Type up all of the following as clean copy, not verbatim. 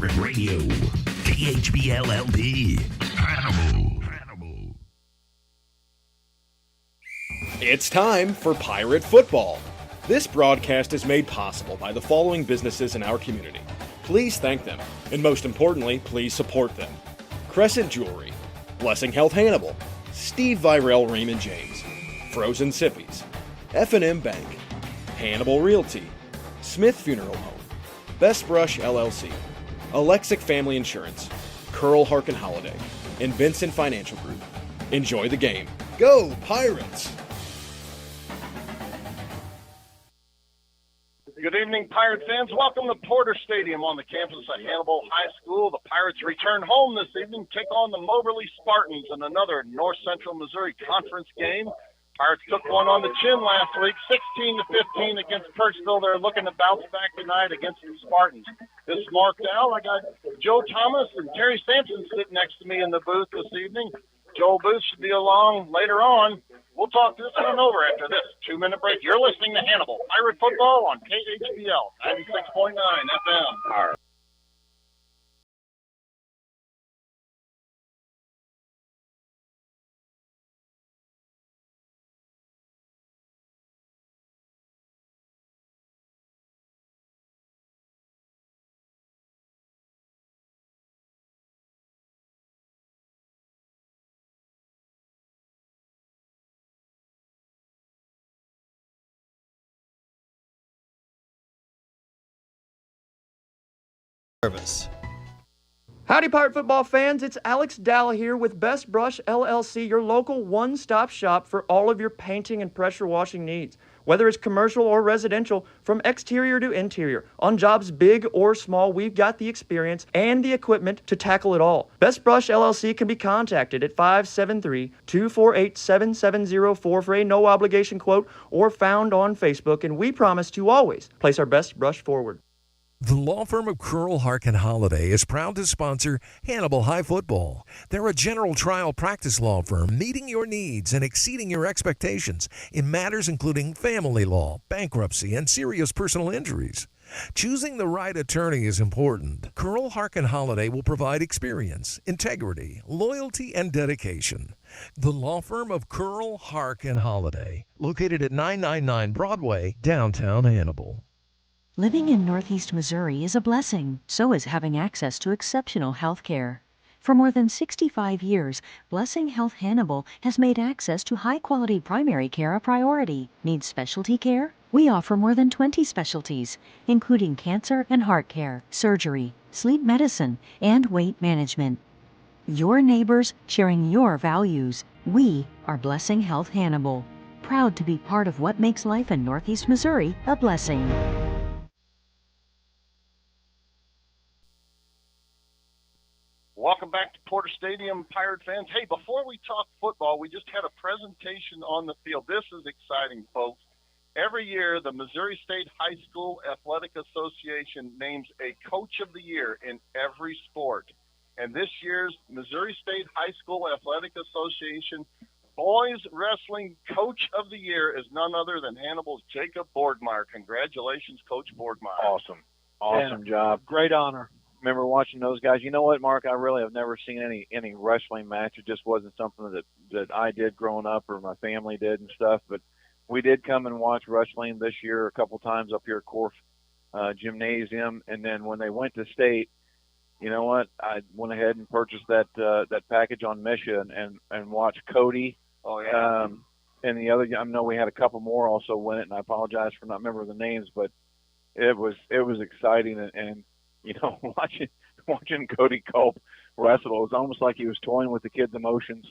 Pirate Radio. KHBL LP. Hannibal. It's time for Pirate Football. This broadcast is made possible by the following businesses in our community. Please thank them, and most importantly, please support them. Crescent Jewelry, Blessing Health Hannibal, Steve Virel Raymond James, Frozen Sippies, F&M Bank, Hannibal Realty, Smith Funeral Home, Best Brush LLC, Alexic Family Insurance, Curl Harkin Holiday, and Vincent Financial Group. Enjoy the game. Go Pirates! Good evening, Pirate fans. Welcome to Porter Stadium on the campus of Hannibal High School. The Pirates return home this evening, take on the Moberly Spartans in another North Central Missouri Conference game. Pirates took one on the chin last week, 16-15 against Kirksville. They're looking to bounce back tonight against the Spartans. This is Mark Dow. I got Joe Thomas and Terry Sampson sitting next to me in the booth this evening. Joel Booth should be along later on. We'll talk this one over after this 2-minute break. You're listening to Hannibal Pirate Football on KHBL 96.9 FM. All right. Howdy, Pirate Football fans. It's Alex Dalla here with Best Brush LLC, your local one-stop shop for all of your painting and pressure washing needs. Whether it's commercial or residential, from exterior to interior, on jobs big or small, we've got the experience and the equipment to tackle it all. Best Brush LLC can be contacted at 573-248-7704 for a no-obligation quote or found on Facebook, and we promise to always place our best brush forward. The law firm of Curl Harkin Holiday is proud to sponsor Hannibal High Football. They're a general trial practice law firm meeting your needs and exceeding your expectations in matters including family law, bankruptcy, and serious personal injuries. Choosing the right attorney is important. Curl Harkin Holiday will provide experience, integrity, loyalty, and dedication. The law firm of Curl Harkin Holiday, located at 999 Broadway, downtown Hannibal. Living in Northeast Missouri is a blessing. So is having access to exceptional health care. For more than 65 years, Blessing Health Hannibal has made access to high-quality primary care a priority. Need specialty care? We offer more than 20 specialties, including cancer and heart care, surgery, sleep medicine, and weight management. Your neighbors sharing your values. We are Blessing Health Hannibal, proud to be part of what makes life in Northeast Missouri a blessing. Welcome back to Porter Stadium, Pirate fans. Hey, before we talk football, we just had a presentation on the field. This is exciting, folks. Every year, the Missouri State High School Athletic Association names a Coach of the Year in every sport. And this year's Missouri State High School Athletic Association Boys Wrestling Coach of the Year is none other than Hannibal's Jacob Borgmeyer. Congratulations, Coach Borgmeyer. Awesome job. Great honor. Remember watching those guys. You know what, Mark? I really have never seen any wrestling match. It just wasn't something that I did growing up or my family did and stuff. But we did come and watch wrestling this year a couple times up here at Corf Gymnasium. And then when they went to state, you know what? I went ahead and purchased that package on Misha and watched Cody. Oh, yeah. And the other, I know we had a couple more also win it, and I apologize for not remembering the names, but it was exciting and you know, watching Cody Culp wrestle, it was almost like he was toying with the kids' emotions.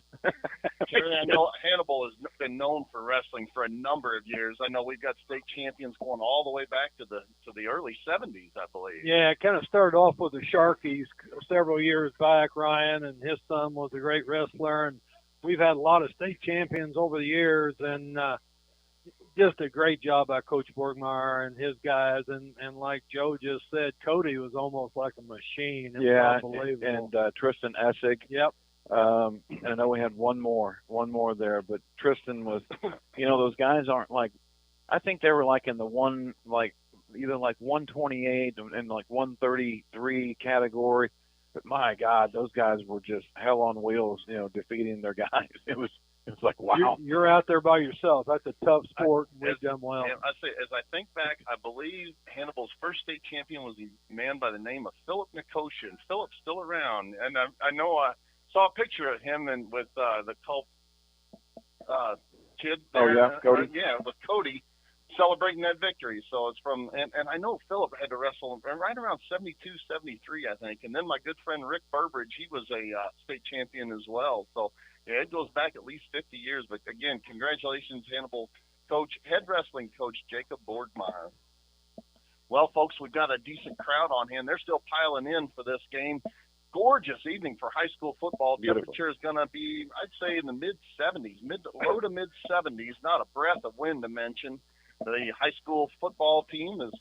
Sure, I know Hannibal has been known for wrestling for a number of years. I know we've got state champions going all the way back to the early 70s, I believe. Yeah, it kind of started off with the Sharkies several years back. Ryan and his son was a great wrestler, and we've had a lot of state champions over the years, and just a great job by Coach Borgmeyer and his guys. And like Joe just said, Cody was almost like a machine. It was unbelievable. And Tristan Essig. Yep. And I know we had one more there, but Tristan was, you know, those guys aren't like, I think they were like in the either like 128 and like 133 category. But my God, those guys were just hell on wheels, defeating their guys. It was like, wow. You're out there by yourself. That's a tough sport. We've done well. I say, as I think back, I believe Hannibal's first state champion was a man by the name of Philip Nikoshin. Philip's still around, and I know I saw a picture of him and with the Culp kid there. Oh yeah, Cody. With Cody celebrating that victory. So it's from, and I know Philip had to wrestle right around 72, 73, I think. And then my good friend Rick Burbridge, he was a state champion as well. So yeah, it goes back at least 50 years. But again, congratulations, Hannibal head wrestling coach Jacob Borgmeyer. Well, folks, we've got a decent crowd on hand. They're still piling in for this game. Gorgeous evening for high school football. Beautiful. Temperature is going to be, I'd say, in the mid-70s, low to mid-70s. Not a breath of wind to mention. The high school football team is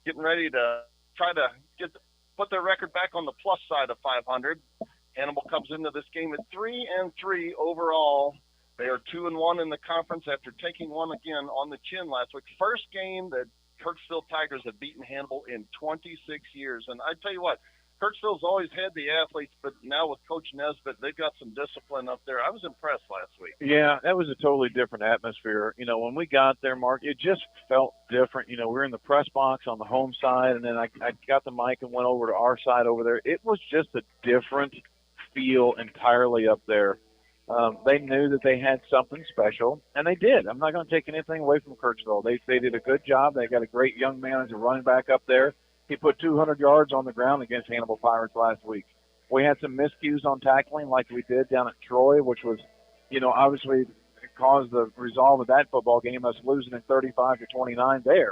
getting ready to try to put their record back on the plus side of 500. Hannibal comes into this game at 3-3 overall. They are 2-1 in the conference after taking one again on the chin last week. First game that Kirksville Tigers have beaten Hannibal in 26 years. And I tell you what, Kirksville's always had the athletes, but now with Coach Nesbitt, they've got some discipline up there. I was impressed last week. Yeah, that was a totally different atmosphere. When we got there, Mark, it just felt different. We were in the press box on the home side, and then I got the mic and went over to our side over there. It was just a different feel entirely up there. They knew that they had something special, and they did. I'm not going to take anything away from Kirksville. They did a good job. They got a great young man as a running back up there. He put 200 yards on the ground against Hannibal Pirates last week. We had some miscues on tackling like we did down at Troy, which was, obviously caused the result of that football game, us losing in 35-29 there.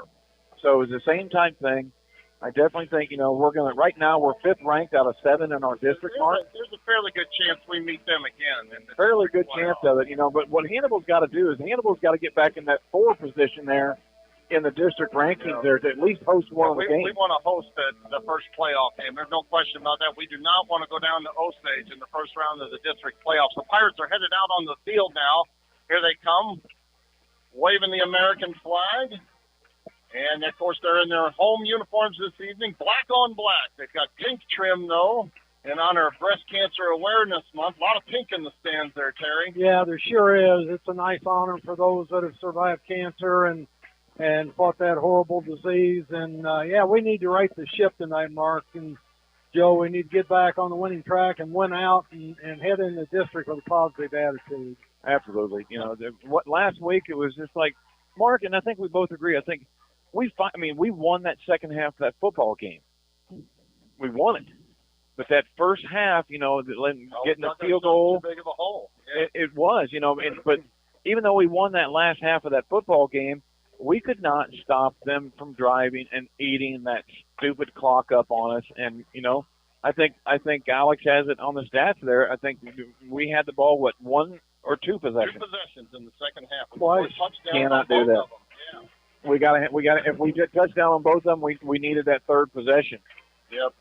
So it was the same type thing. I definitely think, right now we're 5th ranked out of 7 in our district, Mark. There's a fairly good chance we meet them again. Fairly good chance of it, but what Hannibal's got to do is Hannibal's got to get back in that 4 position there in the district rankings there to at least host one of the games. We want to host the first playoff game. There's no question about that. We do not want to go down to Osage in the first round of the district playoffs. The Pirates are headed out on the field now. Here they come, waving the American flag. And, of course, they're in their home uniforms this evening, black on black. They've got pink trim, though, in honor of Breast Cancer Awareness Month. A lot of pink in the stands there, Terry. Yeah, there sure is. It's a nice honor for those that have survived cancer and fought that horrible disease. And, we need to right the ship tonight, Mark. And, Joe, we need to get back on the winning track and win out and head in the district with a positive attitude. Absolutely. Last week it was just like, Mark, and I think we both agree, I think we won that second half of that football game. We won it. But that first half, getting the field goal, too big of a hole. Yeah. It was, but even though we won that last half of that football game, we could not stop them from driving and eating that stupid clock up on us. And, I think Alex has it on the stats there. I think we had the ball, 1 or 2 possessions? 2 possessions in the second half. Cannot do that. Yeah. We got to. If we get touchdown on both of them, we needed that 3rd possession. Yep.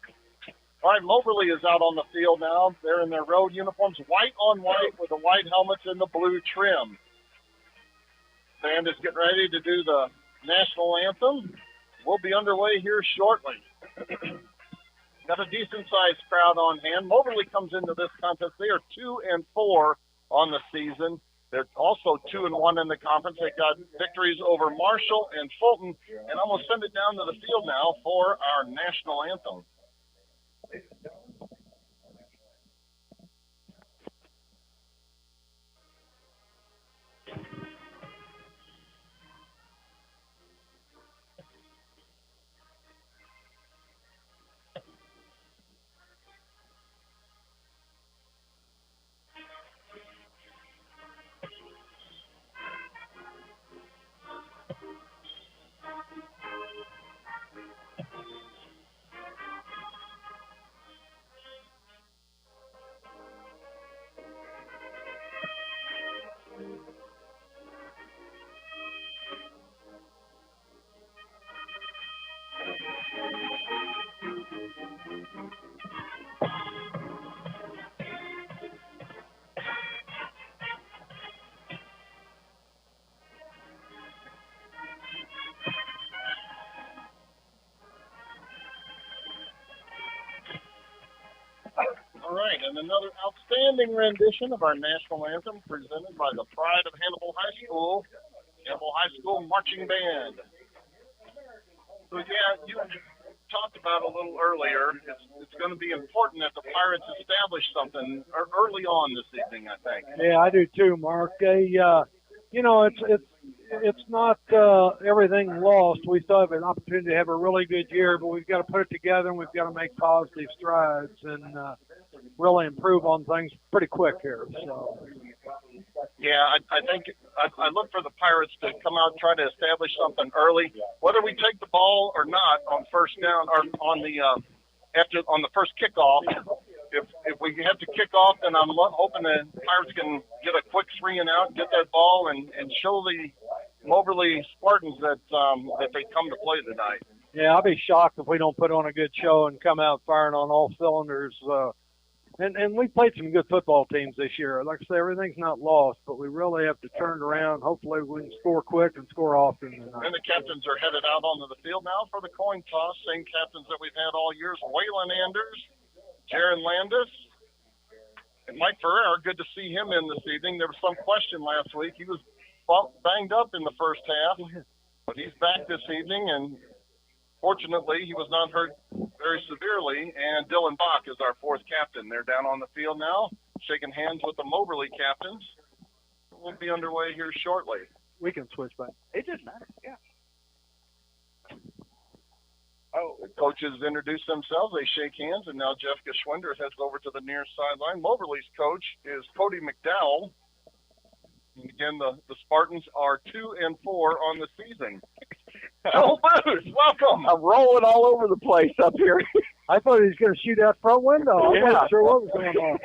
All right, Moberly is out on the field now. They're in their road uniforms, white on white with the white helmets and the blue trim. Band is getting ready to do the national anthem. We'll be underway here shortly. Got a decent-sized crowd on hand. Moberly comes into this contest. They are 2-4 on the season. They're also 2-1 in the conference. They got victories over Marshall and Fulton. And I'm going to send it down to the field now for our national anthem. and another outstanding rendition of our national anthem presented by the pride of Hannibal High School Marching Band. So, yeah, you talked about a little earlier. It's going to be important that the Pirates establish something early on this evening, I think. Yeah, I do too, Mark. It's not everything lost. We still have an opportunity to have a really good year, but we've got to put it together and we've got to make positive strides and really improve on things pretty quick here. So. Yeah, I think I look for the Pirates to come out and try to establish something early, whether we take the ball or not on first down or on the first kickoff. If we have to kick off, then I'm hoping the Pirates can get a quick 3 and out, get that ball, and show the Moberly Spartans that they come to play tonight. Yeah, I'll be shocked if we don't put on a good show and come out firing on all cylinders. And we played some good football teams this year. Like I say, everything's not lost, but we really have to turn it around. Hopefully we can score quick and score often. And the captains are headed out onto the field now for the coin toss. Same captains that we've had all years: Waylon Anders, Jaron Landis, and Mike Ferrer. Good to see him in this evening. There was some question last week. He was banged up in the first half, but he's back this evening, and fortunately he was not hurt very severely. And Dylan Bach is our fourth captain. They're down on the field now, shaking hands with the Moberly captains. We'll be underway here shortly. We can switch back. It doesn't matter, yeah. Oh, the coaches introduce themselves. They shake hands, and now Jeff Geschwinder heads over to the near sideline. Moberly's coach is Cody McDowell. And again, the Spartans are 2-4 on the season. Joel Booth, welcome. I'm rolling all over the place up here. I thought he was going to shoot out front window. I wasn't sure what was going on.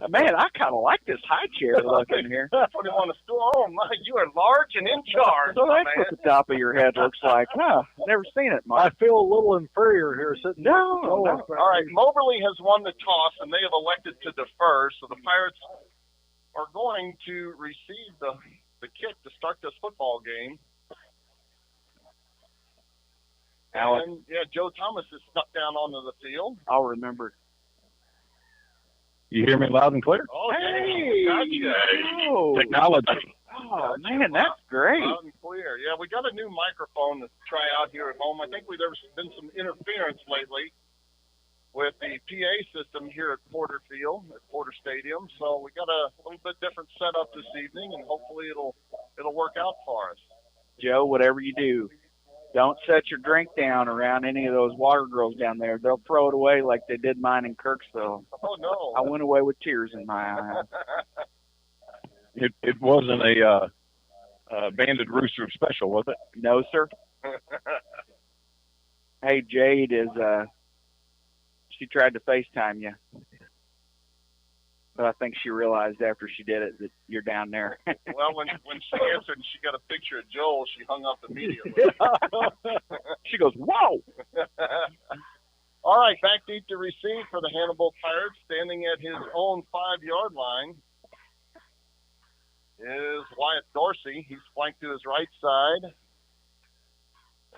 Man, I kind of like this high chair look in here. That's what he wants to store. Oh, my, you are large and in charge. So that's what the top of your head looks like. Huh, never seen it, Mike. I feel a little inferior here sitting there. No. All right, Moberly has won the toss, and they have elected to defer, so the Pirates are going to receive the kick to start this football game. Alex. And, yeah, Joe Thomas is snuck down onto the field. I'll remember. You hear me loud and clear? Oh, hey! Gotcha. Oh. Technology. Oh, man, that's great. Loud and clear. Yeah, we got a new microphone to try out here at home. I think there's been some interference lately with the PA system here at Porter Field, at Porter Stadium. So we got a little bit different setup this evening, and hopefully it'll work out for us. Joe, whatever you do, don't set your drink down around any of those water girls down there. They'll throw it away like they did mine in Kirksville. Oh, no. I went away with tears in my eyes. It wasn't a Banded Rooster special, was it? No, sir. Hey, Jade is she tried to FaceTime you. But I think she realized after she did it that you're down there. Well, when she answered and she got a picture of Joel, she hung up immediately. She goes, whoa! All right, back deep to receive for the Hannibal Pirates, standing at his own 5-yard line is Wyatt Dorsey. He's flanked to his right side.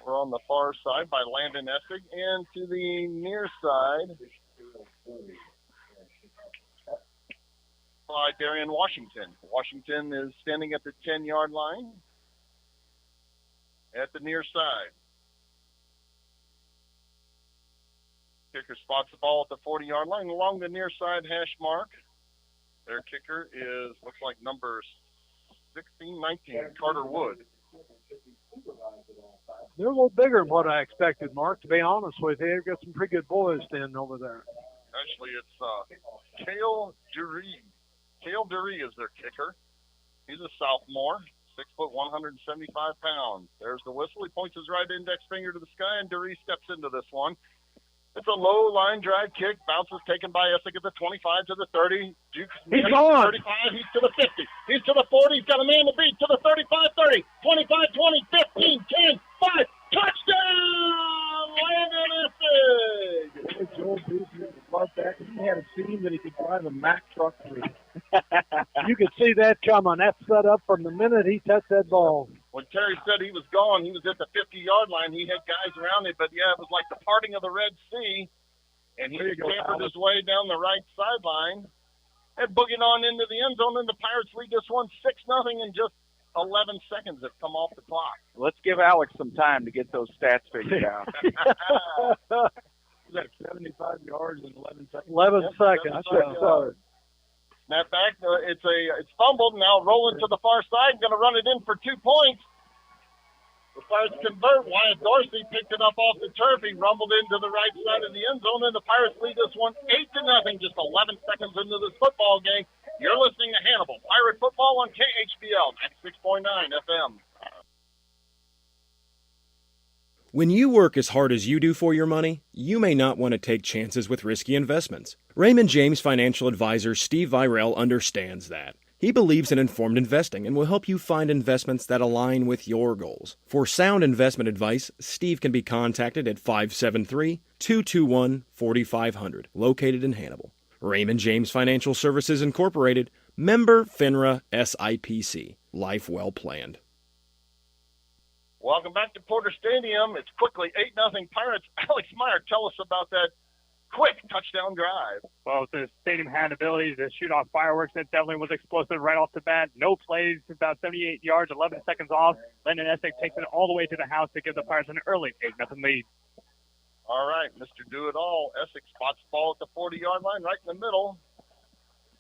We're on the far side by Landon Essig, and to the near side by Darian Washington. Washington is standing at the 10-yard line at the near side. Kicker spots the ball at the 40-yard line along the near side hash mark. Their kicker looks like number 19, Carter Wood. They're a little bigger than what I expected, Mark, to be honest with you. They've got some pretty good boys standing over there. Actually, it's Cale Dury. Cale Dury is their kicker. He's a sophomore, 6 foot, 175 pounds. There's the whistle. He points his right index finger to the sky, and Dury steps into this one. It's a low line drive kick. Bounces taken by Essig at the 25 to the 30. Jukes he's gone. 35. He's to the 50. He's to the 40. He's got a man to beat to the 35, 30, 25, 20, 15, 10, 5. Touchdown! Landon Essig! Joel Booth love that. He had a scene that he could drive a Mack truck through. You could see that coming. That set up from the minute he touched that ball. When Terry said he was gone, he was at the 50-yard line. He had guys around him, but, yeah, it was like the parting of the Red Sea. And he scampered his way down the right sideline and boogieing on into the end zone, and the Pirates lead this one 6-0 in just 11 seconds have come off the clock. Let's give Alex some time to get those stats figured out. Is that 75 yards in 11 seconds? 11 seconds. Snap back. It's fumbled. Now rolling to the far side. Going to run it in for 2 points. The Pirates convert. Wyatt Dorsey picked it up off the turf. He rumbled into the right side of the end zone, and the Pirates lead this one 8-0, just 11 seconds into this football game. You're listening to Hannibal Pirate Football on KHBL 96.9 FM. When you work as hard as you do for your money, you may not want to take chances with risky investments. Raymond James financial advisor Steve Virel understands that. He believes in informed investing and will help you find investments that align with your goals. For sound investment advice, Steve can be contacted at 573-221-4500, located in Hannibal. Raymond James Financial Services Incorporated, member FINRA SIPC. Life well planned. Welcome back to Porter Stadium. It's quickly 8-0 Pirates. Alex Meyer, tell us about that quick touchdown drive. Well, the stadium had ability to shoot off fireworks. That definitely was explosive right off the bat. No plays, about 78 yards, 11 seconds off. Landon Essex takes it all the way to the house to give the Pirates an early 8-0 lead. All right, Mr. Do-It-All. Essex spots the ball at the 40-yard line right in the middle.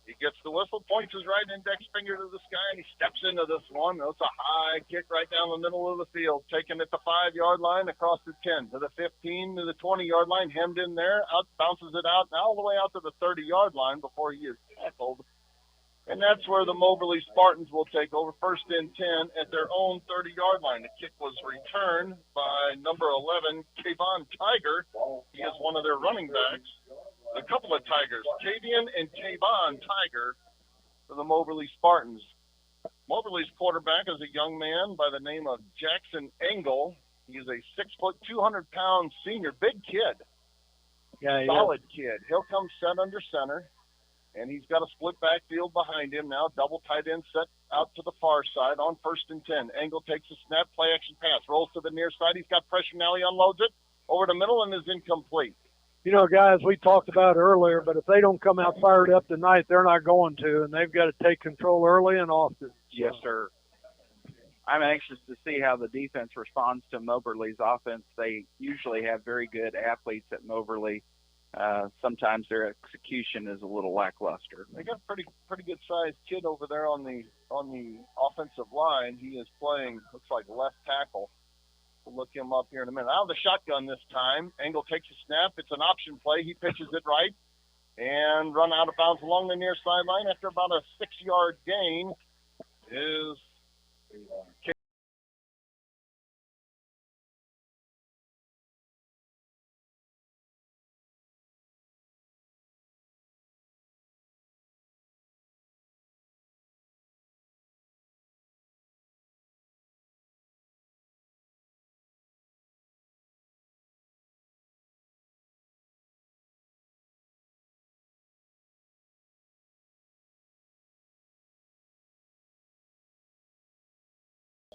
He gets the whistle, points his right index finger to the sky, and he steps into this one. It's a high kick right down the middle of the field, taken at the 5-yard line, across the 10, to the 15, to the 20-yard line, hemmed in there, out, bounces it out, and all the way out to the 30-yard line before he is tackled. And that's where the Moberly Spartans will take over, 1st and 10 at their own 30-yard line. The kick was returned by number 11, Kayvon Tiger. He is one of their running backs. A couple of Tigers, Kavian and Kayvon Tiger, for the Moberly Spartans. Moberly's quarterback is a young man by the name of Jackson Engel. He's a 6-foot, 200-pound senior, big kid. Yeah, solid kid. He'll come set under center, and he's got a split backfield behind him now. Double tight end set out to the far side on 1st and 10. Engel takes a snap, play action pass, rolls to the near side. He's got pressure now. He unloads it over the middle and is incomplete. You know, guys, we talked about earlier, but if they don't come out fired up tonight, they're not going to, and they've got to take control early and often. Yes, sir. I'm anxious to see how the defense responds to Moberly's offense. They usually have very good athletes at Moberly. Sometimes their execution is a little lackluster. They got a pretty good sized kid over there on the offensive line. He is playing, looks like left tackle. We'll look him up here in a minute. Out of the shotgun this time. Engel takes a snap. It's an option play. He pitches it right and run out of bounds along the near sideline after about a 6-yard gain is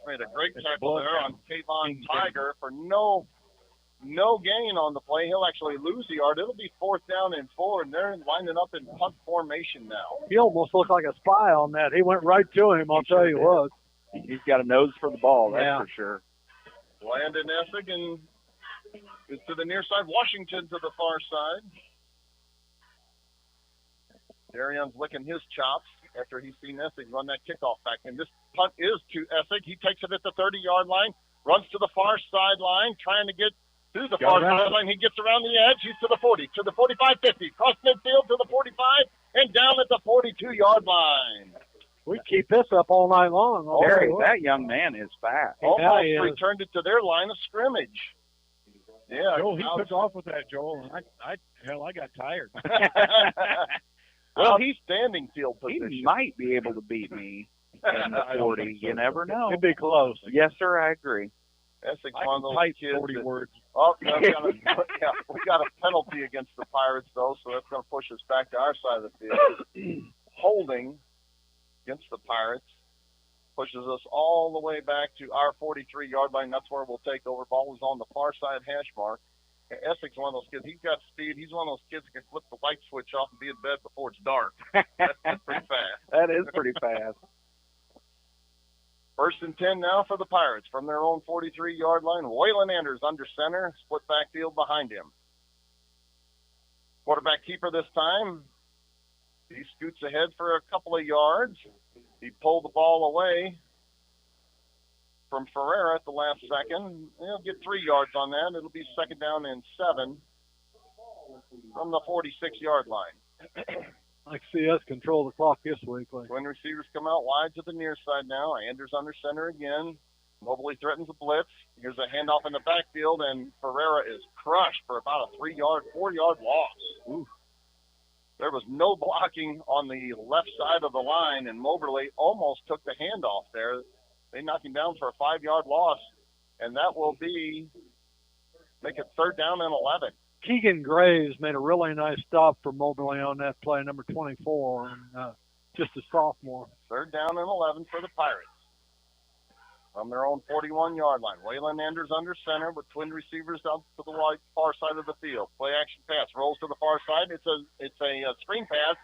made a great tackle there on Kayvon Tiger for no gain on the play. He'll actually lose the yard. It'll be 4th down and 4, and they're lining up in punt formation now. He almost looked like a spy on that. He went right to him, I'll tell you what. He's got a nose for the ball, that's for sure. Landon Essig and is to the near side. Washington to the far side. Darion's licking his chops after he's seen Essig run that kickoff back. And this punt is to Essig. He takes it at the 30-yard line, runs to the far sideline, trying to get to the far sideline. He gets around the edge. He's to the 40, to the 45, 50, cross midfield to the 45, and down at the 42-yard line. We keep this up all night long. Gary, that young man is fast. Almost returned it to their line of scrimmage. Yeah, Joel, he took off with that, Joel, and I got tired. Well, he's standing field position. He might be able to beat me in the 40. You never know. It'd be close. Yes, sir, I agree. Essex, one of those kids 40 words. Oh, no, we got a penalty against the Pirates, though, so that's going to push us back to our side of the field. Holding against the Pirates pushes us all the way back to our 43-yard line. That's where we'll take over. Ball is on the far side hash mark. Essex is one of those kids. He's got speed. He's one of those kids that can flip the light switch off and be in bed before it's dark. That's pretty fast. That is pretty fast. 1st and 10 now for the Pirates from their own 43-yard line. Waylon Anders under center, split backfield behind him. Quarterback keeper this time. He scoots ahead for a couple of yards. He pulled the ball away from Ferreira at the last second. He'll get 3 yards on that. It'll be 2nd down and 7 from the 46-yard line. I can see us control the clock this week. Twin receivers come out wide to the near side now. Anders under center again. Moberly threatens a blitz. Here's a handoff in the backfield, and Ferreira is crushed for about a 4-yard loss. Ooh. There was no blocking on the left side of the line, and Moberly almost took the handoff there. They knocked him down for a 5-yard loss, and that will make it 3rd down and 11. Keegan Graves made a really nice stop for Moberly on that play, number 24, and just a sophomore. 3rd down and 11 for the Pirates. From their own 41-yard line. Waylon Anders under center with twin receivers out to the far side of the field. Play action pass. Rolls to the far side. It's a screen pass.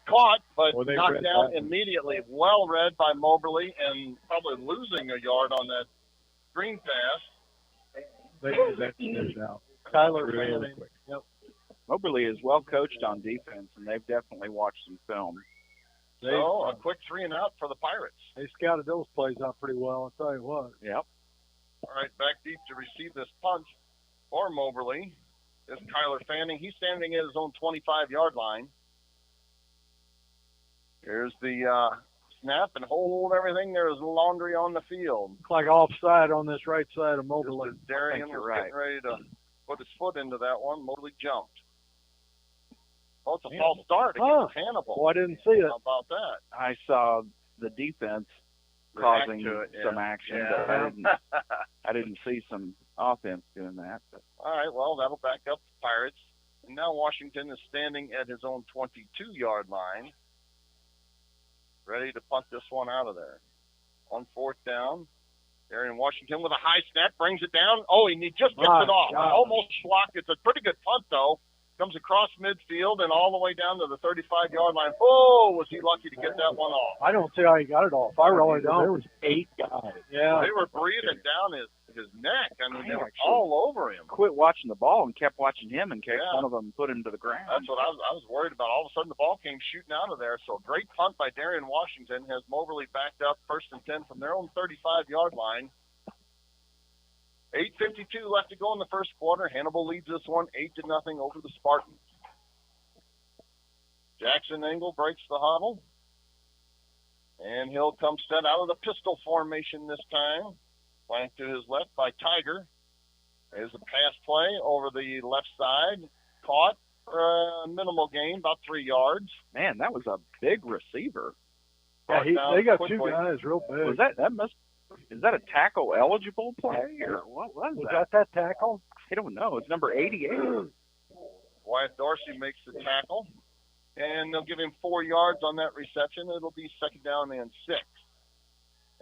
Caught, but knocked down immediately. Well read by Moberly, and probably losing a yard on that screen pass. That's out. Tyler really Fanning. quick. Yep. Moberly is well coached on defense, and they've definitely watched some film. So a quick 3-and-out for the Pirates. They scouted those plays out pretty well, I'll tell you what. Yep. All right, back deep to receive this punt for Moberly is Tyler Fanning. He's standing at his own 25-yard line. Here's the snap and hold everything. There's laundry on the field. Looks like offside on this right side of Moberly. Darian was getting ready to put his foot into that one. Moberly jumped. Oh, it's a false start against Hannibal. Oh, I didn't see it. How about that? I saw the defense causing some action, yeah. but I didn't see some offense doing that. But. All right, well, that'll back up the Pirates. And now Washington is standing at his own 22-yard line, ready to punt this one out of there. On 4th down, Darian Washington with a high snap, brings it down. Oh, he just gets it off. God. Almost blocked. It's a pretty good punt, though. Comes across midfield and all the way down to the 35-yard line. Oh, was he lucky to get that one off. I don't see how he got it off. I really don't. There was 8 guys. Yeah. They were breathing down his neck. I mean, they were all over him. Quit watching the ball and kept watching him in case one of them put him to the ground. That's what I was worried about. All of a sudden, the ball came shooting out of there. So a great punt by Darian Washington has Moberly backed up 1st and 10 from their own 35-yard line. 8:52 left to go in the first quarter. Hannibal leads this one 8-0 over the Spartans. Jackson Engel breaks the huddle. And he'll come set out of the pistol formation this time. Flanked to his left by Tiger. There's a pass play over the left side. Caught for a minimal gain, about 3 yards. Man, that was a big receiver. Yeah, they got two guys real big. Is that a tackle eligible play or what was that? Was that tackle? I don't know. It's number 88. Wyatt Dorsey makes the tackle, and they'll give him 4 yards on that reception. It'll be 2nd down and 6.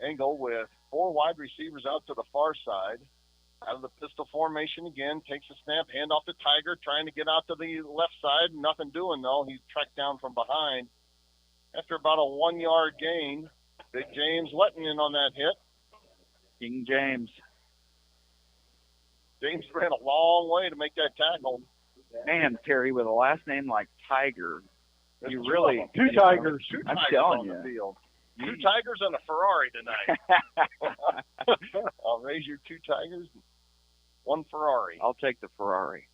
Engel with 4 wide receivers out to the far side. Out of the pistol formation again, takes a snap, hand off to Tiger, trying to get out to the left side. Nothing doing, though. He's tracked down from behind. After about a 1-yard gain, Big James letting in on that hit. King James. James ran a long way to make that tackle. Man, Terry, with a last name like Tiger, you really... Two Tigers. I'm telling on you. the field. 2 Tigers and a Ferrari tonight. I'll raise your 2 Tigers, 1 Ferrari. I'll take the Ferrari.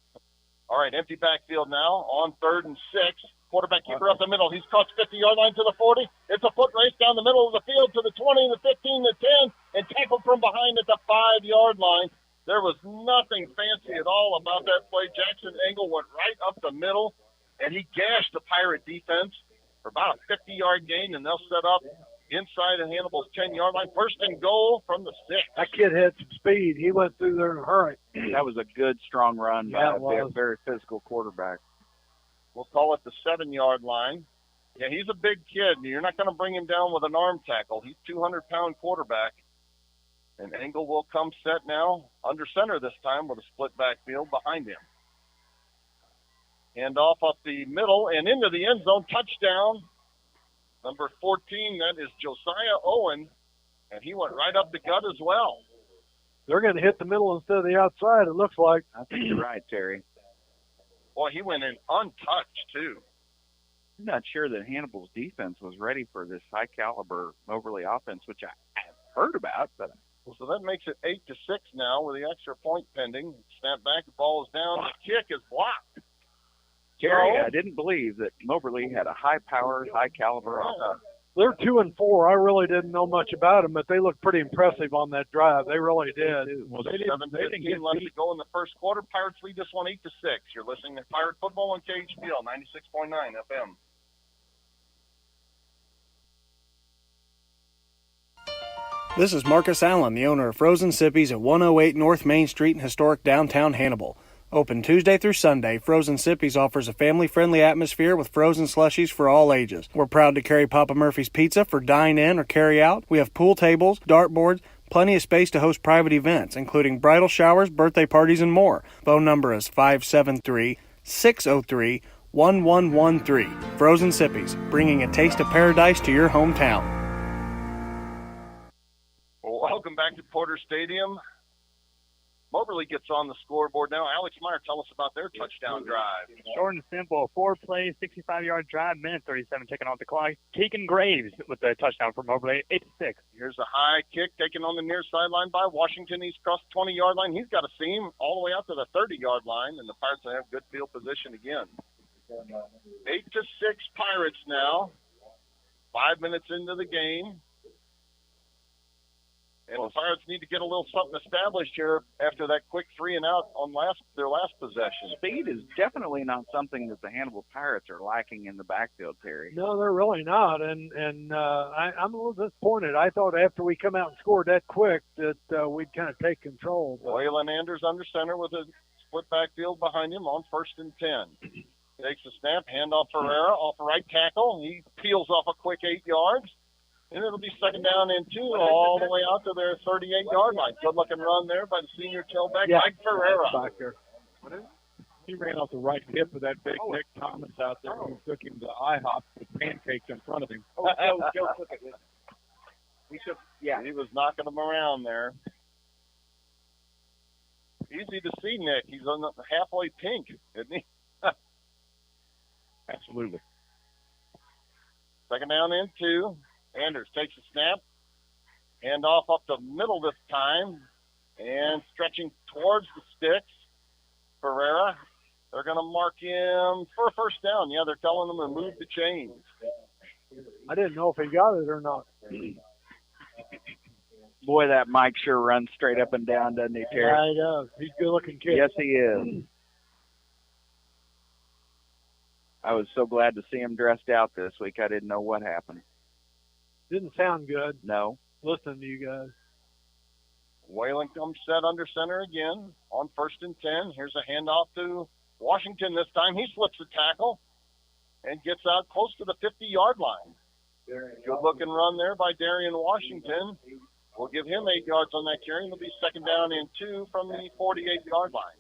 All right, empty backfield now on 3rd and 6. Quarterback keeper up the middle. He's crossed 50-yard line to the 40. It's a foot race down the middle of the field to the 20, the 15, the 10, and tackled from behind at the 5-yard line. There was nothing fancy at all about that play. Jackson Engel went right up the middle, and he gashed the Pirate defense for about a 50-yard gain, and they'll set up inside of Hannibal's 10-yard line. 1st and goal from the 6. That kid had some speed. He went through there in a hurry. That was a good, strong run by a very physical quarterback. We'll call it the 7-yard line. Yeah, he's a big kid. You're not going to bring him down with an arm tackle. He's a 200-pound quarterback. And Engel will come set now, under center this time with a split backfield behind him. Hand off up the middle and into the end zone. Touchdown. Number 14, that is Josiah Owen, and he went right up the gut as well. They're going to hit the middle instead of the outside, it looks like. I think you're right, Terry. Boy, he went in untouched, too. I'm not sure that Hannibal's defense was ready for this high-caliber Moberly offense, which I've heard about. But So that makes it 8-6 now with the extra point pending. Snap back, the ball is down, the kick is blocked. Terry, I didn't believe that Moberly had a high-powered, high-caliber offense. They're 2-4. I really didn't know much about them, but they looked pretty impressive on that drive. They really did. Well, 7:15 left to go in the first quarter. Pirates lead this one 8-6. You're listening to Pirate Football on KHBL 96.9 FM. This is Marcus Allen, the owner of Frozen Sippies at 108 North Main Street in historic downtown Hannibal. Open Tuesday through Sunday, Frozen Sippies offers a family-friendly atmosphere with frozen slushies for all ages. We're proud to carry Papa Murphy's Pizza for dine-in or carry-out. We have pool tables, dartboards, plenty of space to host private events, including bridal showers, birthday parties, and more. Phone number is 573-603-1113. Frozen Sippies, bringing a taste of paradise to your hometown. Well, welcome back to Porter Stadium. Moberly gets on the scoreboard now. Alex Meyer, tell us about their touchdown drive. Short and simple, 4-play, 65-yard drive, minute 37 ticking off the clock. Keegan Graves with the touchdown for Moberly, 8-6. Here's a high kick taken on the near sideline by Washington. He's crossed the 20-yard line. He's got a seam all the way out to the 30-yard line, and the Pirates have good field position again. 8-6 Pirates now. 5 minutes into the game. And the Pirates need to get a little something established here after that quick 3-and-out on their last possession. Speed is definitely not something that the Hannibal Pirates are lacking in the backfield, Terry. No, they're really not, and I'm a little disappointed. I thought after we come out and scored that quick that we'd kind of take control. Waylon Anders under center with a split backfield behind him on 1st and 10. Takes a snap, handoff Ferreira off the right tackle. He peels off a quick 8 yards. And it'll be 2nd down and 2 all the way out to their 38-yard line. Good-looking run there by the senior tailback, Mike Ferreira. Back there. He ran off the right hip of that big Nick Thomas out there who took him to IHOP with pancakes in front of him. Joe took it. He was knocking them around there. Easy to see Nick. He's on the halfway pink, isn't he? Absolutely. 2nd down and 2. Anders takes a snap, hand off up the middle this time, and stretching towards the sticks. Ferreira, they're going to mark him for a 1st down. Yeah, they're telling him to move the chains. I didn't know if he got it or not. Boy, that Mike sure runs straight up and down, doesn't he, Terry? Yeah, he does. He's a good-looking kid. Yes, he is. I was so glad to see him dressed out this week. I didn't know what happened. Didn't sound good. No. Listening to you guys. Whalen comes set under center again on 1st and 10. Here's a handoff to Washington this time. He slips the tackle and gets out close to the 50-yard line. Good-looking run there by Darian Washington. We'll give him 8 yards on that carry. It'll be 2nd down and 2 from the 48-yard line.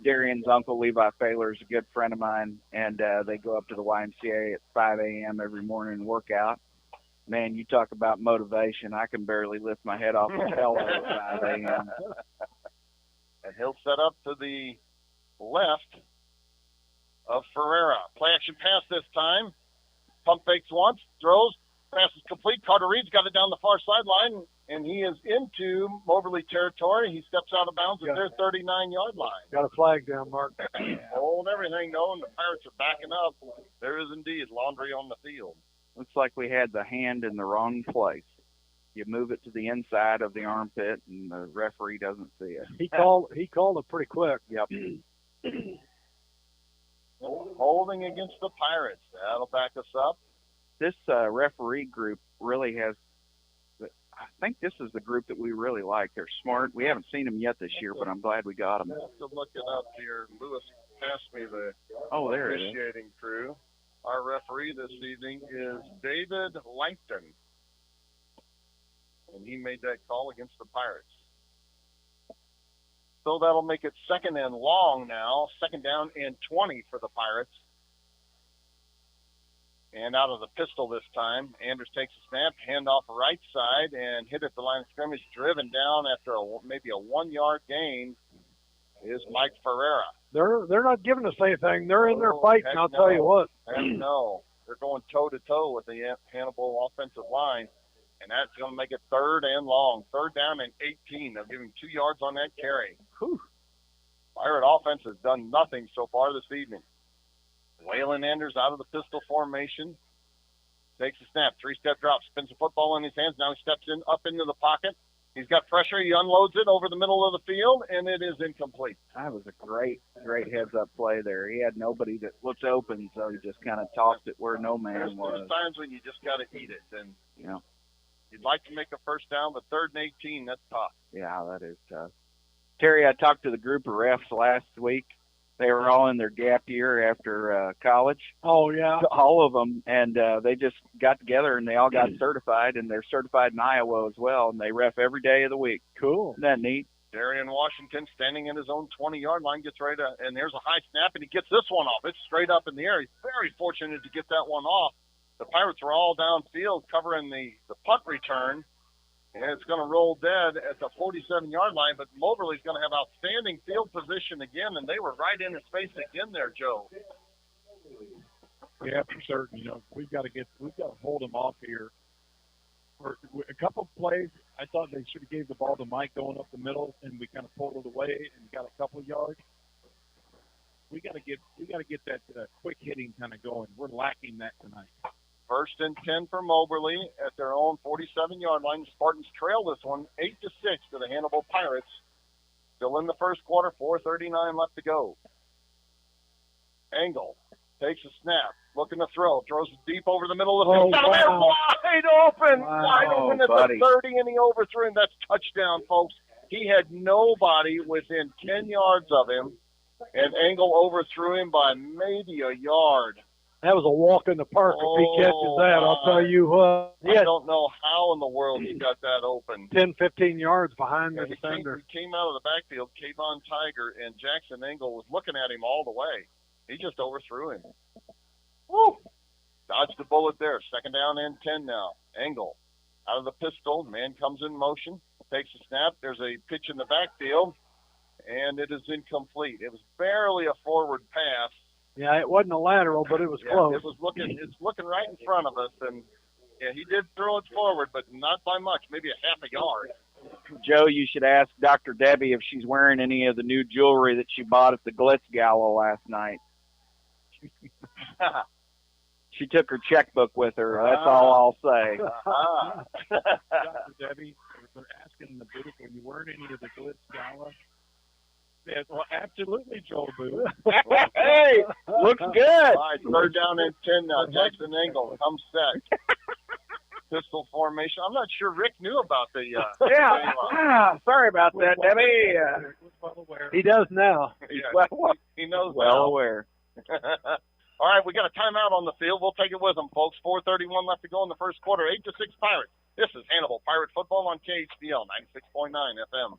Darian's uncle, Levi Failer, is a good friend of mine, and they go up to the YMCA at 5 a.m. every morning and work out. Man, you talk about motivation. I can barely lift my head off the pillow at 5 a.m. And he'll set up to the left of Ferreira. Play action pass this time. Pump fakes once, throws, pass is complete. Carter Reed's got it down the far sideline, and he is into Moberly territory. He steps out of bounds at their 39-yard line. Got a flag down, Mark. Hold everything going. The Pirates are backing up. There is indeed laundry on the field. Looks like we had the hand in the wrong place. You move it to the inside of the armpit, and the referee doesn't see it. He called it pretty quick. Yep. Holding against the Pirates. That'll back us up. This referee group really has – I think this is the group that we really like. They're smart. We haven't seen them yet this year, but I'm glad we got them. I have to look it up here. Lewis passed me the there it is. officiating crew. Our referee this evening is David Langton. and he made that call against the Pirates. So that'll make it second and long now, second down and 20 for the Pirates. And out of the pistol this time, Anders takes a snap, handoff right side, and hit at the line of scrimmage, driven down after maybe a 1 yard gain is Mike Ferreira. They're not giving us anything. They're in there fighting, I'll tell you what. No. They're going toe-to-toe with the Hannibal offensive line, and that's going to make it third and long. Third down and 18. They'll give him 2 yards on that carry. Whew. Pirate offense has done nothing so far this evening. Waylon Anders out of the pistol formation. Takes a snap, 3-step drop, spins the football in his hands. Now he steps in up into the pocket. He's got pressure. He unloads it over the middle of the field, and it is incomplete. That was a great heads-up play there. He had nobody that looks open, so he just kind of tossed it where no man was. There's times when you just got to eat it, and yeah, you'd like to make a first down, but third and 18, that's tough. Yeah, that is tough. Terry, I talked to the group of refs last week. They were all in their gap year after college. Oh, yeah. All of them. And they just got together, and they all got certified, and they're certified in Iowa as well, and they ref every day of the week. Cool. Isn't that neat? Darian Washington standing in his own 20-yard line, gets ready to, and there's a high snap, and he gets this one off. It's straight up in the air. He's very fortunate to get that one off. The Pirates were all downfield covering the punt return, and it's going to roll dead at the 47-yard line, but Moberly's going to have outstanding field position again, and they were right in his face again there, Joe. Yeah, for certain. You know, we've got to hold him off here. For a couple of plays, I thought they should have gave the ball to Mike going up the middle, and we kind of pulled it away and got a couple of yards. We got to get that quick hitting kind of going. We're lacking that tonight. First and 10 for Moberly at their own 47-yard line. The Spartans trail this one 8-6 to the Hannibal Pirates. Still in the first quarter, 4:39 left to go. Engel takes a snap, looking to throw, throws it deep over the middle of the field. Wow. Wide open at the 30, and he overthrew him. That's touchdown, folks. He had nobody within 10 yards of him, and Engel overthrew him by maybe a yard. That was a walk in the park if he catches that. I'll tell you what. I don't know how in the world he got that open. 10, 15 yards behind the He defender. came out of the backfield, Kayvon Tiger, and Jackson Engel was looking at him all the way. He just overthrew him. Woo! Dodged the bullet there. Second down and 10 now. Engel out of the pistol. Man comes in motion. Takes a snap. There's a pitch in the backfield, and it is incomplete. It was barely a forward pass. Yeah, it wasn't a lateral, but it was close. It's looking right in front of us, and yeah, he did throw it forward, but not by much, maybe a half a yard. Joe, you should ask Dr. Debbie if she's wearing any of the new jewelry that she bought at the Glitz Gala last night. She took her checkbook with her. That's all I'll say. Dr. Debbie, they're asking in the booth, are you wearing any of the Glitz Gala? Yeah, well, absolutely, Joel Booth. Hey, looks good. All right, third down and 10 now. Jackson Engel comes set. Pistol formation. I'm not sure Rick knew about the. Sorry about that, Debbie. He does now. He knows well now. aware. All right, we got a timeout on the field. We'll take it with them, folks. 4:31 left to go in the first quarter. 8-6 Pirates. This is Hannibal Pirate Football on KHBL 96.9 FM.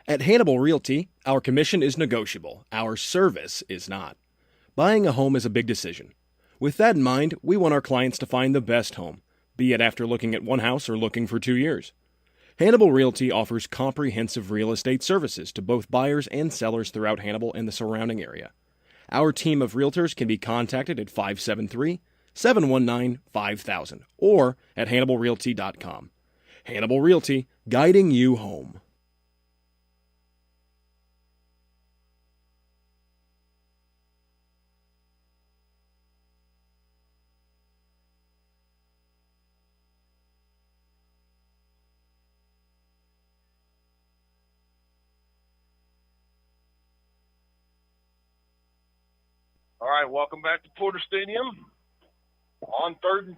At Hannibal Realty, our commission is negotiable. Our service is not. Buying a home is a big decision. With that in mind, we want our clients to find the best home, be it after looking at one house or looking for 2 years. Hannibal Realty offers comprehensive real estate services to both buyers and sellers throughout Hannibal and the surrounding area. Our team of realtors can be contacted at 573-719-5000 or at HannibalRealty.com. Hannibal Realty, guiding you home. All right, welcome back to Porter Stadium. On 3rd and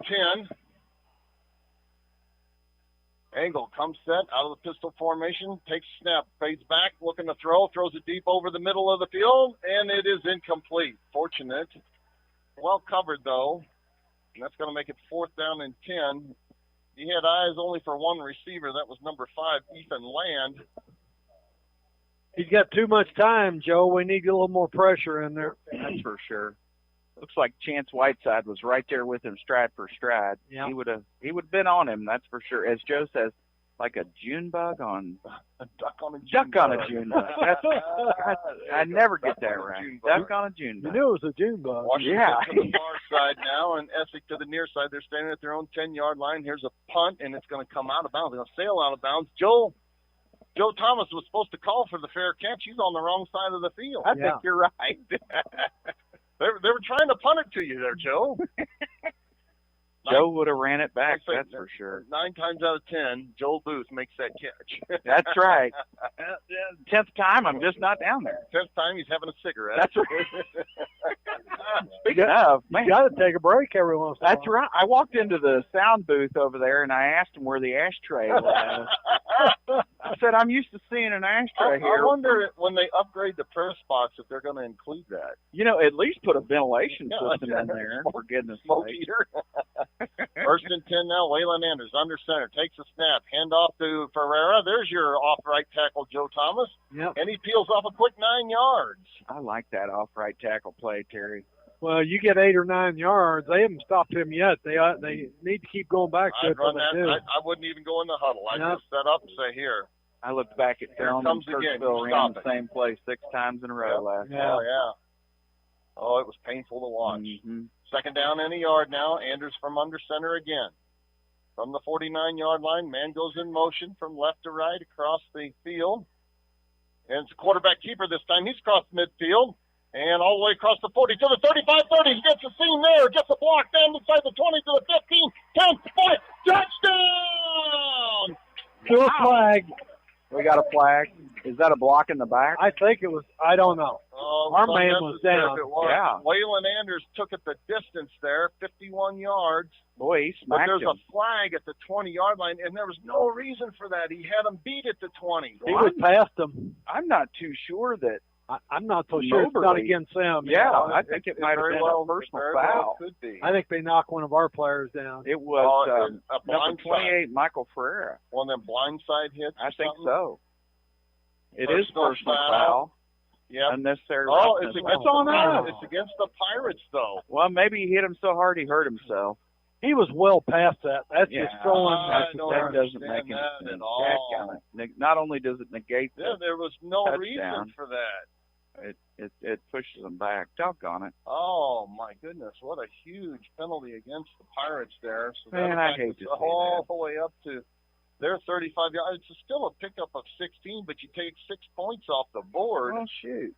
10. Engel comes set out of the pistol formation, takes a snap, fades back, looking to throw, throws it deep over the middle of the field, and it is incomplete. Fortunate. Well covered, though. And that's going to make it 4th down and 10. He had eyes only for one receiver. That was number 5, Ethan Land. He's got too much time, Joe. We need a little more pressure in there. That's for sure. Looks like Chance Whiteside was right there with him, stride for stride. Yeah. He would have been on him, that's for sure. As Joe says, like a June bug on a duck on a June bug. I never get that right. Duck on a June bug. You knew it was a June bug. Washington to the far side now, and Essex to the near side. They're standing at their own 10-yard line. Here's a punt, and it's going to come out of bounds. It's going to sail out of bounds. Joe Thomas was supposed to call for the fair catch. He's on the wrong side of the field. I think you're right. They were trying to punt it to you there, Joe. Joe would have ran it back, that's for sure. 9 times out of 10, Joel Booth makes that catch. That's right. 10th time, I'm just not down there. 10th time, he's having a cigarette. That's right. Speaking of, man, you got to take a break every once in a while. That's right. I walked into the sound booth over there, and I asked him where the ashtray was. I said, I'm used to seeing an ashtray here. I wonder when they upgrade the press box if they're going to include that. You know, at least put a ventilation system in there, for goodness sake. Heater. 1st and 10 now. Waylon Anders under center. Takes a snap. Hand off to Ferreira. There's your off right tackle, Joe Thomas. Yep. And he peels off a quick 9 yards. I like that off right tackle play, Terry. Well, you get 8 or 9 yards. They haven't stopped him yet. They need to keep going back to I'd it. run that. I wouldn't even go in the huddle. I'd just set up and say, here. I looked back at Thelma and Kirksville ran the same play 6 times in a row last night. Oh, yeah. Oh, it was painful to watch. Mm-hmm. 2nd down and a yard now. Anders from under center again. From the 49-yard line, man goes in motion from left to right across the field. And it's a quarterback keeper this time. He's crossed midfield. And all the way across the 40 to the 35-30. He gets a seam there. Gets a block down inside the 20 to the 15. 10, 5. Touchdown! To a flag. We got a flag. Is that a block in the back? I think it was. I don't know. Oh, our man was down. Yeah. Waylon Anders took it the distance there, 51 yards. Boy, he smacked But there's him. a flag at the 20-yard line, and there was no reason for that. He had him beat at the 20. He was past him. I'm not too sure that. I'm not so sure it's not against them. Yeah, I think it might have been a personal foul. Could be. I think they knocked one of our players down. It was a number blind 28, Michael Ferreira. One of them blindside hits. I think so. It is Personal personal foul. foul. Yeah. Unnecessary. Oh, roughness. it's on us. It's against the Pirates, though. Well, maybe he hit him so hard he hurt himself. He was well past that. That's just throwing. I don't that doesn't understand make any that sense. at all. Not only does it negate Yeah, there was no touchdown, reason for that. it pushes them back. Doggone it. Oh, my goodness. What a huge penalty against the Pirates there. So Man, I hate to see all the way up to their 35 yards. It's still a pickup of 16, but you take 6 points off the board. Oh, shoot.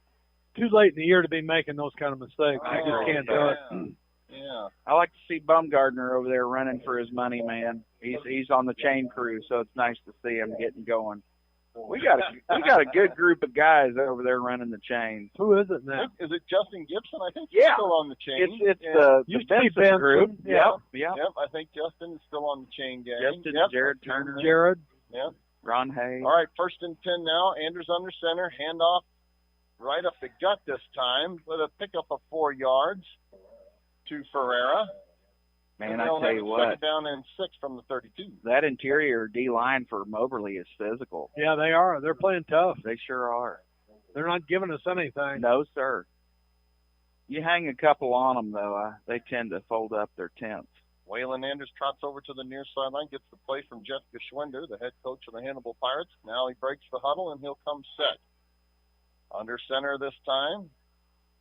Too late in the year to be making those kind of mistakes. You just can't do it. Yeah. I like to see Bumgardner over there running for his money, man. He's on the chain crew, so it's nice to see him getting going. We got a good group of guys over there running the chains. Who is it now? Is it Justin Gibson? I think he's still on the chain. It's the Benson group. Yeah. Yep. I think Justin is still on the chain gang. Justin, Jared Turner. Jared. Yep. Ron Hayes. All right, 1st and 10 now. Anders under center. Handoff right up the gut this time with a pickup of 4 yards to Ferreira. Man, and I they'll tell have you a what. 2nd down and 6 from the 32. That interior D-line for Moberly is physical. Yeah, they are. They're playing tough. They sure are. They're not giving us anything. No, sir. You hang a couple on them, though, they tend to fold up their tents. Waylon Anders trots over to the near sideline, gets the play from Jessica Schwender, the head coach of the Hannibal Pirates. Now he breaks the huddle, and he'll come set. Under center this time,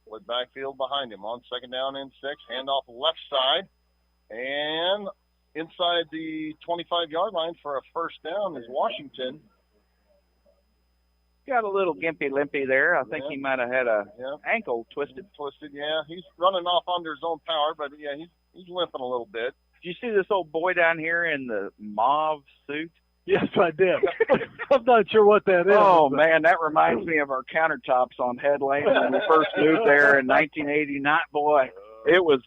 with backfield behind him. On 2nd down and 6, handoff left side. And inside the 25-yard line for a 1st down is Washington. Got a little gimpy-limpy there. I think he might have had a ankle twisted. Yeah. He's running off under his own power, but, yeah, he's limping a little bit. Did you see this old boy down here in the mauve suit? Yes, I did. I'm not sure what that is. Oh, man, that reminds me of our countertops on Headlane when we first moved there in 1989. Boy, it was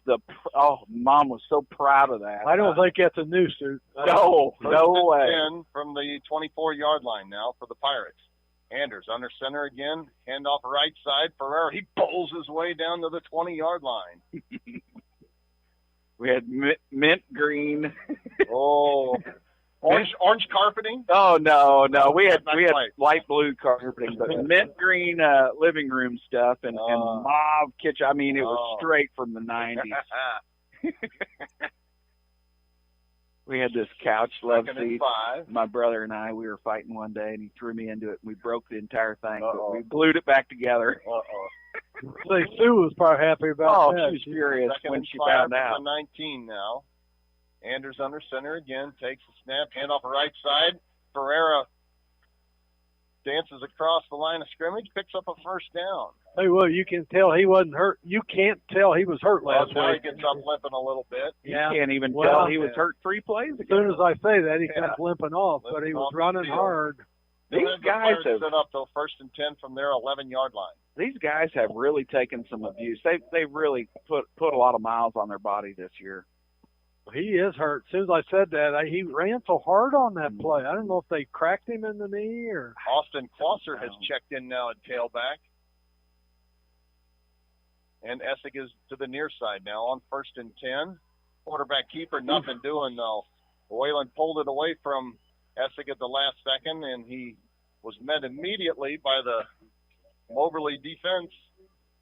Mom was so proud of that. I don't think that's a new suit. No way. 10 from the 24-yard line now for the Pirates. Anders under center again, handoff right side. Ferreira, he pulls his way down to the 20-yard line. We had mint green. Oh, Orange carpeting? Oh no, we had white. light blue carpeting, but mint green living room stuff and mauve kitchen. I mean, it was straight from the 90s. We had this couch love seat. My brother and we were fighting one day, and he threw me into it. And we broke the entire thing, but we glued it back together. Say Sue was probably happy about that. She was furious when she 5 found out. 19 now. Anders under center again, takes a snap, hand off the right side. Ferreira dances across the line of scrimmage, picks up a first down. Hey, well, you can tell he wasn't hurt. You can't tell he was hurt last week. Now he gets up limping a little bit. Yeah. You can't even tell he was hurt 3 plays ago. As soon as I say that, he comes limping off, but he was running hard. These guys have set up till 1st and 10 from their 11-yard line. These guys have really taken some abuse. They've really put a lot of miles on their body this year. He is hurt. As soon as I said that, he ran so hard on that play. I don't know if they cracked him in the knee or. Austin Klosser has checked in now at tailback. And Essig is to the near side now on 1st and 10. Quarterback keeper, nothing doing though. Whalen pulled it away from Essig at the last second, and he was met immediately by the Moberly defense.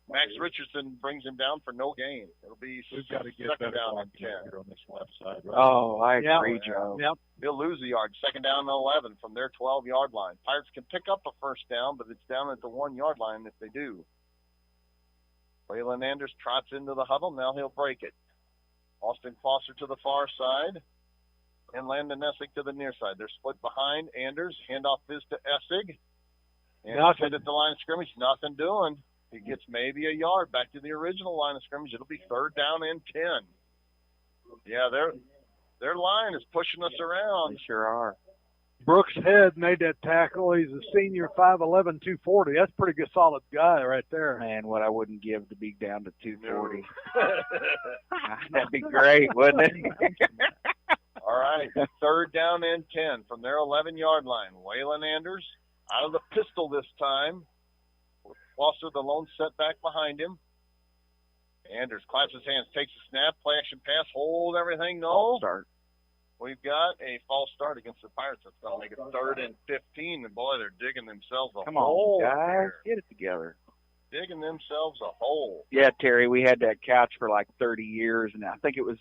Max Richardson brings him down for no gain. It'll be second down and 10 here on this left side. Right? Oh, I agree, Joe. Yep. He'll lose the yard. Second down and 11 from their 12-yard line. Pirates can pick up a first down, but it's down at the 1-yard line if they do. Waylon Anders trots into the huddle. Now he'll break it. Austin Foster to the far side. And Landon Essig to the near side. They're split behind. Anders, handoff is to Essig. And hit at the line of scrimmage. Nothing doing. He gets maybe a yard back to the original line of scrimmage. It'll be 3rd down and 10. Yeah, their line is pushing us around. They sure are. Brooks Head made that tackle. He's a senior, 5'11", 240. That's a pretty good, solid guy right there. Man, what I wouldn't give to be down to 240. That'd be great, wouldn't it? All right, 3rd down and 10 from their 11-yard line. Waylon Anders out of the pistol this time. Foster, the lone setback behind him. Anders claps his hands, takes a snap, play action pass, hold everything. No. False start. We've got a false start against the Pirates. That's going to make it 3rd and 15. And boy, they're digging themselves a hole. Come on, guys, here. get it together. Digging themselves a hole. Yeah, Terry, we had that couch for like 30 years, and I think it was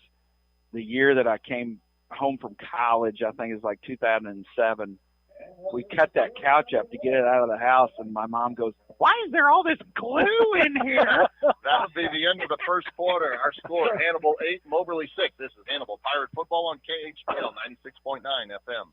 the year that I came home from college. I think it was like 2007. We cut that couch up to get it out of the house, and my mom goes, "Why is there all this glue in here?" That'll be the end of the first quarter. Our score, Hannibal 8, Moberly 6. This is Hannibal Pirate Football on KHBL 96.9 FM.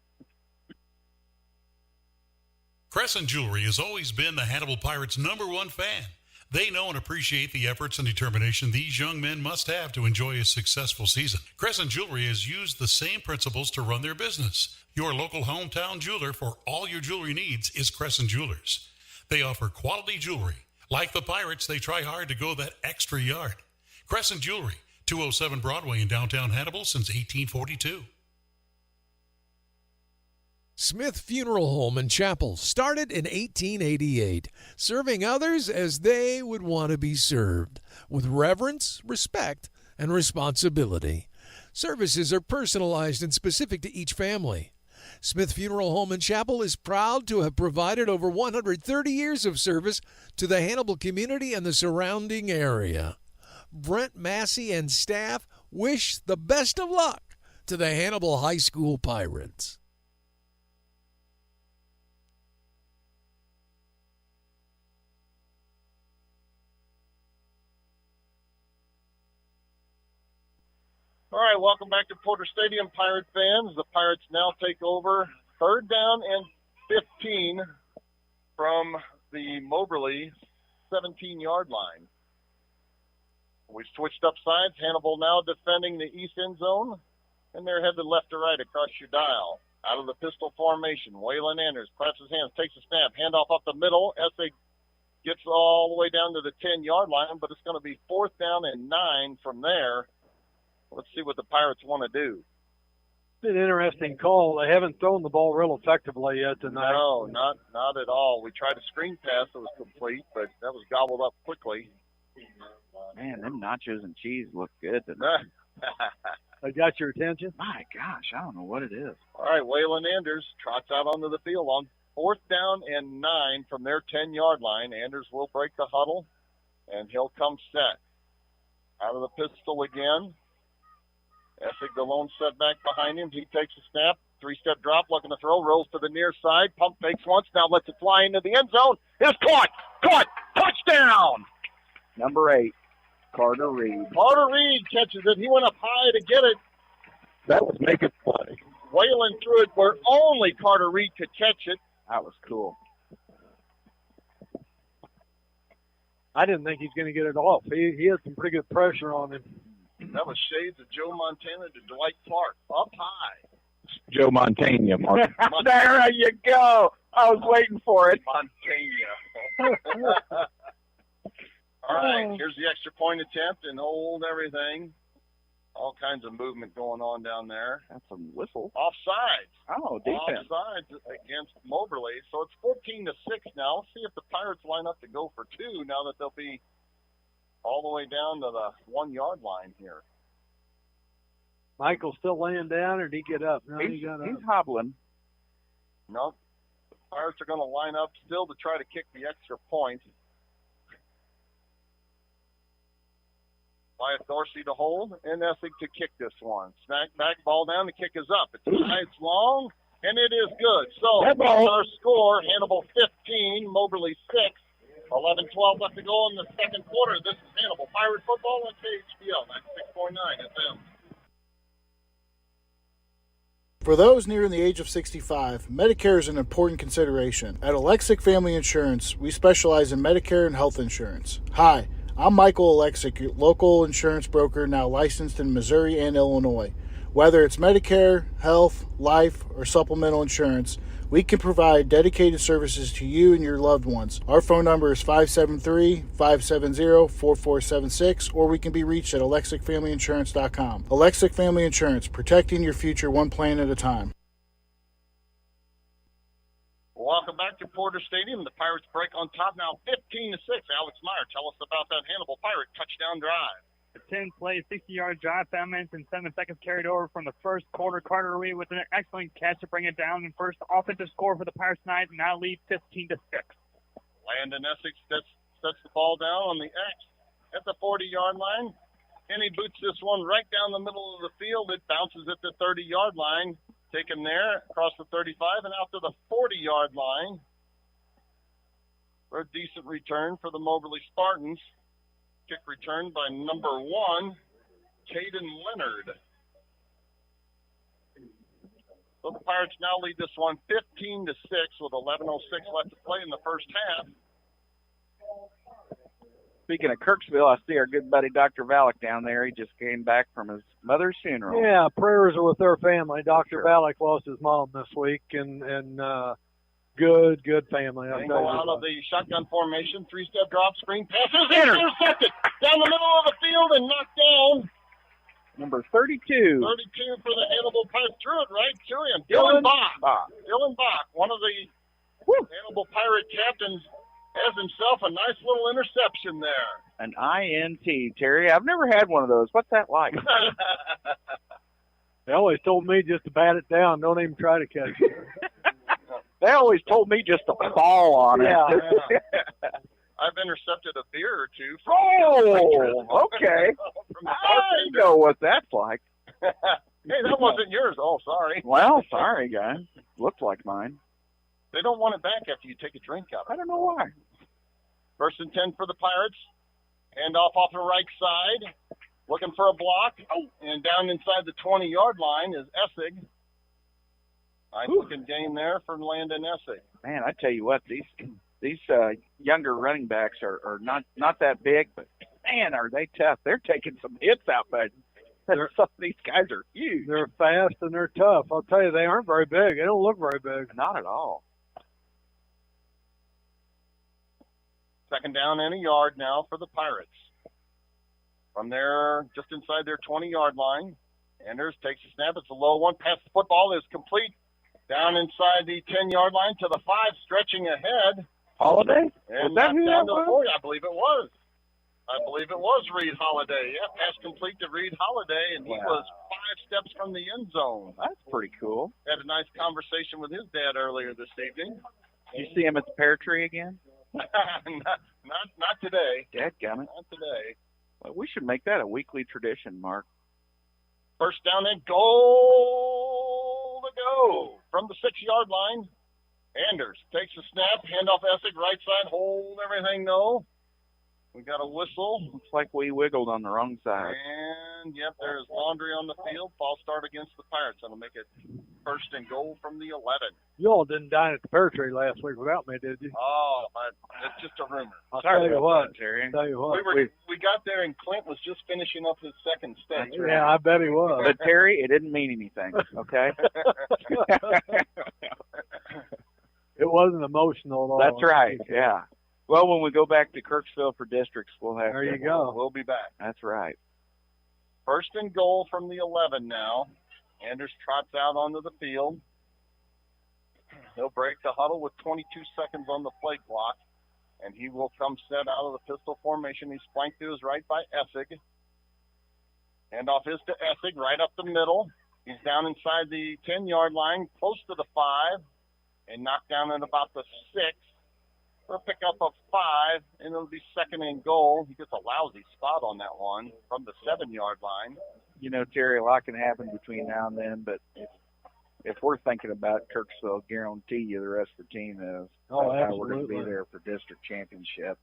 Crescent Jewelry has always been the Hannibal Pirates' #1 fan. They know and appreciate the efforts and determination these young men must have to enjoy a successful season. Crescent Jewelry has used the same principles to run their business. Your local hometown jeweler for all your jewelry needs is Crescent Jewelers. They offer quality jewelry. Like the Pirates, they try hard to go that extra yard. Crescent Jewelry, 207 Broadway in downtown Hannibal since 1842. Smith Funeral Home and Chapel started in 1888, serving others as they would want to be served, with reverence, respect, and responsibility. Services are personalized and specific to each family. Smith Funeral Home and Chapel is proud to have provided over 130 years of service to the Hannibal community and the surrounding area. Brent Massey and staff wish the best of luck to the Hannibal High School Pirates. All right, welcome back to Porter Stadium, Pirate fans. The Pirates now take over 3rd down and 15 from the Moberly 17-yard line. We've switched up sides. Hannibal now defending the east end zone, and they're headed left to right across your dial. Out of the pistol formation, Waylon Anders claps his hands, takes a snap, handoff up the middle. Essig gets all the way down to the 10-yard line, but it's going to be 4th down and 9 from there. Let's see what the Pirates want to do. It's an interesting call. They haven't thrown the ball real effectively yet tonight. No, not at all. We tried a screen pass that was complete, but that was gobbled up quickly. Man, them nachos and cheese look good. I got your attention. My gosh, I don't know what it is. All right, Waylon Anders trots out onto the field on 4th down and 9 from their 10-yard line. Anders will break the huddle, and he'll come set. Out of the pistol again. Essig, the lone setback behind him. He takes a snap. 3-step drop, looking to throw. Rolls to the near side. Pump fakes once. Now lets it fly into the end zone. It's caught. Caught. Touchdown. Number 8, Carter Reed. Carter Reed catches it. He went up high to get it. That was making funny. Waylon threw it where only Carter Reed could catch it. That was cool. I didn't think he's going to get it off. He had some pretty good pressure on him. That was shades of Joe Montana to Dwight Clark. Up high. Joe Montana, Mark. There you go. I was waiting for it. Montana. All right, here's the extra point attempt and hold everything. All kinds of movement going on down there. That's a whistle. Offsides. Oh, defense. Offsides against Moberly. So it's 14-6 now. Let's see if the Pirates line up to go for 2 now that they'll be all the way down to the 1-yard line here. Michael's still laying down, or did he get up? No, he got up. He's hobbling. No, the Pirates are going to line up still to try to kick the extra point. Wyatt Dorsey to hold, and Essig to kick this one. Snack back, ball down, the kick is up. It's high, it's long, and it is good. So that's our score. Hannibal 15, Moberly 6. 11-12 left to go in the second quarter. This is Hannibal Pirate Football on KHBL 96.9 FM. For those nearing the age of 65, Medicare is an important consideration. At Alexic Family Insurance, we specialize in Medicare and health insurance. Hi, I'm Michael Alexic, your local insurance broker now licensed in Missouri and Illinois. Whether it's Medicare, health, life, or supplemental insurance, we can provide dedicated services to you and your loved ones. Our phone number is 573-570-4476, or we can be reached at alexicfamilyinsurance.com. Alexic Family Insurance, protecting your future one plan at a time. Welcome back to Porter Stadium. The Pirates break on top now 15-6. Alex Meyer, tell us about that Hannibal Pirate touchdown drive. A 10-play, 60-yard drive, 5 minutes and 7 seconds carried over from the first quarter. Carter Reed with an excellent catch to bring it down. And first offensive score for the Pirates tonight, now lead 15-6. Landon Essig sets the ball down on the X at the 40-yard line. And he boots this one right down the middle of the field. It bounces at the 30-yard line. Taken there, across the 35, and out to the 40-yard line. For a decent return for the Moberly Spartans. Kick return by number 1, Caden Leonard. So the Pirates now lead this one 15-6 with 11:06 left to play in the first half. Speaking of Kirksville, I see our good buddy Dr. Valek down there. He just came back from his mother's funeral. Yeah, prayers are with their family. Dr. Valek lost his mom this week, and good family. They go out of the shotgun formation, 3-step drop, screen passes, intercepted down the middle of the field and knocked down. Number 32. 32 for the Hannibal Pirates. Threw it right to him. Dylan Bach. Dylan Bach, one of the Hannibal Pirate captains, has himself a nice little interception there. An INT, Terry. I've never had one of those. What's that like? They always told me just to bat it down. Don't even try to catch it. They always told me just to fall on it. I've intercepted a beer or two. Okay. I know what that's like. Hey, that wasn't yours. Oh, sorry. Well, sorry, guys. Looked like mine. They don't want it back after you take a drink out of it. I don't know why. 1st and 10 for the Pirates. Hand off the right side. Looking for a block. And down inside the 20-yard line is Essig. Nice looking game there for Landon Essig. Man, I tell you what, these younger running backs are not that big, but man, are they tough. They're taking some hits out, but some of these guys are huge. They're fast and they're tough. I'll tell you, they aren't very big. They don't look very big. Not at all. 2nd down and a yard now for the Pirates. From there, just inside their 20-yard line, Anders takes a snap. It's a low one. Pass the football is complete. Down inside the 10-yard line to the 5, stretching ahead. Holiday? And was that who that was? I believe it was. I believe it was Reed Holiday. Yeah, pass complete to Reed Holiday, and he was 5 steps from the end zone. That's pretty cool. Had a nice conversation with his dad earlier this evening. You see him at the pear tree again? not today. Dadgummit. Not today. Well, we should make that a weekly tradition, Mark. First down and goal to go from the 6-yard line. Anders takes a snap, handoff Essig, right side, hold everything no. We got a whistle. Looks like we wiggled on the wrong side. And, yep, there's laundry on the field. False start against the Pirates. That'll make it first and goal from the 11. You all didn't dine at the pear tree last week without me, did you? Oh, it's just a rumor. I'll tell you what. Terry. We got there, and Clint was just finishing up his second stage. Yeah, I bet he was. But, Terry, it didn't mean anything, okay? It wasn't emotional at all. That's right, yeah. Well, when we go back to Kirksville for districts, we'll have There you go. We'll be back. That's right. First and goal from the 11 now. Anders trots out onto the field. He'll break the huddle with 22 seconds on the play clock, and he will come set out of the pistol formation. He's flanked to his right by Essig. Handoff is to Essig, right up the middle. He's down inside the 10-yard line, close to the 5, and knocked down at about the 6. For a pickup of 5, and it'll be second and goal. He gets a lousy spot on that one from the 7-yard line. You know, Terry, a lot can happen between now and then, but if we're thinking about Kirksville, guarantee you the rest of the team is. Oh, That's how we're going to absolutely. be there for district championship.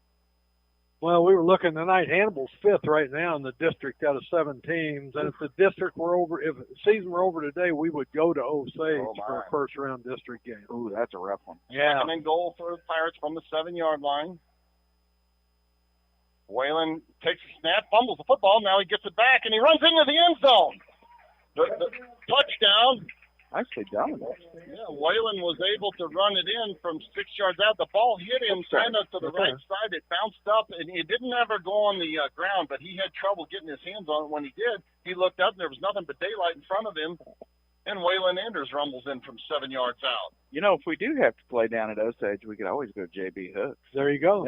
Well, we were looking tonight. Hannibal's 5th right now in the district out of 7 teams. And if the district were over, if the season were over today, we would go to Osage for a first-round district game. Ooh, that's a rough one. Yeah. Second and goal for the Pirates from the 7-yard line. Whalen takes a snap, fumbles the football. Now he gets it back, and he runs into the end zone. The touchdown. Nicely done. Yeah, Whalen was able to run it in from 6 yards out. The ball hit him kind of to the right side. It bounced up, and it didn't ever go on the ground, but he had trouble getting his hands on it. When he did, he looked up, and there was nothing but daylight in front of him, and Whalen Anders rumbles in from 7 yards out. You know, if we do have to play down at Osage, we could always go to JB Hooks. There you go.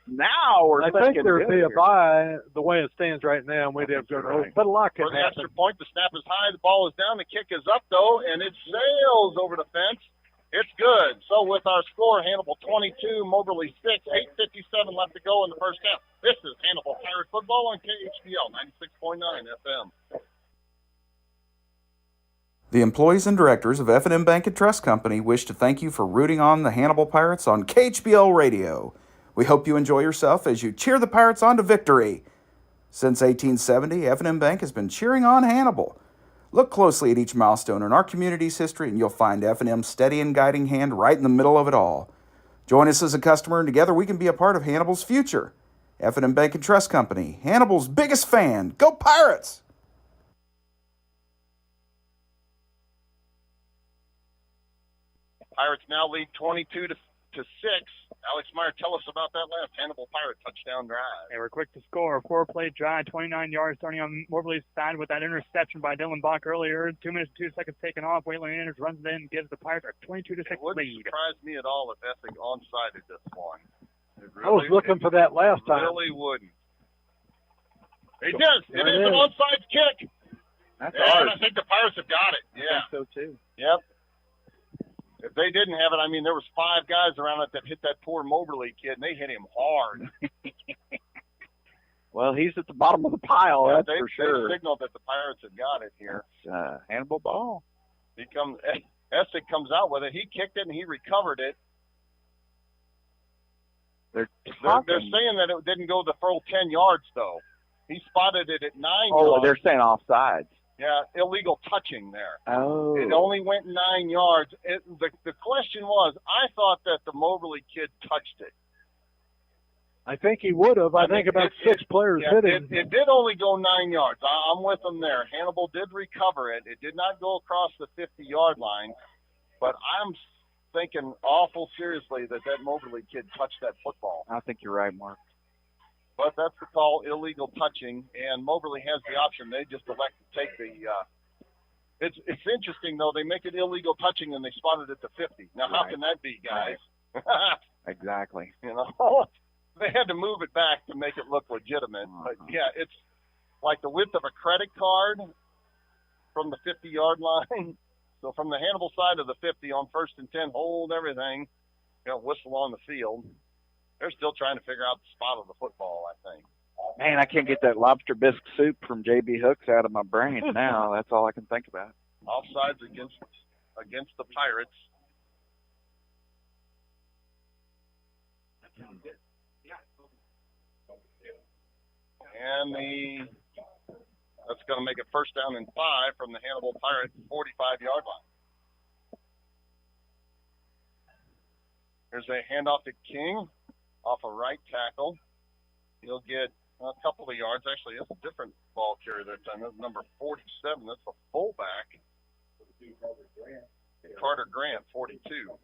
Now we're I think there would be a bye the way it stands right now, and we'd have to go to but a lot For can the happen. extra point, the snap is high, the ball is down, the kick is up, though, and it sails over the fence. It's good. So with our score, Hannibal 22, Moberly 6, 8:57 left to go in the first half. This is Hannibal Pirate Football on KHBL 96.9 FM. The employees and directors of F&M Bank and Trust Company wish to thank you for rooting on the Hannibal Pirates on KHBL Radio. We hope you enjoy yourself as you cheer the Pirates on to victory. Since 1870, F&M Bank has been cheering on Hannibal. Look closely at each milestone in our community's history, and you'll find F&M's steady and guiding hand right in the middle of it all. Join us as a customer, and together we can be a part of Hannibal's future. F&M Bank and Trust Company, Hannibal's biggest fan. Go Pirates! Pirates now lead 22 to 6. Alex Meyer, tell us about that last Hannibal Pirate touchdown drive. They were quick to score. A 4-play drive, 29 yards starting on Moberly's side with that interception by Dylan Bach earlier. 2 minutes, 2 seconds taken off. Wayland Anders runs it in, gives the Pirates a 22-6 It wouldn't lead. surprise me at all if Essig onside this one. I was looking for that last time. Really wouldn't. It does. It is an onside kick. That's and ours. I think the Pirates have got it. Yeah. I think so, too. Yep. If they didn't have it, I mean, there was 5 guys around it that hit that poor Moberly kid, and they hit him hard. Well, he's at the bottom of the pile, Yeah, that's they, for sure. They signaled that the Pirates had got it here. Hannibal ball. Essig comes out with it. He kicked it, and he recovered it. They're saying that it didn't go the full 10 yards, though. He spotted it at 9 Oh, yards. they're saying offsides. Yeah, illegal touching there. Oh. It only went 9 yards. The question was, I thought that the Moberly kid touched it. I think he would have. I think about 6 players hit him. It did only go 9 yards. I'm with them there. Hannibal did recover it. It did not go across the 50-yard line. But I'm thinking awful seriously that Moberly kid touched that football. I think you're right, Mark. But that's the call, illegal touching, and Moberly has the option. They just elect to take the it's interesting, though. They make it illegal touching, and they spot it at the 50. Now, how can that be, guys? Exactly. You know? They had to move it back to make it look legitimate. But, yeah, it's like the width of a credit card from the 50-yard line. So from the Hannibal side of the 50 on 1st and 10, hold everything, whistle on the field. They're still trying to figure out the spot of the football, I think. Man, I can't get that lobster bisque soup from J.B. Hooks out of my brain now. That's all I can think about. Offsides against the Pirates. And that's going to make it 1st down and 5 from the Hannibal Pirates 45-yard line. Here's a handoff to King off a right tackle. He'll get a couple of yards. Actually, that's a different ball carrier that time. That's number 47. That's a fullback. Carter Grant, 42.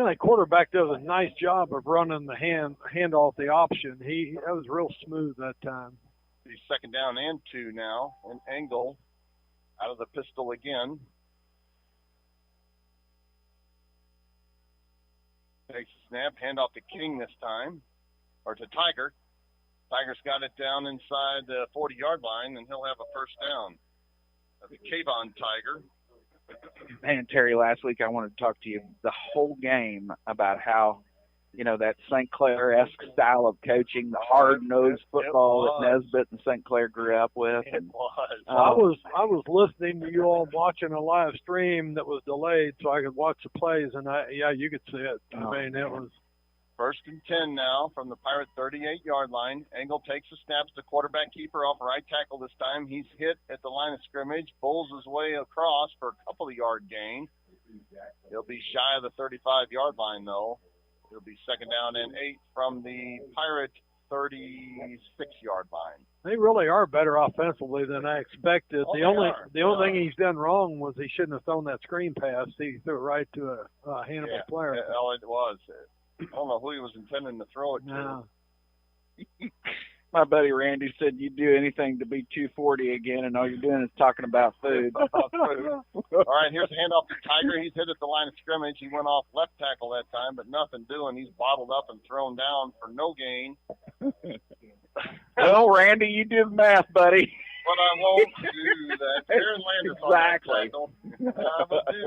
That quarterback does a nice job of running the handoff the option. That was real smooth that time. He's 2nd down and 2 now. And Engel out of the pistol again. Takes a snap, handoff to King this time, or to Tiger. Tiger's got it down inside the 40-yard line, and he'll have a 1st down. That's Kayvon Tiger. Man, Terry, last week I wanted to talk to you the whole game about how, that St. Clair-esque style of coaching, the hard-nosed football that Nesbitt and St. Clair grew up with. It was. I was listening to you all watching a live stream that was delayed so I could watch the plays, and you could see it. It was 1st and 10 now from the Pirate 38-yard line. Engel takes the snaps to quarterback keeper off right tackle this time. He's hit at the line of scrimmage, bowls his way across for a couple of yard gain. He'll be shy of the 35-yard line, though. It'll be 2nd down and 8 from the Pirate 36-yard line. They really are better offensively than I expected. The only thing he's done wrong was he shouldn't have thrown that screen pass. He threw it right to a Hannibal player. Oh, it was. I don't know who he was intending to throw it to. No. My buddy Randy said you'd do anything to be 240 again, and all you're doing is talking about food. All right, here's a handoff to Tiger. He's hit at the line of scrimmage. He went off left tackle that time, but nothing doing. He's bottled up and thrown down for no gain. Well, Randy, you do the math, buddy. But I won't do that. Aaron Landis exactly. on that tackle. I will do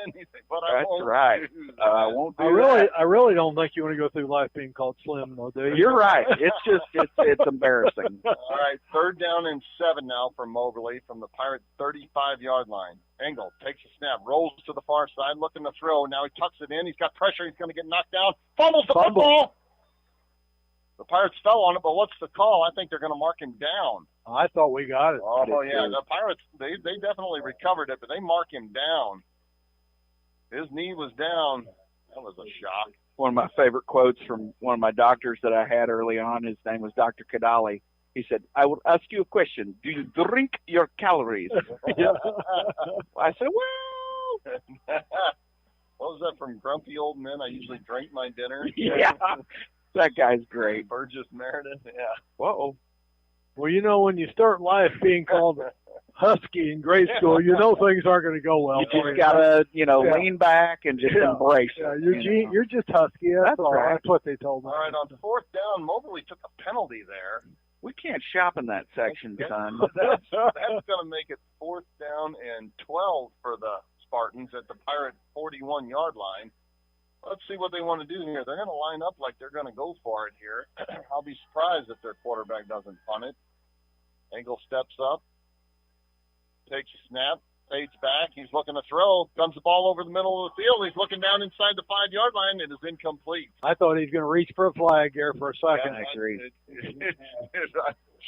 anything, but I won't right. do that. I won't do that. I really don't think you want to go through life being called slim, though, do you? You're right. It's embarrassing. All right, 3rd down and 7 now from Moberly from the Pirate 35-yard line. Engel takes a snap, rolls to the far side, looking to throw. Now he tucks it in. He's got pressure. He's going to get knocked down. Fumbles the football. The Pirates fell on it, but what's the call? I think they're going to mark him down. I thought we got it. Oh, yeah. The Pirates, they definitely recovered it, but they mark him down. His knee was down. That was a shock. One of my favorite quotes from one of my doctors that I had early on, his name was Dr. Kadali. He said, I will ask you a question. Do you drink your calories? I said, well. What was that from Grumpy Old Men? I usually drink my dinner. Yeah. That guy's great. Burgess Meredith, yeah. Whoa. Well, when you start life being called husky in grade school, things aren't going to go well. You just got to, lean back and just embrace it. You're just husky. That's all. Right. That's what they told me. All right, on 4th down, Moberly took a penalty there. We can't shop in that section, son. That's going to make it 4th down and 12 for the Spartans at the Pirate 41-yard line. Let's see what they want to do here. They're going to line up like they're going to go for it here. I'll be surprised if their quarterback doesn't punt it. Engel steps up, takes a snap, fades back. He's looking to throw. Comes the ball over the middle of the field. He's looking down inside the 5-yard line. It is incomplete. I thought he was going to reach for a flag there for a second. I agree. It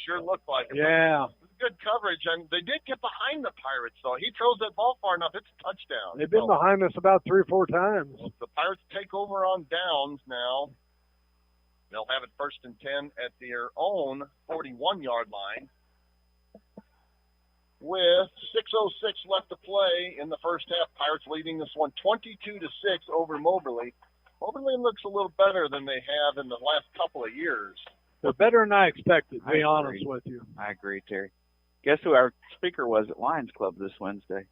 sure looked like it. Yeah. Good coverage, and they did get behind the Pirates, though. He throws that ball far enough, it's a touchdown. They've been behind us about 3 or 4 times. The Pirates take over on downs now. They'll have it 1st and 10 at their own 41-yard line with 6:06 left to play in the first half. Pirates leading this one 22-6 over Moberly. Moberly looks a little better than they have in the last couple of years. They're better than I expected, to be honest with you. I agree, Terry. Guess who our speaker was at Lions Club this Wednesday?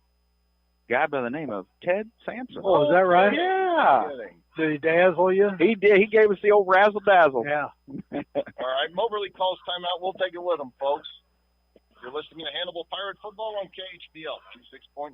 Guy by the name of Ted Sampson. Oh, is that right? Yeah. Did he dazzle you? He did. He gave us the old razzle dazzle. Yeah. All right, Moberly calls timeout. We'll take it with them, folks. You're listening to Hannibal Pirate Football on KHBL 26.9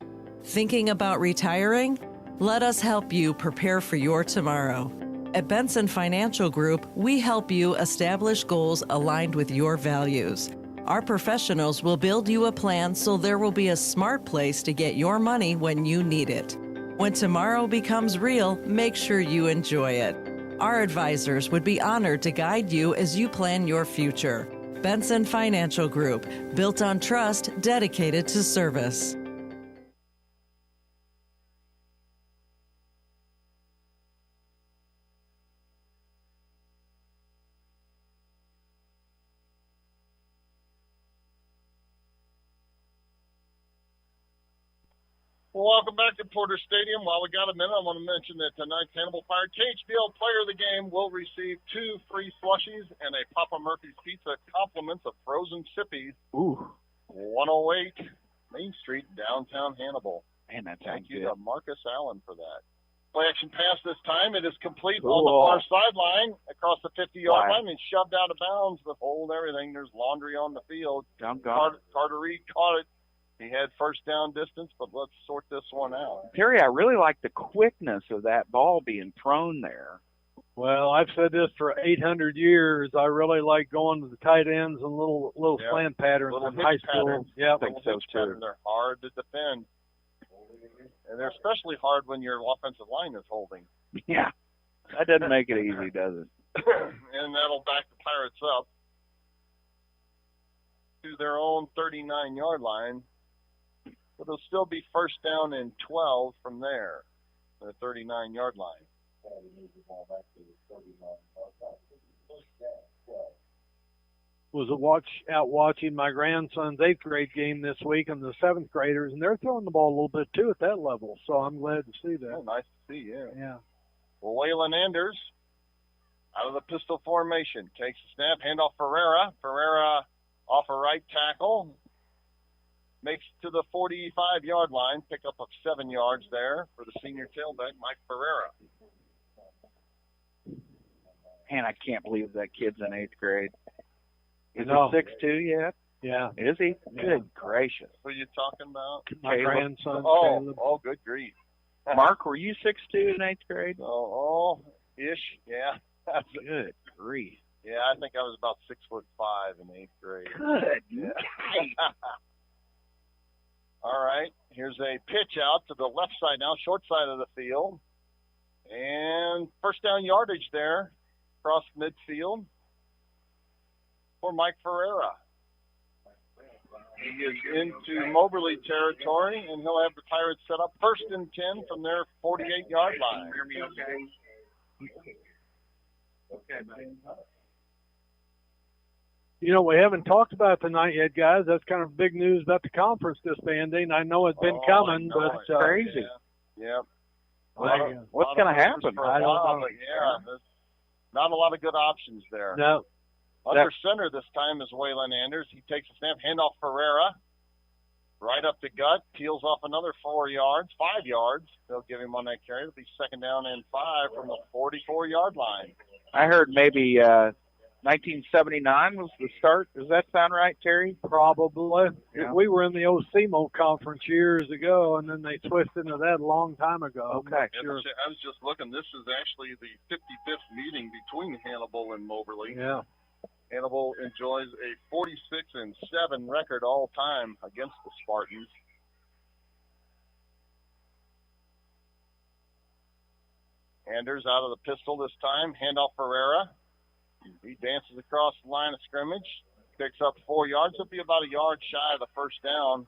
FM. Thinking about retiring? Let us help you prepare for your tomorrow. At Benson Financial Group, we help you establish goals aligned with your values. Our professionals will build you a plan so there will be a smart place to get your money when you need it. When tomorrow becomes real, make sure you enjoy it. Our advisors would be honored to guide you as you plan your future. Benson Financial Group, built on trust, dedicated to service. Well, welcome back to Porter Stadium. While we got a minute, I want to mention that tonight's Hannibal Pirate KHBL Player of the Game will receive 2 free slushies and a Papa Murphy's Pizza compliments of frozen sippies. Ooh. 108 Main Street, downtown Hannibal. Man, that Thank sounds you good. to Marcus Allen for that. Play action pass this time. It is complete Cool. on the far sideline across the 50-yard Wow. line and shoved out of bounds with hold everything. There's laundry on the field. Doggone. Carter Reed caught it. He had first down distance, but let's sort this one out. Terry, I really like the quickness of that ball being thrown there. Well, I've said this for 800 years. I really like going to the tight ends and little Yeah. slant patterns Little in hitch high school. patterns. Yeah, think so, Hitch too. pattern. They're hard to defend. And they're especially hard when your offensive line is holding. Yeah. That doesn't make it easy, does it? And that'll back the Pirates up to their own 39-yard line. But it'll still be first down and 12 from there, the 39-yard line. was out watching my grandson's 8th grade game this week and the 7th graders, and they're throwing the ball a little bit too at that level. So I'm glad to see that. Oh, nice to see, yeah. Yeah. Well, Waylon Anders, out of the pistol formation, takes the snap, handoff Ferreira. Ferreira off a right tackle, makes it to the 45-yard line, pickup of 7 yards there for the senior tailback, Mike Ferreira. Man, I can't believe that kid's in 8th grade. Is No. he 6'2" yet? Yeah. Is he? Yeah. Good gracious. Who are you talking about? My Caleb. grandson, Oh, Caleb. oh, good grief. Mark, were you 6'2" in 8th grade? Ish, yeah. Good grief. Yeah, I think I was about 6'5" in 8th grade. Good. Yeah. All right, here's a pitch out to the left side now, short side of the field. And first down yardage there across midfield for Mike Ferreira. He is into Moberly territory, and he'll have the Pirates set up first and 10 from their 48-yard line. Hear me okay? Okay, buddy. You know, we haven't talked about tonight yet, guys. That's kind of big news about the conference disbanding. I know it's been coming, but crazy. Yeah. What's going to happen? I don't know. Yeah, there's not a lot of good options there. No. Under center this time is Waylon Anders. He takes a snap, handoff Ferreira. Right up the gut, peels off another 5 yards. They'll give him on that carry. It'll be second down and 5 from the 44-yard line. I heard maybe 1979 was the start. Does that sound right, Terry? Probably. Yeah. We were in the OCMO conference years ago, and then they switched into that a long time ago. Okay. Sure. I was just looking. This is actually the 55th meeting between Hannibal and Moberly. Yeah. Hannibal enjoys a 46-7 record all time against the Spartans. Anders out of the pistol this time. Handoff Ferreira. He dances across the line of scrimmage. Picks up 4 yards. It'll be about a yard shy of the first down.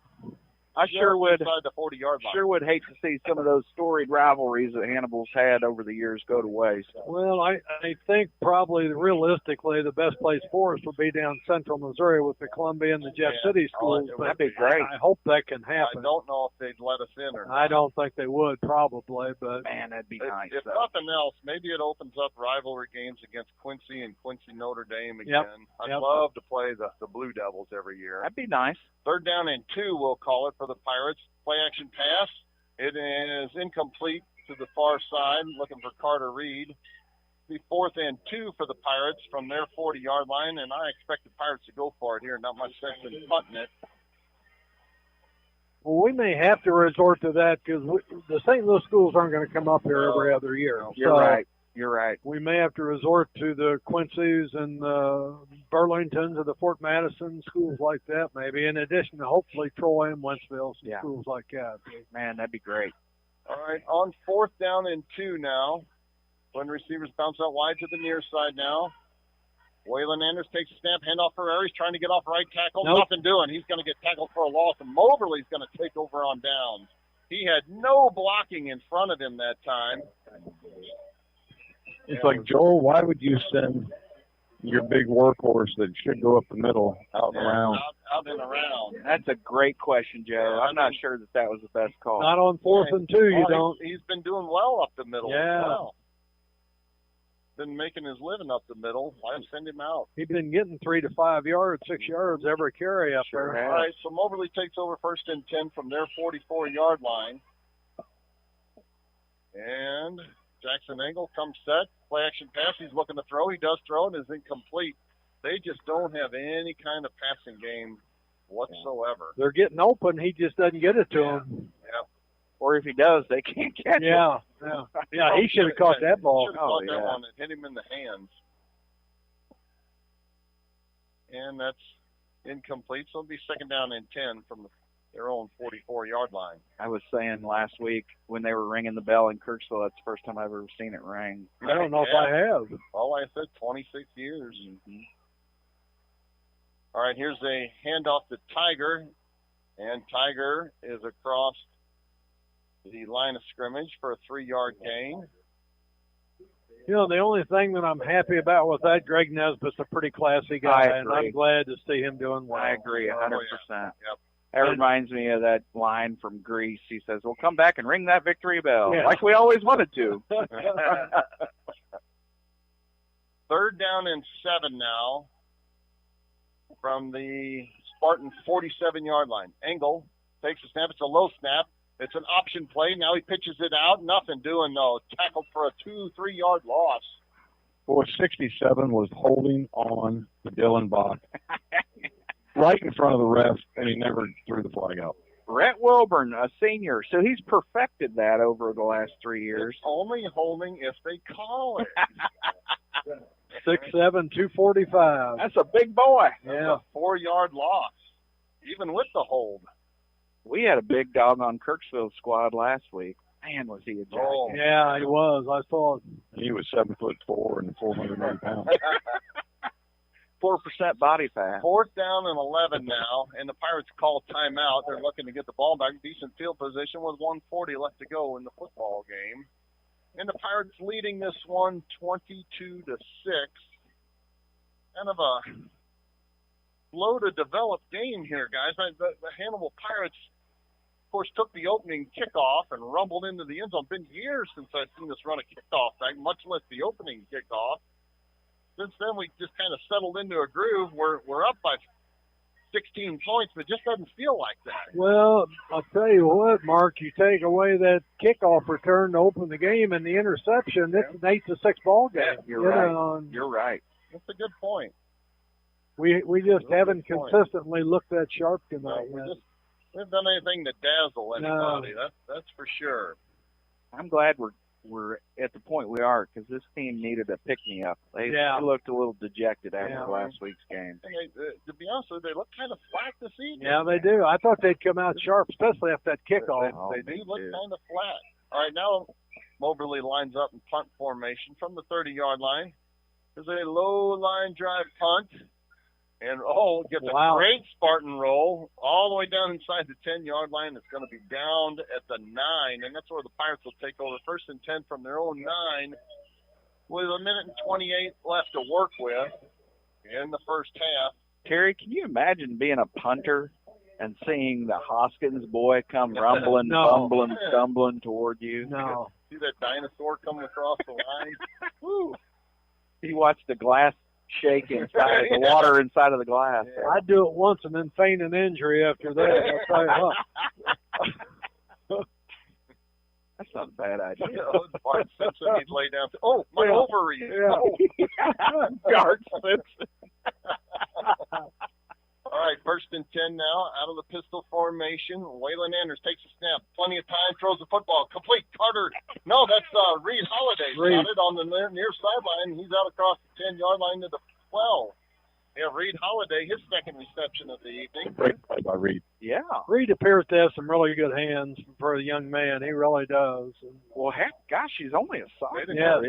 I sure would. Inside the 40-yard line. Sure would hate to see some of those storied rivalries that Hannibal's had over the years go to waste. Well, I think probably realistically the best place for us would be down central Missouri with the Columbia and the Jeff City schools. That'd be great. I hope that can I happen. don't know if they'd let us in or not. I don't think they would probably, but Man, that'd be If, nice. if though. nothing else, maybe it opens up rivalry games against Quincy and Quincy Notre Dame again. I'd Yep. love to play the Blue Devils every year. That'd be nice. Third down and 2, we'll call it for the Pirates. Play action pass. It is incomplete to the far side, looking for Carter Reed. Be 4th and 2 for the Pirates from their 40-yard line, and I expect the Pirates to go for it here. Not much sense in punting it. Well, we may have to resort to that because the St. Louis schools aren't going to come up here every other year. You're right. You're right. We may have to resort to the Quincy's and the Burlingtons or the Fort Madison, schools like that, maybe, in addition to hopefully Troy and Wentzville, schools like that. Man, that'd be great. All right, on 4th down and 2 now. When receivers bounce out wide to the near side now. Waylon Anders takes a snap, handoff for Ferrari. He's trying to get off right tackle. Nope. Nothing doing. He's going to get tackled for a loss, and Moberly's going to take over on downs. He had no blocking in front of him that time. It's like, Joel, why would you send your big workhorse that should go up the middle out and around? Out and around. That's a great question, Joe. I'm not sure that was the best call. Not on 4th and 2, you don't. He's been doing well up the middle. Yeah. As well. Been making his living up the middle. Why send him out? He's been getting 3 to 5 yards, 6 yards every carry up there. All right, so Moberly takes over 1st and 10 from their 44-yard line. And Jackson Engel comes set. Play action pass. He's looking to throw. He does throw and is incomplete. They just don't have any kind of passing game whatsoever. They're getting open. He just doesn't get it to them. Yeah. Or if he does, they can't catch it. Yeah. He should have caught that ball. Should have caught that one. It hit him in the hands. And that's incomplete. So it'll be 2nd down and 10 from their own 44-yard line. I was saying last week when they were ringing the bell in Kirksville, that's the first time I've ever seen it ring. I don't know if I have. Well, like I said, 26 years. Mm-hmm. All right, here's a handoff to Tiger. And Tiger is across the line of scrimmage for a 3-yard gain. You know, the only thing that I'm happy about with that, Greg Nesbitt's a pretty classy guy, and I'm glad to see him doing well. I agree 100%. Yep. That reminds me of that line from Grease. He says, "We'll come back and ring that victory bell," Yeah. like we always wanted to. 3rd down and 7 now from the Spartan 47-yard line. Engel takes a snap. It's a low snap. It's an option play. Now he pitches it out. Nothing doing, though. Tackled for a 2-3 yard loss. Boy, 67 was holding on to Dylan Bach right in front of the ref, and he never threw the flag out. Rhett Wilburn, a senior. So he's perfected that over the last 3 years. It's only holding if they call it. 6'7", 245. That's a big boy. That's a 4-yard loss, even with the hold. We had a big dog on Kirksville squad last week. Man, was he a giant. Oh. Yeah, he was. I saw it. He was 7'4" and 480 pounds. 4% body fat. 4th down and 11 now, and the Pirates call timeout. They're looking to get the ball back. Decent field position with 1:40 left to go in the football game. And the Pirates leading this one 22-6. Kind of a slow to develop game here, guys. The Hannibal Pirates, of course, took the opening kickoff and rumbled into the end zone. Been years since I've seen us run a kickoff back, much less the opening kickoff. Since then, we just kind of settled into a groove. We're up by 16 points, but it just doesn't feel like that. Well, I'll tell you what, Mark, you take away that kickoff return to open the game and the interception, it's an 8-6 ball game. Yeah, you're right. You're right. That's a good point. We just haven't consistently looked that sharp tonight. We haven't done anything to dazzle anybody. No. That's for sure. I'm glad we're at the point we are because this team needed a pick-me-up. They looked a little dejected after last week's game. And to be honest with you, they look kind of flat this evening. Yeah, they do. I thought they'd come out sharp, especially after that kickoff. They do look kind of flat. All right, now Moberly lines up in punt formation from the 30-yard line. There's a low line drive punt. And, gets a great Spartan roll all the way down inside the 10-yard line. It's going to be downed at the 9, and that's where the Pirates will take over 1st and 10 from their own 9 with a minute and 28 left to work with in the first half. Terry, can you imagine being a punter and seeing the Hoskins boy come rumbling, bumbling, stumbling toward you? No. See that dinosaur coming across the line? Woo. He watched the glass shake inside, the water inside of the glass. Yeah. I'd do it once and then feign an injury after that. I'll tell you what. That's not a bad idea. Bart Simpson, he'd lay down. Oh, my ovaries. Yeah. Oh. Bart Simpson. All right, 1st and 10 now, out of the pistol formation. Waylon Anders takes a snap. Plenty of time, throws the football. Complete. Carter. No, that's Reed Holiday. Got it on the near sideline. He's out across the 10-yard line to the 12. Yeah, Reed Holiday, his second reception of the evening. Great play by Reed. Yeah. Reed appears to have some really good hands for a young man. He really does. Well, heck, gosh, he's only a sophomore. Yeah,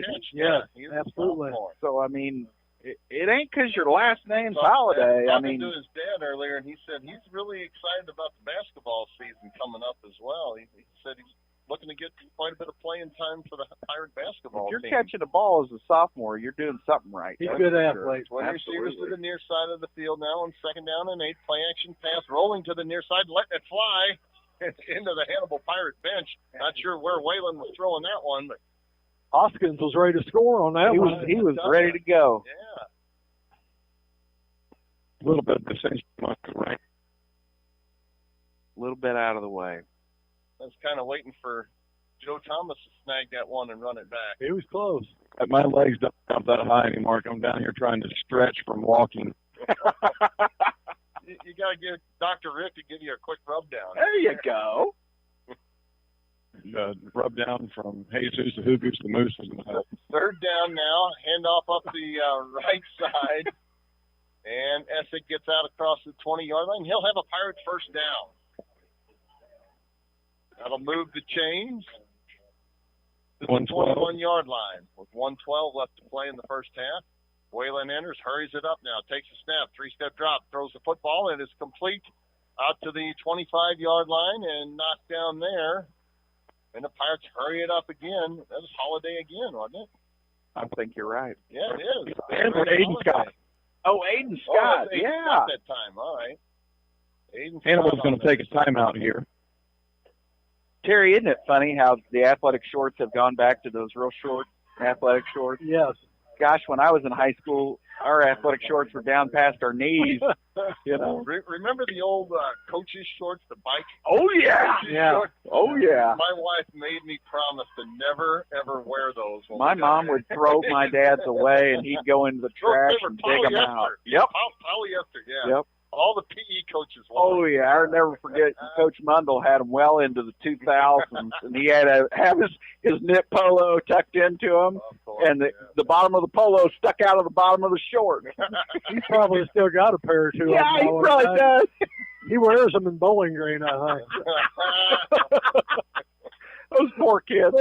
He's absolutely. So, I mean, it ain't because your last name's So, Holiday. I talking mean, to his dad earlier, and he said he's really excited about the basketball season coming up as well. He said he's looking to get quite a bit of playing time for the Pirate basketball if you're team. catching the ball as a sophomore, you're doing something right. He's a good athlete. 20 receivers to the near side of the field now on 2nd down and 8. Play action pass rolling to the near side, letting it fly into the Hannibal Pirate bench. Not sure where Waylon was throwing that one, but Hoskins was ready to score on that one. He was ready to go. Yeah. A little bit of dissension, right? A little bit out of the way. I was kind of waiting for Joe Thomas to snag that one and run it back. He was close. My legs don't jump that high anymore. I'm down here trying to stretch from walking. You got to get Dr. Rick to give you a quick rub down. There you go. Rub down from Jesus to Hookers to Mooses. 3rd down now. Handoff up the right side. And Essick gets out across the 20-yard line. He'll have a Pirates 1st down. That'll move the chains to the 21-yard line with 1:12 left to play in the first half. Waylon Anders hurries it up now, takes a snap, 3-step drop, throws the football, and it's complete out to the 25-yard line and knocked down there. And the Pirates hurry it up again. That was Holiday again, wasn't it? I think you're right. Yeah, it is. And Aiden Scott. Oh, Aiden Scott. Aiden Yeah. Scott that time. All right. Aiden Hannibal's Scott going on to take a timeout here. Terry, isn't it funny how the athletic shorts have gone back to those real short athletic shorts? Yes. Gosh, when I was in high school, our athletic shorts were down past our knees. You know. Remember the old coaches shorts, the bike? Oh yeah. Coaches Yeah. shorts? Oh yeah. My wife made me promise to never ever wear those. when My we got mom married. would throw my dad's away, and he'd go into the Those trash were and dig them out. polyester. Yep. Polyester, yeah. Yep. All the PE coaches Oh wore. yeah, I'll never forget. Coach Mundell had him well into the 2000s, and he had to have his knit polo tucked into him, and the bottom of the polo stuck out of the bottom of the short. He's probably still got a pair or two. Yeah, of them, he I would probably imagine. does. He wears them in Bowling Green, I think. Those poor kids.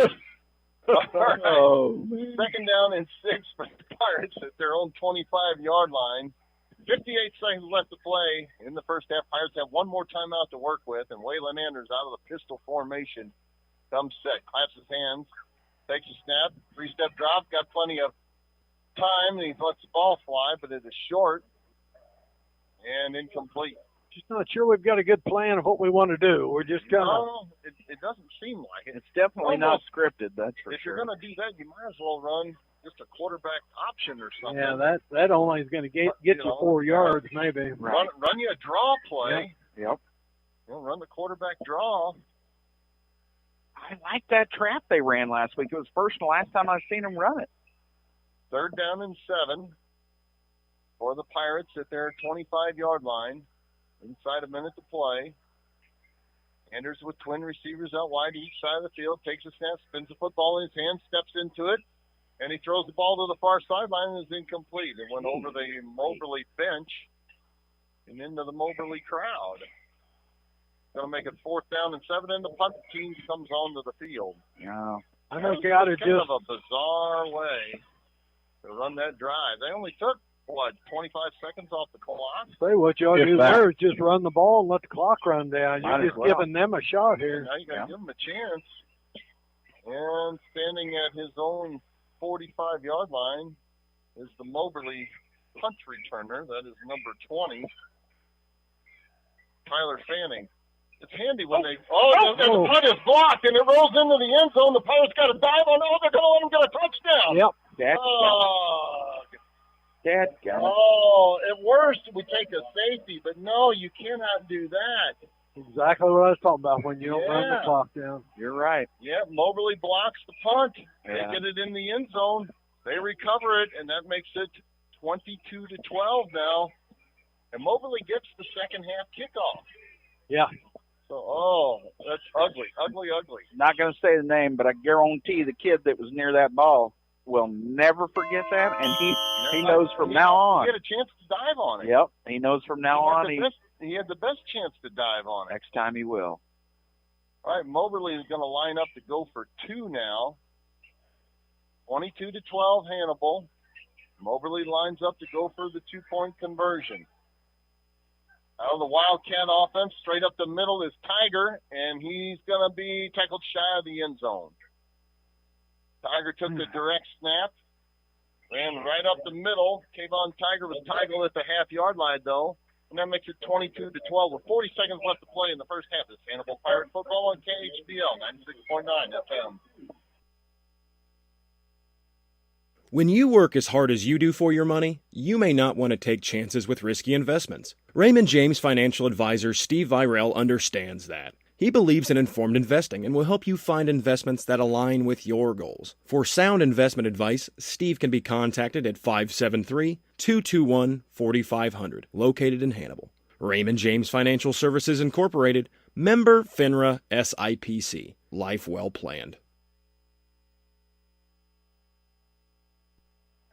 All right. Oh, 2nd down and 6 for the Pirates at their own 25-yard line. 58 seconds left to play in the first half. Pirates have one more timeout to work with, and Waylon Anders out of the pistol formation comes set, claps his hands, takes a snap, 3-step drop, got plenty of time, and he lets the ball fly, but it is short and incomplete. Just not sure we've got a good plan of what we want to do. We're just kind of. No, it doesn't seem like it. It's definitely not Almost. scripted, that's for If sure. you're going to do that, you might as well run just a quarterback option or something. Yeah, that only is going to get you 4 yards, maybe. Run you a draw play. Yep. Run the quarterback draw. I like that trap they ran last week. It was first and last time I've seen them run it. 3rd down and 7 for the Pirates at their 25-yard line. Inside a minute to play. Anders with twin receivers out wide each side of the field. Takes a snap, spins the football in his hand, steps into it, and he throws the ball to the far sideline and is incomplete. It went over the Moberly bench and into the Moberly crowd. Going to make it 4th down and 7, and the punt team comes onto the field. Yeah. I know got to kind just. of a bizarre way to run that drive. They only took, 25 seconds off the clock? Say what you ought to If do that. there is just run the ball and let the clock run down. Might You're as just well. giving them a shot here. Now you got to give him a chance. And standing at his own 45-yard line is the Moberly punt returner. That is number 20, Tyler Fanning. It's handy when they. The punt is blocked and it rolls into the end zone. The Pirates got to dive on. Oh, they're going to let him get a touchdown. Yep. Oh, at worst we take a safety, but no, you cannot do that. Exactly what I was talking about when you don't run the Yeah. clock down. You're right. Yeah, Moberly blocks the punt. Yeah. They get it in the end zone. They recover it, and that makes it 22-12 now. And Moberly gets the second half kickoff. Yeah. So, that's ugly, ugly, ugly. Not going to say the name, but I guarantee the kid that was near that ball will never forget that, and he knows from now on. He had a chance to dive on it. Yep, he knows from now on. He had the best chance to dive on it. Next time he will. All right, Moberly is going to line up to go for two now. 22-12 Hannibal. Moberly lines up to go for the 2-point conversion. Out of the Wildcat offense, straight up the middle is Tiger, and he's going to be tackled shy of the end zone. Tiger took the direct snap, ran right up the middle. Kayvon Tiger was tackled at the half-yard line, though, and that makes it 22-12 with 40 seconds left to play in the first half. It's Hannibal Pirate football on KHBL 96.9 FM. When you work as hard as you do for your money, you may not want to take chances with risky investments. Raymond James financial advisor Steve Virel understands that. He believes in informed investing and will help you find investments that align with your goals. For sound investment advice, Steve can be contacted at 573-221-4500, located in Hannibal. Raymond James Financial Services Incorporated, member FINRA SIPC. Life well planned.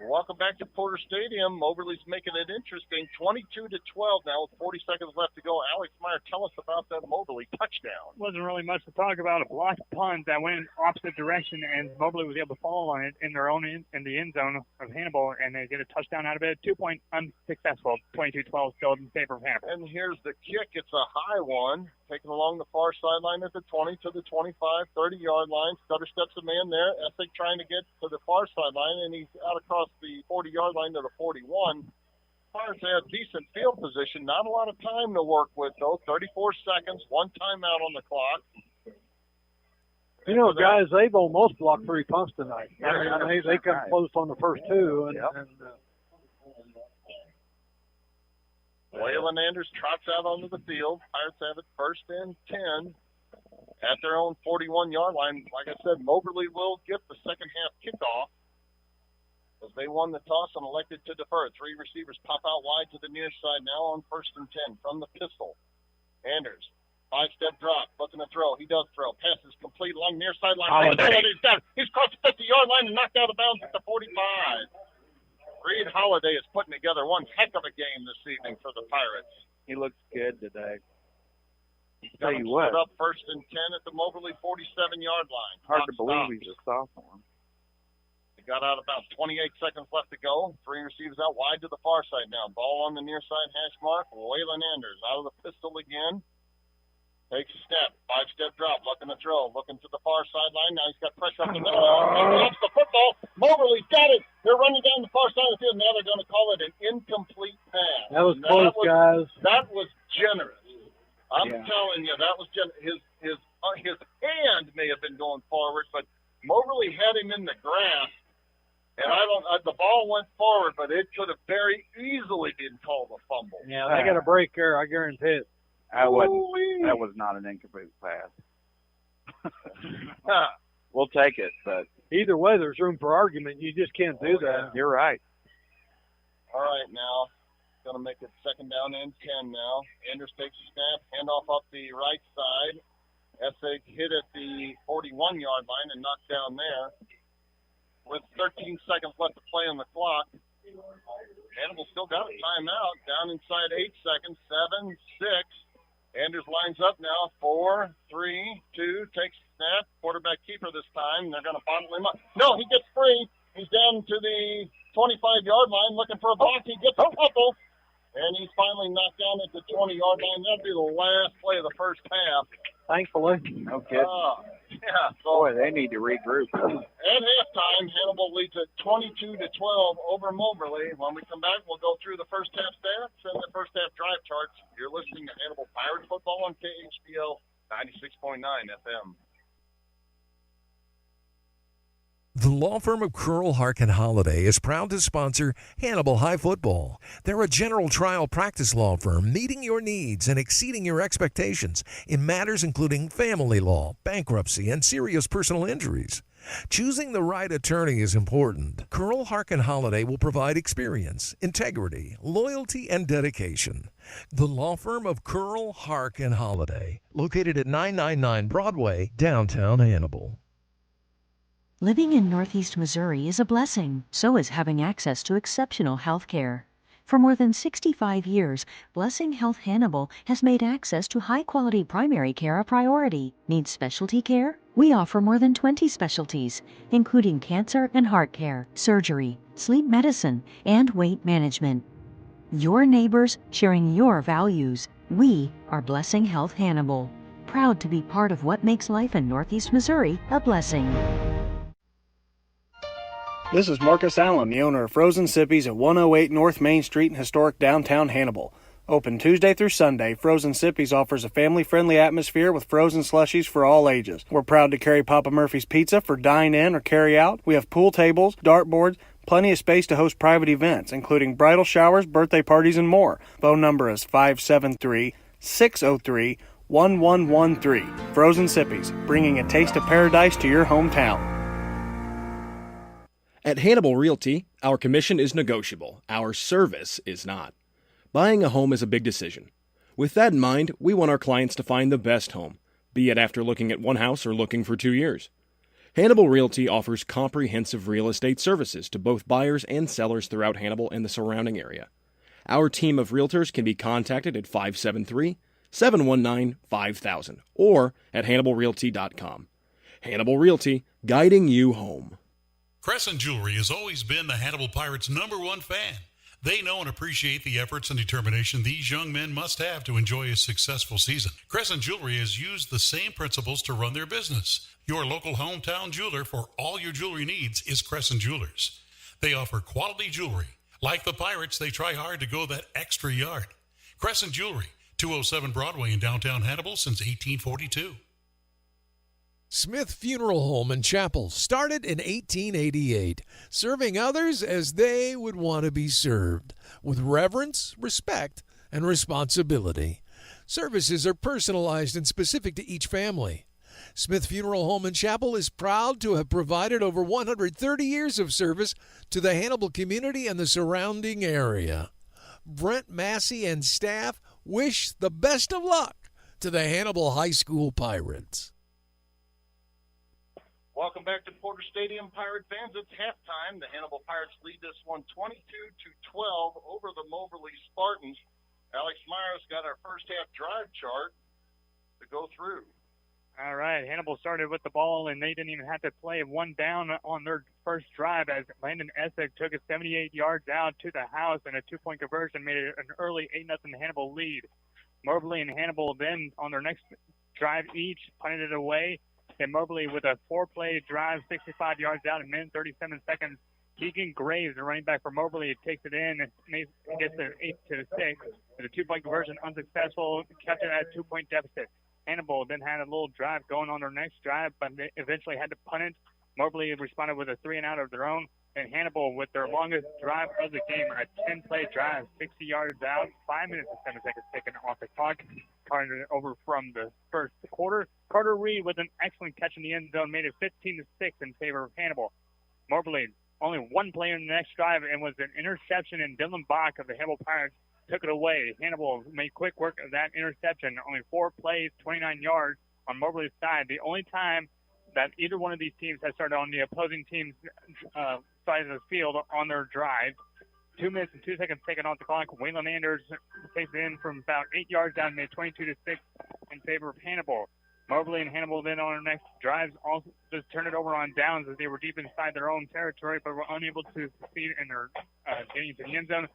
Welcome back to Porter Stadium. Moberly's making it interesting. 22-12 now with 40 seconds left to go. Alex Meyer, tell us about that Moberly touchdown. Wasn't really much to talk about. A blocked punt that went in opposite direction, and Moberly was able to fall on it in their own in the end zone of Hannibal, and they get a touchdown out of it. 2-point unsuccessful. 22-12 still in favor of Hannibal. And here's the kick. It's a high one, taken along the far sideline at the 20 to the 25, 30-yard line. Stutter steps a man there. Essig trying to get to the far sideline, and he's out across the 40-yard line to the 41. Pirates have decent field position. Not a lot of time to work with, though. 34 seconds, one timeout on the clock. You know, guys, they've almost blocked 3 punts tonight. I mean, they come close on the first 2. Waylon Anders trots out onto the field. Pirates have it first and 10 at their own 41-yard line. Like I said, Moberly will get the second half kickoff, as they won the toss and elected to defer. 3 receivers pop out wide to the near side now on first and 10 from the pistol. Anders, 5-step drop, looking to throw. He does throw. Pass is complete along near sideline. He's crossed the 50-yard line and knocked out of bounds at the 45. Reed Holiday is putting together one heck of a game this evening for the Pirates. He looks good today. Tell you what. Up first and 10 at the Moberly 47-yard line. Hard to believe he's a sophomore. Got out about 28 seconds left to go. 3 receivers out wide to the far side now. Ball on the near side hash mark. Waylon Anders out of the pistol again. Takes a step. 5-step drop. Looking to throw. Looking to the far sideline. Now he's got pressure up the middle. He drops the football. Moberly's got it. They're running down the far side of the field. Now they're going to call it an incomplete pass. That was close, guys. That was generous. I'm telling you, that was generous. His hand may have been going forward, but Moberly had him in the grass. And the ball went forward, but it could have very easily been called a fumble. Yeah, they got a break there, I guarantee it. That was not an incomplete pass. We'll take it, but either way, there's room for argument. You just can't do that. You're right. All right, now going to make it second down and 10 now. Anders takes a snap, handoff up the right side. Essig hit at the 41-yard line and knocked down there. With 13 seconds left to play on the clock, Hannibal still got a timeout. Down inside 8 seconds. 7, 6. Anders lines up now. 4, 3, 2. Takes a snap. Quarterback keeper this time. They're going to bottle him up. No, he gets free. He's down to the 25-yard line looking for a block. He gets a couple. And he's finally knocked down at the 20-yard line. That'll be the last play of the first half. Thankfully. No kidding. Yeah. So boy, they need to regroup. At halftime, Hannibal leads at 22-12 over Moberly. When we come back, we'll go through the first half stats and the first half drive charts. You're listening to Hannibal Pirate Football on KHBL 96.9 FM. The law firm of Curl, Hark & Holiday is proud to sponsor Hannibal High Football. They're a general trial practice law firm meeting your needs and exceeding your expectations in matters including family law, bankruptcy, and serious personal injuries. Choosing the right attorney is important. Curl, Hark & Holiday will provide experience, integrity, loyalty, and dedication. The law firm of Curl, Hark & Holiday, located at 999 Broadway, downtown Hannibal. Living in Northeast Missouri is a blessing. So is having access to exceptional health care. For more than 65 years, Blessing Health Hannibal has made access to high-quality primary care a priority. Need specialty care? We offer more than 20 specialties, including cancer and heart care, surgery, sleep medicine, and weight management. Your neighbors sharing your values. We are Blessing Health Hannibal. Proud to be part of what makes life in Northeast Missouri a blessing. This is Marcus Allen, the owner of Frozen Sippies at 108 North Main Street in historic downtown Hannibal. Open Tuesday through Sunday, Frozen Sippies offers a family-friendly atmosphere with frozen slushies for all ages. We're proud to carry Papa Murphy's Pizza for dine-in or carry-out. We have pool tables, dartboards, plenty of space to host private events, including bridal showers, birthday parties, and more. Phone number is 573-603-1113. Frozen Sippies, bringing a taste of paradise to your hometown. At Hannibal Realty, our commission is negotiable. Our service is not. Buying a home is a big decision. With that in mind, we want our clients to find the best home, be it after looking at one house or looking for 2 years. Hannibal Realty offers comprehensive real estate services to both buyers and sellers throughout Hannibal and the surrounding area. Our team of realtors can be contacted at 573-719-5000 or at HannibalRealty.com. Hannibal Realty, guiding you home. Crescent Jewelry has always been the Hannibal Pirates' #1 fan. They know and appreciate the efforts and determination these young men must have to enjoy a successful season. Crescent Jewelry has used the same principles to run their business. Your local hometown jeweler for all your jewelry needs is Crescent Jewelers. They offer quality jewelry. Like the Pirates, they try hard to go that extra yard. Crescent Jewelry, 207 Broadway in downtown Hannibal since 1842. Smith Funeral Home and Chapel started in 1888, serving others as they would want to be served, with reverence, respect, and responsibility. Services are personalized and specific to each family. Smith Funeral Home and Chapel is proud to have provided over 130 years of service to the Hannibal community and the surrounding area. Brent Massey and staff wish the best of luck to the Hannibal High School Pirates. Welcome back to Porter Stadium, Pirate fans. It's halftime. The Hannibal Pirates lead this one 22-12 over the Moberly Spartans. Alex Myers got our first half drive chart to go through. All right, Hannibal started with the ball, and they didn't even have to play one down on their first drive as Landon Essig took it 78 yards out to the house, and a two-point conversion made it an early 8-0 Hannibal lead. Moberly and Hannibal then, on their next drive each, punted it away. And Moberly with a 4-play drive, 65 yards out in a minute, 37 seconds. Keegan Graves, the running back for Moberly, takes it in and gets it 8-6. With a two-point conversion unsuccessful, kept it at a 2-point deficit. Hannibal then had a little drive going on their next drive, but they eventually had to punt it. Moberly responded with a 3-and-out of their own. And Hannibal, with their longest drive of the game, a 10-play drive, 60 yards out, 5 minutes and 7 seconds taken off the clock. Turning it over from the first quarter. Carter Reed with an excellent catch in the end zone made it 15-6 in favor of Hannibal. Moberly, only one play in the next drive and was an interception, and Dylan Bach of the Hannibal Pirates took it away. Hannibal made quick work of that interception. Only 4 plays, 29 yards on Moberly's side. The only time that either one of these teams has started on the opposing team's side of the field on their drive. 2 minutes and 2 seconds taken off the clock. Waylon Anders takes it in from about 8 yards down, made 22-6 in favor of Hannibal. Moberly and Hannibal then on their next drives also just turned it over on downs as they were deep inside their own territory, but were unable to succeed in their getting to the end zone.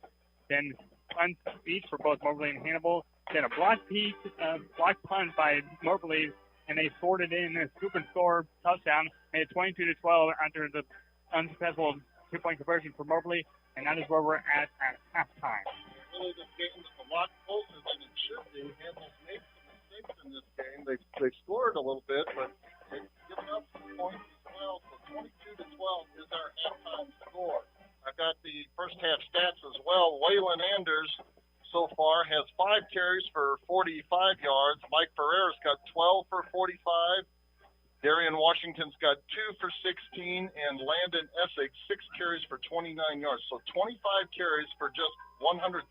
Then punts each for both Moberly and Hannibal. Then a block punt by Moberly, and they scored it in a scoop and score touchdown, made it 22-12 after the unsuccessful 2-point conversion for Moberly, and that is where we're at halftime. Really, this game is a lot closer than it should be. Hannibal's made some mistakes in this game. They scored a little bit, but they've given up some points as well, so 22-12 is our halftime score. I've got the first half stats as well. Waylon Anders so far has 5 carries for 45 yards. Mike Ferrera's got 12 for 45. Darian Washington's got 2 for 16, and Landon Essex 6 carries for 29 yards. So 25 carries for just 136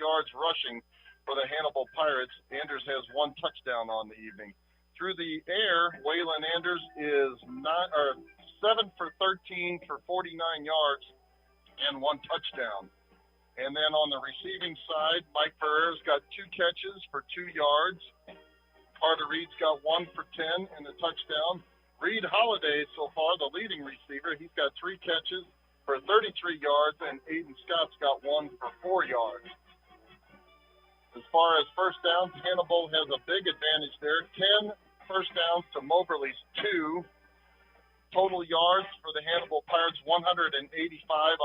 yards rushing for the Hannibal Pirates. Anders has 1 touchdown on the evening. Through the air, Waylon Anders is 7 for 13 for 49 yards and 1 touchdown. And then on the receiving side, Mike Ferrera's got 2 catches for 2 yards. Carter Reed's got 1 for 10 and a touchdown. Reed Holiday, so far, the leading receiver, he's got 3 catches for 33 yards, and Aiden Scott's got 1 for 4 yards. As far as first downs, Hannibal has a big advantage there. 10 first downs to Moberly's 2. Total yards for the Hannibal Pirates, 185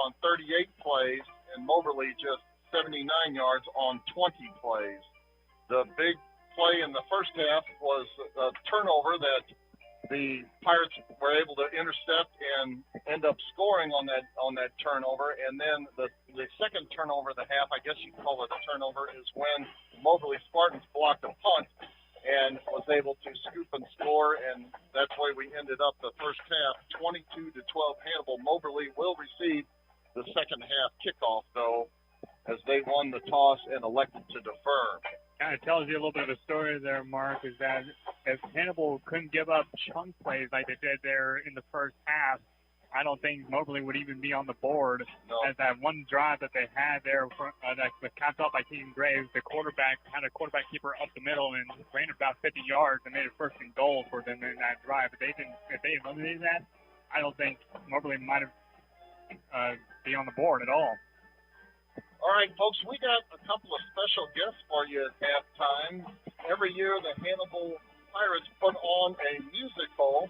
on 38 plays, and Moberly just 79 yards on 20 plays. The big play in the first half was a turnover that the Pirates were able to intercept and end up scoring on that turnover. And then the second turnover of the half, I guess you'd call it a turnover, is when Moberly Spartans blocked a punt and was able to scoop and score, and that's why we ended up the first half 22-12 Hannibal. Moberly will receive the second half kickoff, though, as they won the toss and elected to defer. Kind of tells you a little bit of a story there, Mark, is that if Hannibal couldn't give up chunk plays like they did there in the first half, I don't think Moberly would even be on the board. No. As that one drive that they had there that was capped off by Keaton Graves, the quarterback had a quarterback keeper up the middle and ran about 50 yards and made it first and goal for them in that drive. If they eliminated that, I don't think Moberly might have be on the board at all. All right, folks, we got a couple of special guests for you at halftime. Every year, the Hannibal Pirates put on a musical,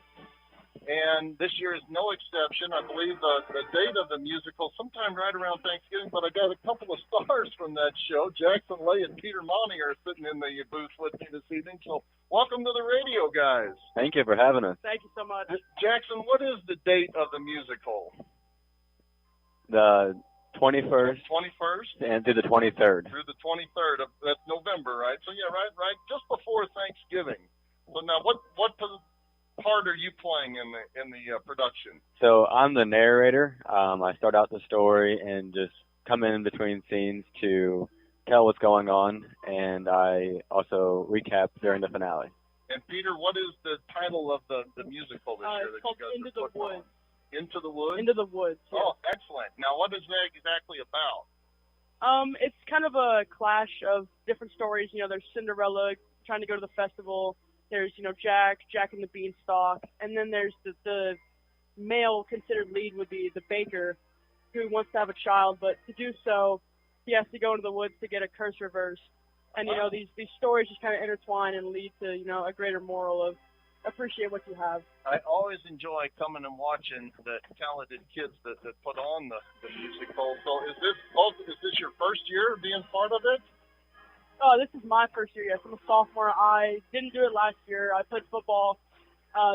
and this year is no exception. I believe the date of the musical sometime right around Thanksgiving, but I got a couple of stars from that show. Jackson Lay and Peter Monty are sitting in the booth with me this evening, so welcome to the radio, guys. Thank you for having us. Thank you so much. Jackson, what is the date of the musical? The 21st and through the 23rd. Through the 23rd of that's November, right? So yeah, right, just before Thanksgiving. So now, what part are you playing in the production? So I'm the narrator. I start out the story and just come in between scenes to tell what's going on, and I also recap during the finale. And Peter, what is the title of the musical this year? It's called Into the Woods. Into the Woods? Into the Woods. Yeah. Oh, excellent. Now, what is that exactly about? It's kind of a clash of different stories. You know, there's Cinderella trying to go to the festival. There's, Jack and the Beanstalk. And then there's the male considered lead would be the baker who wants to have a child, but to do so, he has to go into the woods to get a curse reversed. And, these stories just kind of intertwine and lead to, a greater moral of appreciate what you have. I always enjoy coming and watching the talented kids that put on the musical. So is this your first year being part of it? Oh, this is my first year, yes. I'm a sophomore. I didn't do it last year. I played football.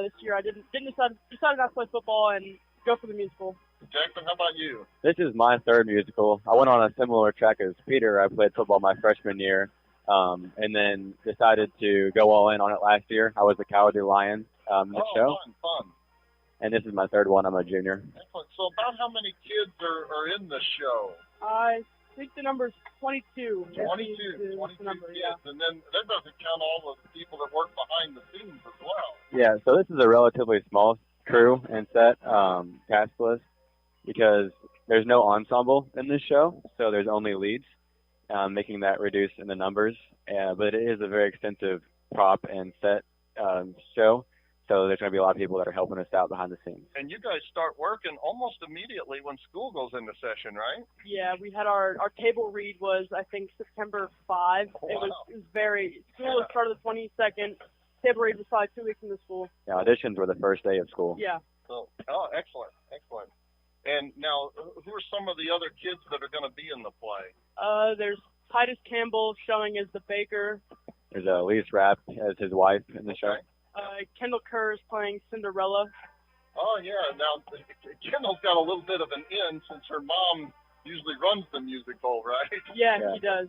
This year I decided not to play football and go for the musical. Jackson, how about you? This is my third musical. I went on a similar track as Peter. I played football my freshman year. And then decided to go all in on it last year. I was the Cowardly Lion in the show. Fun. And this is my third one. I'm a junior. Excellent. So about how many kids are in the show? I think the number is 22. 22 number, kids. yeah. And then that doesn't count all of the people that work behind the scenes as well. Yeah, so this is a relatively small crew and set cast list because there's no ensemble in this show, so there's only leads. Making that reduce in the numbers, but it is a very extensive prop and set show, so there's going to be a lot of people that are helping us out behind the scenes. And you guys start working almost immediately when school goes into session, right? Yeah, we had our table read was, I think, September 5. Oh, it was school started the 22nd. Table read was probably 2 weeks into school. Yeah, auditions were the first day of school. Yeah. So, excellent. And now, who are some of the other kids that are going to be in the play? There's Titus Campbell showing as the baker. There's Elise Rapp as his wife in the show. Kendall Kerr is playing Cinderella. Oh yeah. Now Kendall's got a little bit of an in since her mom usually runs the music bowl, right? Yeah, Yeah. he does.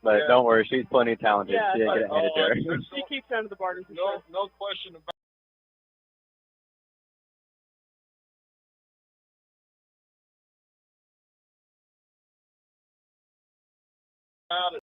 But don't worry, she's plenty talented. Yeah, She didn't get it handed to her. She keeps under the barn for No, sure. no question about it.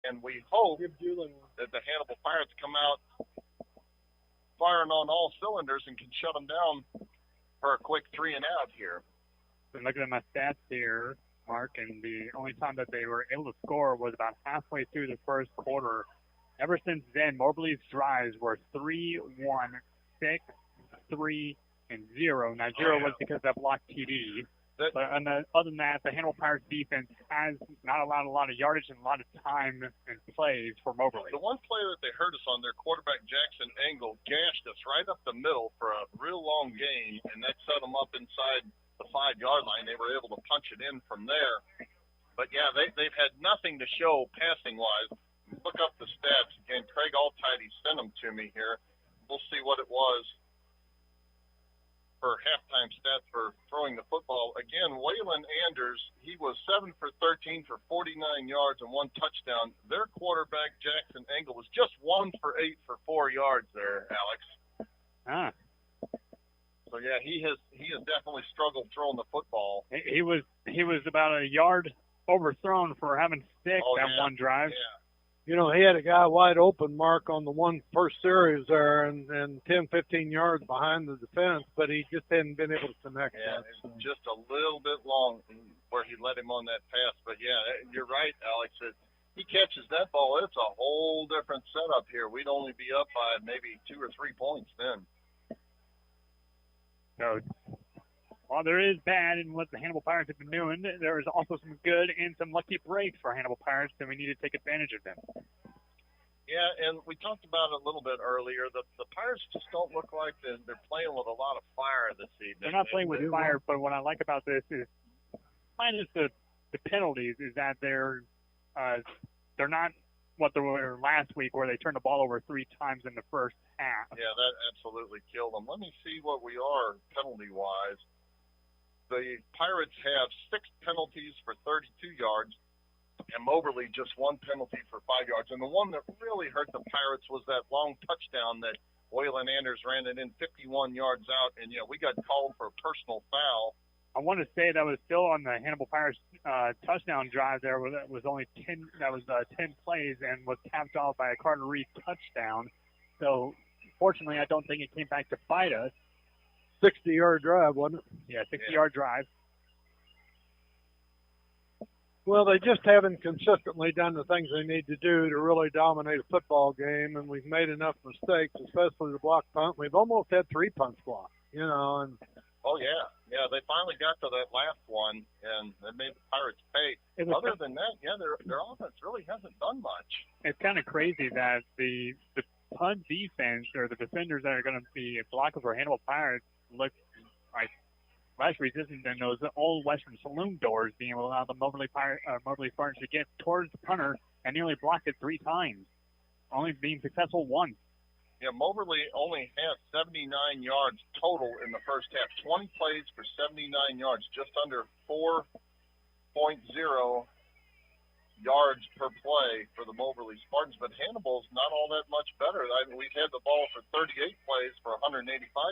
and we hope that the Hannibal Pirates come out firing on all cylinders and can shut them down for a quick 3 and out here. Been looking at my stats here, Mark, and the only time that they were able to score was about halfway through the first quarter. Ever since then, Moberly's drives were 3, 1, 6, 3, and 0. Now, 0 was because of blocked TD. But other than that, the Hannibal Pirates defense has not allowed a lot of yardage and a lot of time and plays for Moberly. The one play that they hurt us on, their quarterback Jackson Engel gashed us right up the middle for a real long gain, and that set them up inside the 5-yard line. They were able to punch it in from there. But, yeah, they've had nothing to show passing-wise. Look up the stats. Again, Craig Altidy sent them to me here. We'll see what it was for halftime stats for throwing the football. Again, Waylon Anders, he was 7 for 13 for 49 yards and 1 touchdown. Their quarterback, Jackson Engel, was just 1 for 8 for 4 yards there, Alex. Ah. So, yeah, he has definitely struggled throwing the football. He was about a yard overthrown for having 6 one drive. Yeah. You know, he had a guy wide open, Mark, on the first series there and 10, 15 yards behind the defense, but he just hadn't been able to connect. Yeah, it's just a little bit long where he let him on that pass. But, yeah, you're right, Alex. He catches that ball, it's a whole different setup here. We'd only be up by maybe 2 or 3 points then. So, while there is bad in what the Hannibal Pirates have been doing, there is also some good and some lucky breaks for Hannibal Pirates, and we need to take advantage of them. Yeah, and we talked about it a little bit earlier. The Pirates just don't look like they're playing with a lot of fire this evening. They're not playing with fire, but what I like about this is, minus the penalties, is that they're not what they were last week, where they turned the ball over 3 times in the first half. Yeah, that absolutely killed them. Let me see what we are penalty-wise. The Pirates have 6 penalties for 32 yards, and Moberly just 1 penalty for 5 yards. And the one that really hurt the Pirates was that long touchdown that Waylon Anders ran it in 51 yards out, and, we got called for a personal foul. I want to say that was still on the Hannibal Pirates touchdown drive there. That was only 10 plays and was capped off by a Carter Reed touchdown. So, fortunately, I don't think it came back to bite us. 60-yard drive, wasn't it? Yeah, 60-yard drive. Well, they just haven't consistently done the things they need to do to really dominate a football game, and we've made enough mistakes, especially the block punt. We've almost had 3 punts blocked, and Oh, yeah. Yeah, they finally got to that last one, and they made the Pirates pay. Other than that, their offense really hasn't done much. It's kind of crazy that the punt defense, or the defenders that are going to be blocking for Hannibal Pirates, look like less resistant than those old Western saloon doors, being able to allow the Moberly Spartans to get towards the punter and nearly blocked it 3 times, only being successful once. Yeah, Moberly only has 79 yards total in the first half. 20 plays for 79 yards, just under 4.0 yards per play for the Moberly Spartans. But Hannibal's not all that much better. I mean, we've had the ball for 38 plays for 185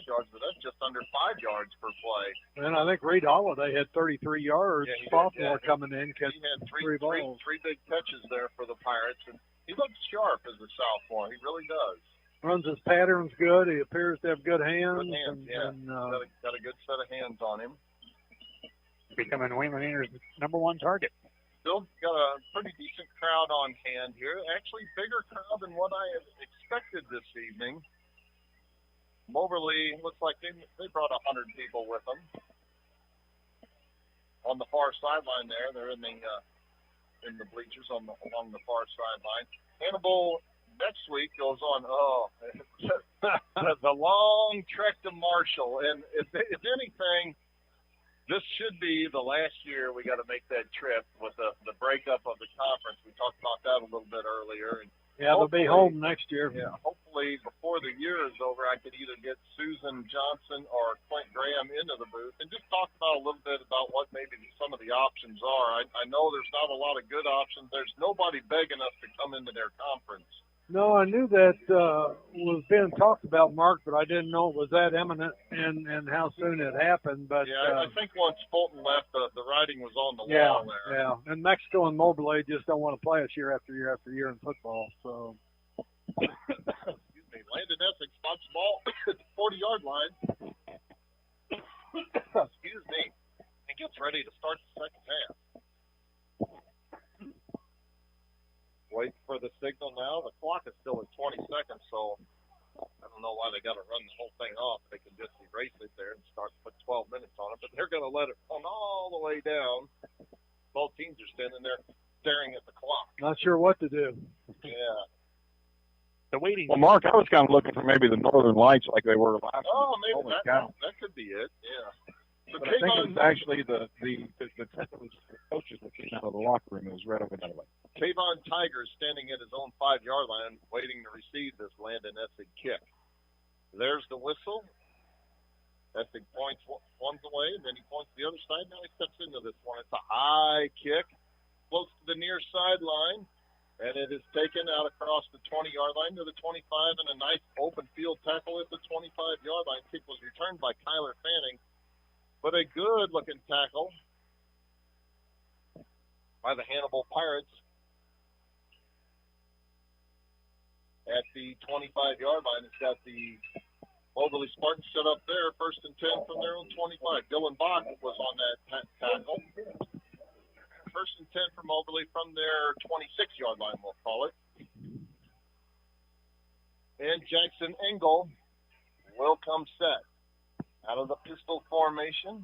yards, but that's just under 5 yards per play. And I think Reed Holiday had 33 yards, sophomore coming in. He had three big catches there for the Pirates, and he looks sharp as a sophomore. He really does. Runs his patterns good. He appears to have good hands. Good hands, got a good set of hands on him. Becoming Waylon Anders' number 1 target. Still got a pretty decent crowd on hand here. Actually, bigger crowd than what I had expected this evening. Moberly looks like they brought 100 people with them. On the far sideline there, they're in the bleachers along the far sideline. Hannibal next week goes on. The long trek to Marshall, and if anything, this should be the last year we got to make that trip with the breakup of the conference. We talked about that a little bit earlier. And yeah, they'll be home next year. Yeah, hopefully before the year is over, I could either get Susan Johnson or Clint Graham into the booth and just talk about a little bit about what maybe some of the options are. I know there's not a lot of good options. There's nobody begging us to come into their conference. No, I knew that was being talked about, Mark, but I didn't know it was that imminent and how soon it happened. But Yeah, I think once Fulton left, the writing was on the yeah, wall there. yeah. And Mexico and Moberly just don't want to play us year after year after year in football. So. Excuse me. Landon Essex spots the ball at the 40-yard line. Excuse me. And gets ready to start the second half. Wait for the signal now. The clock is still at 20 seconds, so I don't know why they got to run the whole thing off. They can just erase it there and start to put 12 minutes on it, but they're going to let it run all the way down. Both teams are standing there staring at the clock. Not sure what to do. Yeah. The waiting. Well, Mark, I was kind of looking for maybe the Northern Lights like they were last Oh, maybe Holy that, cow. that could be it, yeah. So But I think it was actually the coaches that came out of the locker room. It was right over that way. Kayvon Tiger standing at his own 5-yard line waiting to receive this Landon Essig kick. There's the whistle. Essig points one way, and then he points the other side. Now he steps into this one. It's a high kick, close to the near sideline, and it is taken out across the 20-yard line to the 25, and a nice open field tackle at the 25-yard line. Kick was returned by Kyler Fanning, but a good-looking tackle by the Hannibal Pirates at the 25-yard line. It's got the Moberly Spartans set up there, 1st and 10 from their own 25. Dylan Bach was on that tackle. 1st and 10 for Moberly from their 26-yard line, we'll call it. And Jackson Engel will come set. Out of the pistol formation,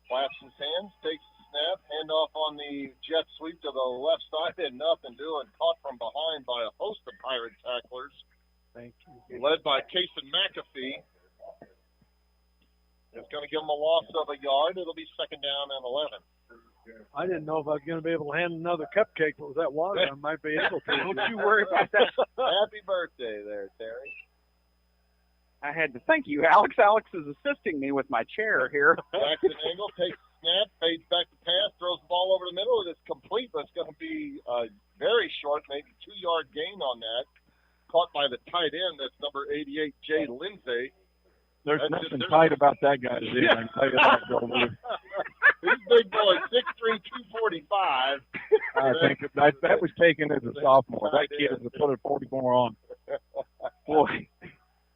claps his hands, takes the snap, handoff on the jet sweep to the left side, and nothing doing. Caught from behind by a host of Pirate tacklers. Thank you. Led by Kason McAfee. It's going to give him a loss of a yard. It'll be 2nd down and 11. I didn't know if I was going to be able to hand another cupcake, but with that water, I might be able to. Don't you worry about that. Happy birthday there, Terry. I had to thank you, Alex. Alex is assisting me with my chair here. Jackson Engel takes the snap, fades back to pass, throws the ball over the middle. It is complete, but it's going to be a very short, maybe 2-yard gain on that. Caught by the tight end. That's number 88, Jay Lindsay. There's nothing tight about that guy's ear. I can tell you that, Goldberg. He's big boy, 6'3", 245. I think that was taken as a sophomore. That kid has put a 44 on. Boy,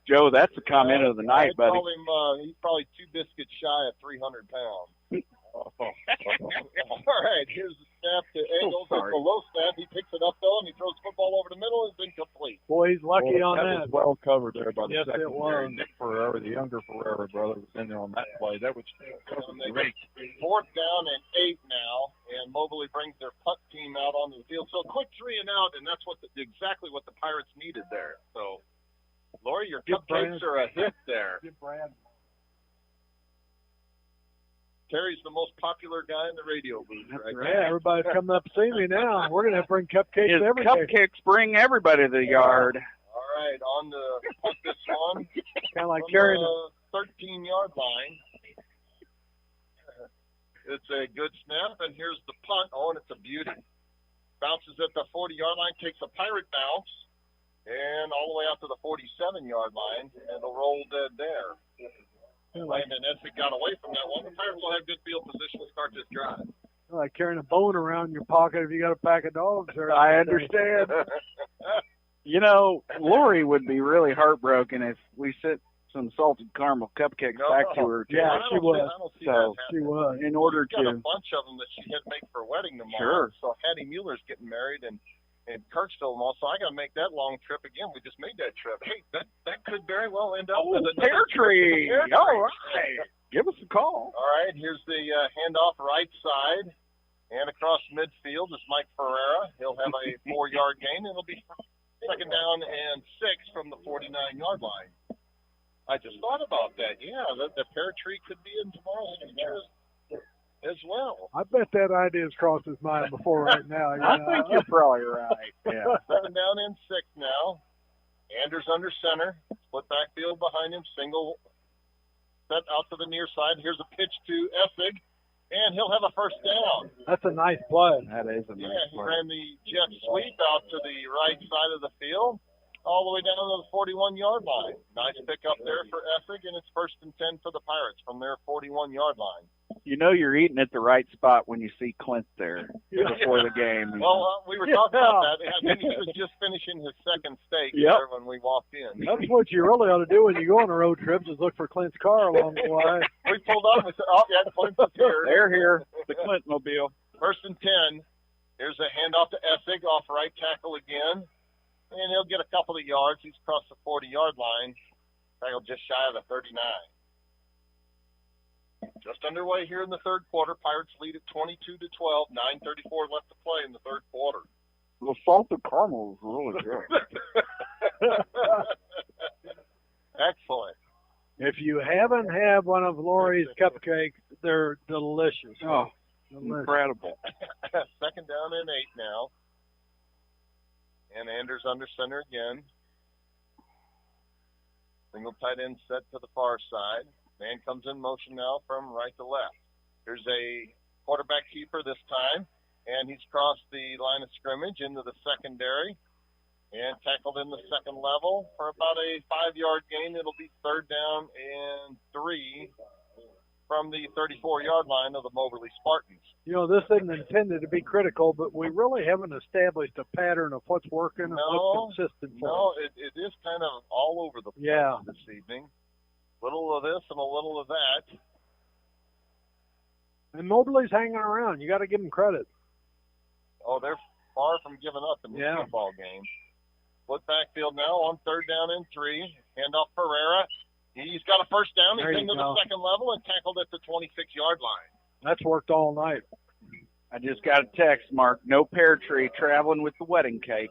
Joe, that's the comment of the night, buddy. Call him, he's probably 2 biscuits shy of 300 pounds. All right, here's the snap to Engels. It's a low snap. He picks it up, though, and he throws the football over the middle. It's incomplete. Boy, he's lucky on that. That was well covered there by the Yes, it secondary. was. Nick Ferreira, the younger Ferreira brother, was in there on that play. That was great. 4th down and 8 now, and Moberly brings their punt team out onto the field. So a quick 3 and out, and that's exactly what the Pirates needed there. So, Lori, your cupcakes are a hit there. Give Brad. Terry's the most popular guy in the radio booth, right? Yeah, everybody's coming up to see me now. We're going to have to bring cupcakes His every day. cupcakes bring everybody to the yard. All right, on to punt this one. Kind of like From carrying the 13-yard line. It's a good snap, and here's the punt. Oh, and it's a beauty. Bounces at the 40-yard line, takes a Pirate bounce, and all the way out to the 47-yard line, and it'll roll dead there. Landon Essig got away from that one. The Pirates will have good field position to start this drive. like carrying a bone around in your pocket if you got a pack of dogs. Or I understand. You know, Lori would be really heartbroken if we sent some salted caramel cupcakes back to her. Yeah, she was. So she was. In order She's got to a bunch of them that she had to make for a wedding tomorrow. Sure. So Hattie Mueller's getting married and Kirksville tomorrow, so I got to make that long trip again. We just made that trip. Hey, that could very well end up with another pear tree. Pear All right. Give us a call. All right, here's the handoff right side. And across midfield is Mike Ferreira. He'll have a 4-yard gain. It'll be second down and 6 from the 49-yard line. I just thought about that. Yeah, the pear tree could be in tomorrow's feature as well. I bet that idea's crossed his mind before right now. I think you're probably right. Yeah. Second down and 6 now. Anders under center. Split backfield behind him. Single set out to the near side. Here's a pitch to Essig, and he'll have a first down. That's a nice play. That is a nice He play. ran the jet sweep out to the right side of the field. all the way down to the 41-yard line. Nice pickup there for Essig, and it's 1st and 10 for the Pirates from their 41-yard line. You know you're eating at the right spot when you see Clint there before the game. Well, we were talking about that. I think he was just finishing his second steak there when we walked in. That's what you really ought to do when you go on a road trip, is look for Clint's car along the way. We pulled up and said, oh, yeah, Clint's here. They're here, the Clint mobile. 1st and 10. Here's a handoff to Essig off right tackle again. And he'll get a couple of yards. He's across the 40-yard line. Tackle just shy of the 39. Just underway here in the third quarter. Pirates lead at 22-12. 9:34 left to play in the third quarter. The salted caramel is really good. Excellent. If you haven't had one of Lori's cupcakes, they're delicious. Oh, delicious. Incredible. 2nd down and 8 now. And Anders under center again. Single tight end set to the far side. Man comes in motion now from right to left. There's a quarterback keeper this time, and he's crossed the line of scrimmage into the secondary and tackled in the second level for about a 5-yard gain. It'll be 3rd down and 3 from the 34-yard line of the Moberly Spartans. You know, this isn't intended to be critical, but we really haven't established a pattern of what's working and what's consistent for No, us. it is kind of all over the place this evening. A little of this and a little of that. And Moberly's hanging around. You got to give them credit. Oh, they're far from giving up in this football game. Split backfield now on 3rd down and 3. Handoff Pereira. He's got a 1st down. He's into the second level and tackled at the 26-yard line. That's worked all night. I just got a text, Mark. No pear tree traveling with the wedding cake.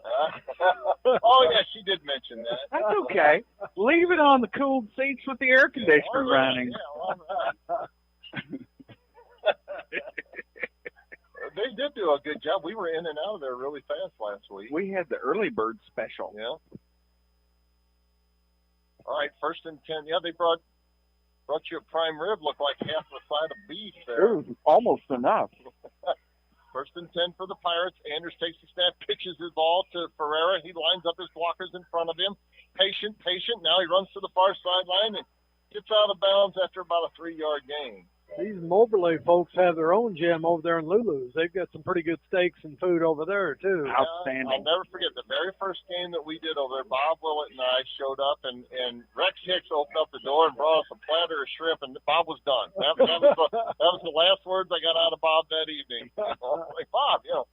Oh, yeah, she did mention that. That's okay. Leave it on the cooled seats with the air conditioner running. They did do a good job. We were in and out of there really fast last week. We had the early bird special. Yeah. All right, 1st and 10. Yeah, they brought you a prime rib, looked like half the side of beef there. It was almost enough. 1st and 10 for the Pirates. Anders takes the snap, pitches his ball to Ferreira. He lines up his blockers in front of him. Patient. Now he runs to the far sideline and gets out of bounds after about a 3-yard gain. These Moberly folks have their own gym over there in Lulu's. They've got some pretty good steaks and food over there, too. Outstanding. I'll never forget the very first game that we did over there. Bob Willett and I showed up, and Rex Hicks opened up the door and brought us a platter of shrimp, and Bob was done. That was the last words I got out of Bob that evening. I was like, Bob, Yeah.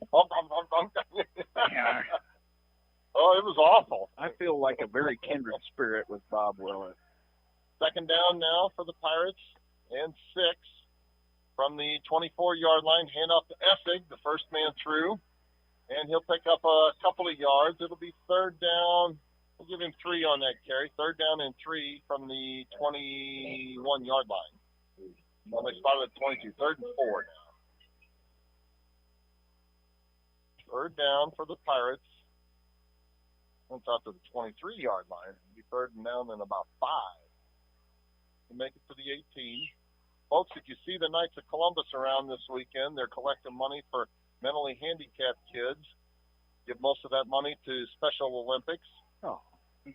Oh, it was awful. I feel like a very kindred spirit with Bob Willett. 2nd down now for the Pirates and 6 from the 24-yard line. Handoff to Essig, the first man through, and he'll pick up a couple of yards. It'll be 3rd down. We'll give him 3 on that carry. 3rd down and 3 from the 21-yard line. Well, they spotted at 22. 3rd and 4 now. 3rd down for the Pirates. Once out to the 23-yard line. It'll be 3rd and down and about 5. To make it to the 18. Folks, if you see the Knights of Columbus around this weekend, they're collecting money for mentally handicapped kids. Give most of that money to Special Olympics. Oh.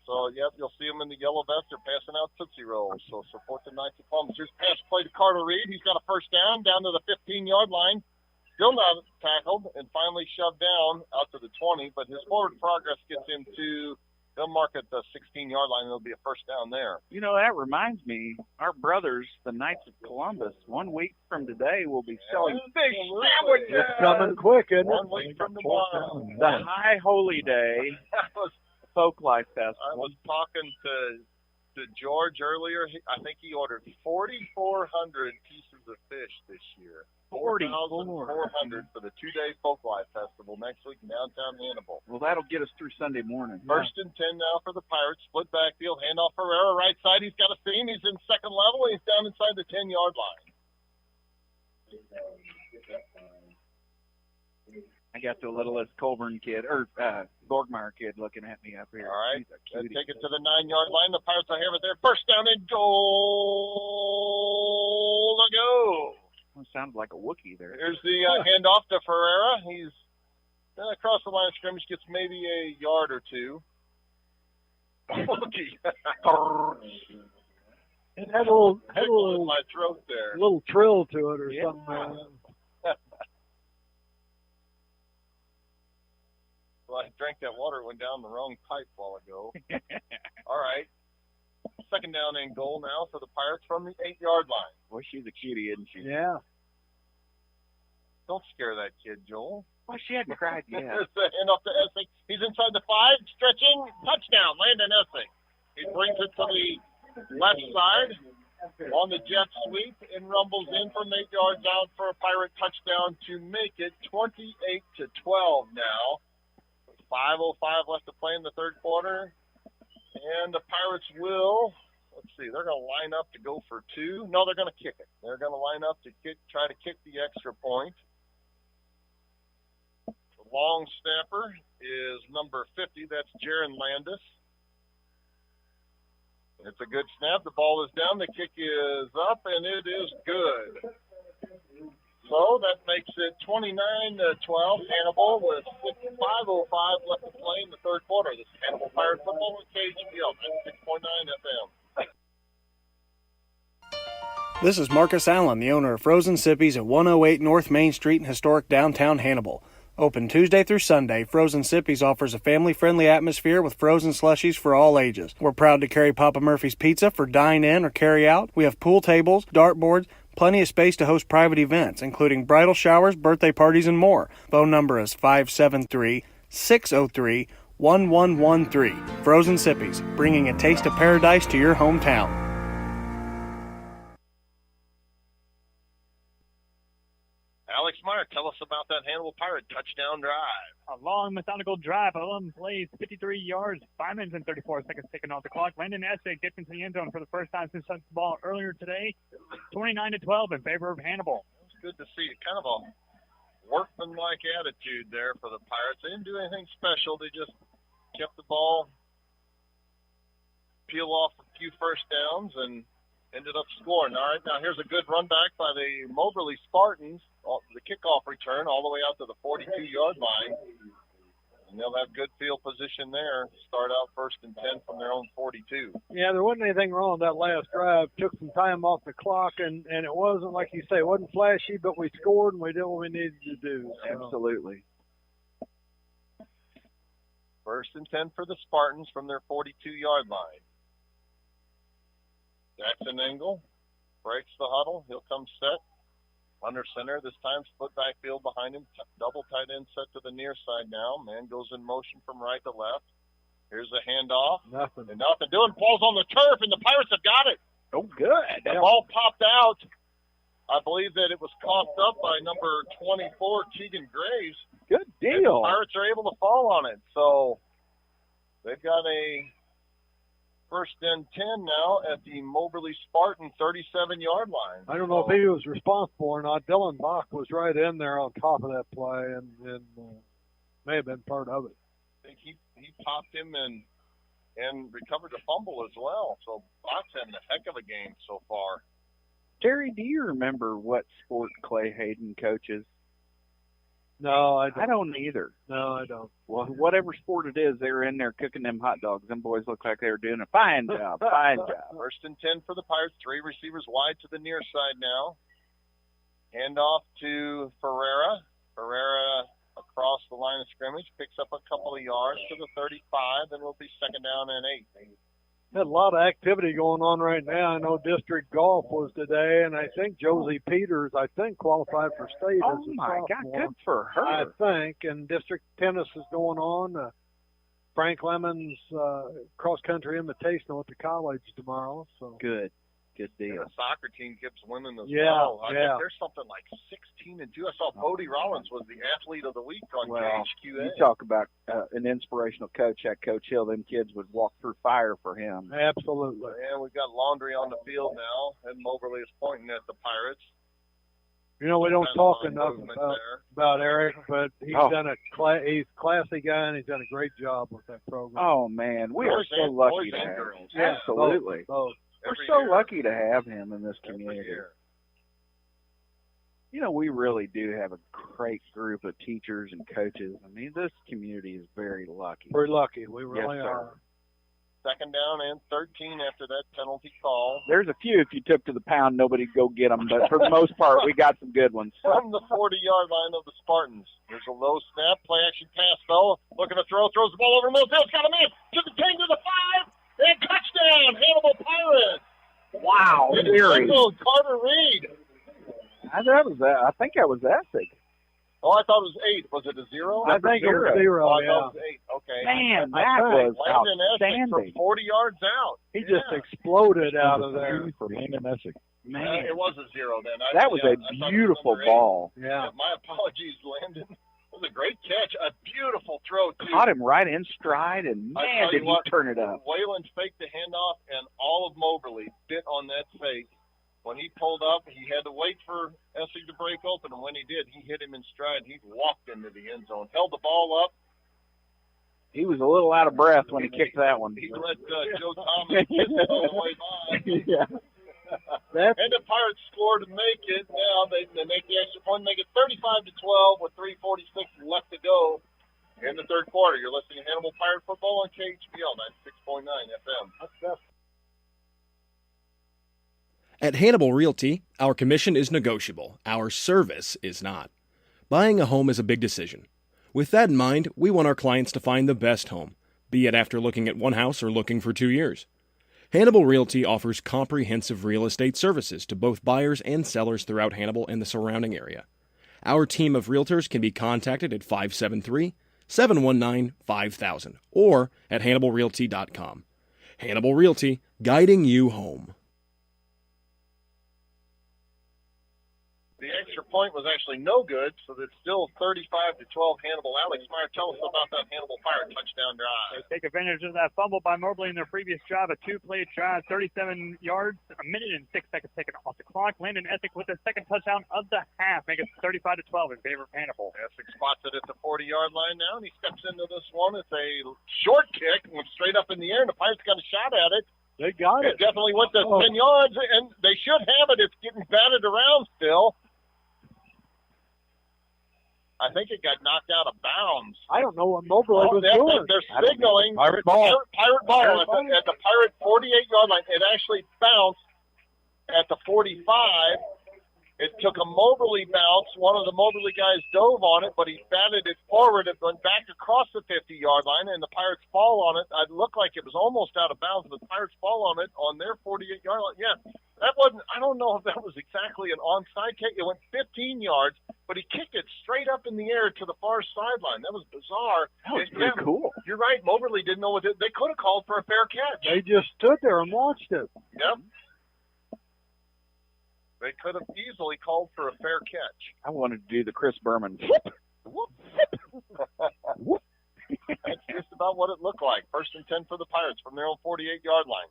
So, yep, you'll see them in the yellow vest. They're passing out Tootsie Rolls. So support the Knights of Columbus. Here's pass play to Carter Reed. He's got a 1st down to the 15-yard line. Still not tackled and finally shoved down out to the 20, but his forward progress gets him to, they'll mark at the 16-yard line. It'll be a 1st down there. You know, that reminds me, our brothers, the Knights of Columbus, 1 week from today will be selling fish sandwiches. It's coming quick, isn't it? 1 week from tomorrow. The High Holy Day Folk Life Festival. I was talking to George earlier. I think he ordered 4,400 pieces of fish this year. 4,400 for the 2-day Folk Life Festival next week in downtown Hannibal. Well, that'll get us through Sunday morning. 1st and 10 now for the Pirates. Split backfield. Handoff Ferreira, right side. He's got a seam. He's in second level. He's down inside the 10-yard line. I got the littlest Colburn kid, or Borgmeyer kid looking at me up here. All right. Take it to the 9-yard line. The Pirates will have it there. 1st down and goal to go. Well, sounded like a Wookiee there. Here's the handoff to Ferreira. He's across the line of scrimmage, gets maybe a yard or two. It had a little in my throat there. little trill to it or something. Well, I drank that water, went down the wrong pipe a while ago. All right. Second down and goal now for the Pirates from the 8-yard line. Boy, she's a cutie, isn't she? Yeah. Don't scare that kid, Joel. Well, she hadn't cried yet. And up to Essig. He's inside the 5, stretching. Touchdown, Landon Essig. He brings it to the left side on the jet sweep and rumbles in from 8 yards out for a Pirate touchdown to make it 28-12 now. 5:05 left to play in the third quarter. And the Pirates will, let's see, they're going to line up to go for 2. No, they're going to kick it. They're going to line up to try to kick the extra point. The long snapper is number 50. That's Jaron Landis. It's a good snap. The ball is down. The kick is up, and it is good. So that makes it 29-12. Hannibal with 5:05 left to play in the third quarter. This is Hannibal Pirate Football with KHBL 96.9 FM. This is Marcus Allen, the owner of Frozen Sippies at 108 North Main Street in historic downtown Hannibal. Open Tuesday through Sunday, Frozen Sippies offers a family-friendly atmosphere with frozen slushies for all ages. We're proud to carry Papa Murphy's Pizza for dine-in or carry-out. We have pool tables, dartboards, plenty of space to host private events, including bridal showers, birthday parties, and more. Phone number is 573-603-1113. Frozen Sippies, bringing a taste of paradise to your hometown. Alex Meyer, tell us about that Hannibal Pirate touchdown drive. A long, methodical drive, 11 plays, 53 yards, 5 minutes and 34 seconds taken off the clock. Landon Essig gets into the end zone for the first time since touching the ball earlier today. 29-12 in favor of Hannibal. It's good to see. Kind of a workmanlike attitude there for the Pirates. They didn't do anything special. They just kept the ball, peel off a few first downs, and ended up scoring. All right, now here's a good run back by the Moberly Spartans. The kickoff return all the way out to the 42-yard line. And they'll have good field position there. Start out 1st and 10 from their own 42. Yeah, there wasn't anything wrong with that last drive. Took some time off the clock, and it wasn't, like you say, it wasn't flashy, but we scored and we did what we needed to do. So. Absolutely. 1st and 10 for the Spartans from their 42-yard line. Jackson Engel breaks the huddle. He'll come set. Under center, this time split backfield behind him. Double tight end set to the near side now. Man goes in motion from right to left. Here's a handoff. Nothing. And nothing doing. Ball's on the turf, and the Pirates have got it. Oh, good. The ball popped out. I believe that it was coughed up by number 24, Keegan Graves. Good deal. The Pirates are able to fall on it. So they've got a 1st and 10 now at the Moberly Spartan 37-yard line. I don't know if he was responsible or not. Dylan Bach was right in there on top of that play and may have been part of it. I think he popped him and recovered a fumble as well. So Bach's having a heck of a game so far. Terry, do you remember what sport Clay Hayden coaches? No, I don't. I don't either. No, I don't. Well, whatever sport it is, they were in there cooking them hot dogs. Them boys look like they were doing a fine job. Fine job. 1st and 10 for the Pirates. 3 receivers wide to the near side now. Handoff to Ferreira. Ferreira across the line of scrimmage. Picks up a couple of yards to the 35. Then will be 2nd down and 8. Had a lot of activity going on right now. I know district golf was today, and I think Josie Peters, qualified for state as a my God, sophomore. good for her. I think, and district tennis is going on. Frank Lemon's cross-country invitational at the college tomorrow. So Good deal. And the soccer team keeps winning as Yeah, well. I yeah. think there's something like 16-2. I saw Bodie Rollins was the athlete of the week on Well, KHQA. you talk about an inspirational coach at Coach Hill. Them kids would walk through fire for him. Absolutely. And we've got Laundry on the field now, and Moberly is pointing at the Pirates. You know, we don't Kind of talk a enough movement about Eric, but he's Oh. done he's a classy guy, and he's done a great job with that program. Oh, man, we are Boys so and- lucky boys to and have girls. him. Yeah, Absolutely. both. We're Every so year. lucky to have him in this Every community. year. You know, we really do have a great group of teachers and coaches. I mean, this community is very lucky. We're lucky. We Yes, really sir. are. second down and 13 after that penalty call. There's a few if you took to the pound, nobody'd go get them, but for the most part, we got some good ones. From the 40-yard line of the Spartans. There's a low snap, play action pass, though. Looking to throw, throws the ball over the middle field. It's got a man to the 10 to the 5, and touchdown, Hannibal Pirates. Wow, Carter Reed. I think that was Essig. Oh, I thought it was 8. Was it a 0? I think it was 0, Oh, I yeah. thought it was 8. Okay. Man, that was Landon Essig outstanding. from 40 yards out. He just exploded out of there. For Landon Essig. Man, it was a 0 then. that was a beautiful ball. Yeah. My apologies, Landon. It was a great catch. A beautiful throw, too. Caught him right in stride, and man, did he turn it up. Whalen faked the handoff, and all of Moberly bit on that fake. When he pulled up, he had to wait for Essig to break open, and when he did, he hit him in stride. He walked into the end zone, held the ball up. He was a little out of breath when he kicked that one. He let Joe Thomas kiss it all the way by. Yeah. And the Pirates scored to make it. Now they make the extra point, make it 35-12 with 3:46 left to go in the third quarter. You're listening to Hannibal Pirate Football on KHBL 96.9 FM. That's At Hannibal Realty, our commission is negotiable. Our service is not. Buying a home is a big decision. With that in mind, we want our clients to find the best home, be it after looking at one house or looking for 2 years. Hannibal Realty offers comprehensive real estate services to both buyers and sellers throughout Hannibal and the surrounding area. Our team of realtors can be contacted at 573-719-5000 or at HannibalRealty.com. Hannibal Realty, guiding you home. The extra point was actually no good, so it's still 35-12 Hannibal. Alex Meyer, tell us about that Hannibal Pirate touchdown drive. They take advantage of that fumble by Moberly in their previous drive, a 2-play drive, 37 yards, a minute and 6 seconds taken off the clock. Landon Essig with the second touchdown of the half, make it 35-12 in favor of Hannibal. Essig spots it at the 40-yard line now, and he steps into this one. It's a short kick, went straight up in the air, and the Pirates got a shot at it. They got it. It definitely went to 10 yards, and they should have it. It's getting batted around still. I think it got knocked out of bounds. I don't know what Moberly was doing. They're signaling Pirate ball. Pirate ball at the Pirate 48-yard line. It actually bounced at the 45. It took a Moberly bounce. One of the Moberly guys dove on it, but he batted it forward. It went back across the 50-yard line, and the Pirates fall on it. It looked like it was almost out of bounds, but the Pirates fall on it on their 48-yard line. Yeah, that wasn't – I don't know if that was exactly an onside kick. It went 15 yards, but he kicked it straight up in the air to the far sideline. That was bizarre. That was pretty cool. You're right. Moberly didn't know what – they could have called for a fair catch. They just stood there and watched it. Yep. They could have easily called for a fair catch. I wanted to do the Chris Berman. That's just about what it looked like. 1st and 10 for the Pirates from their own 48-yard line.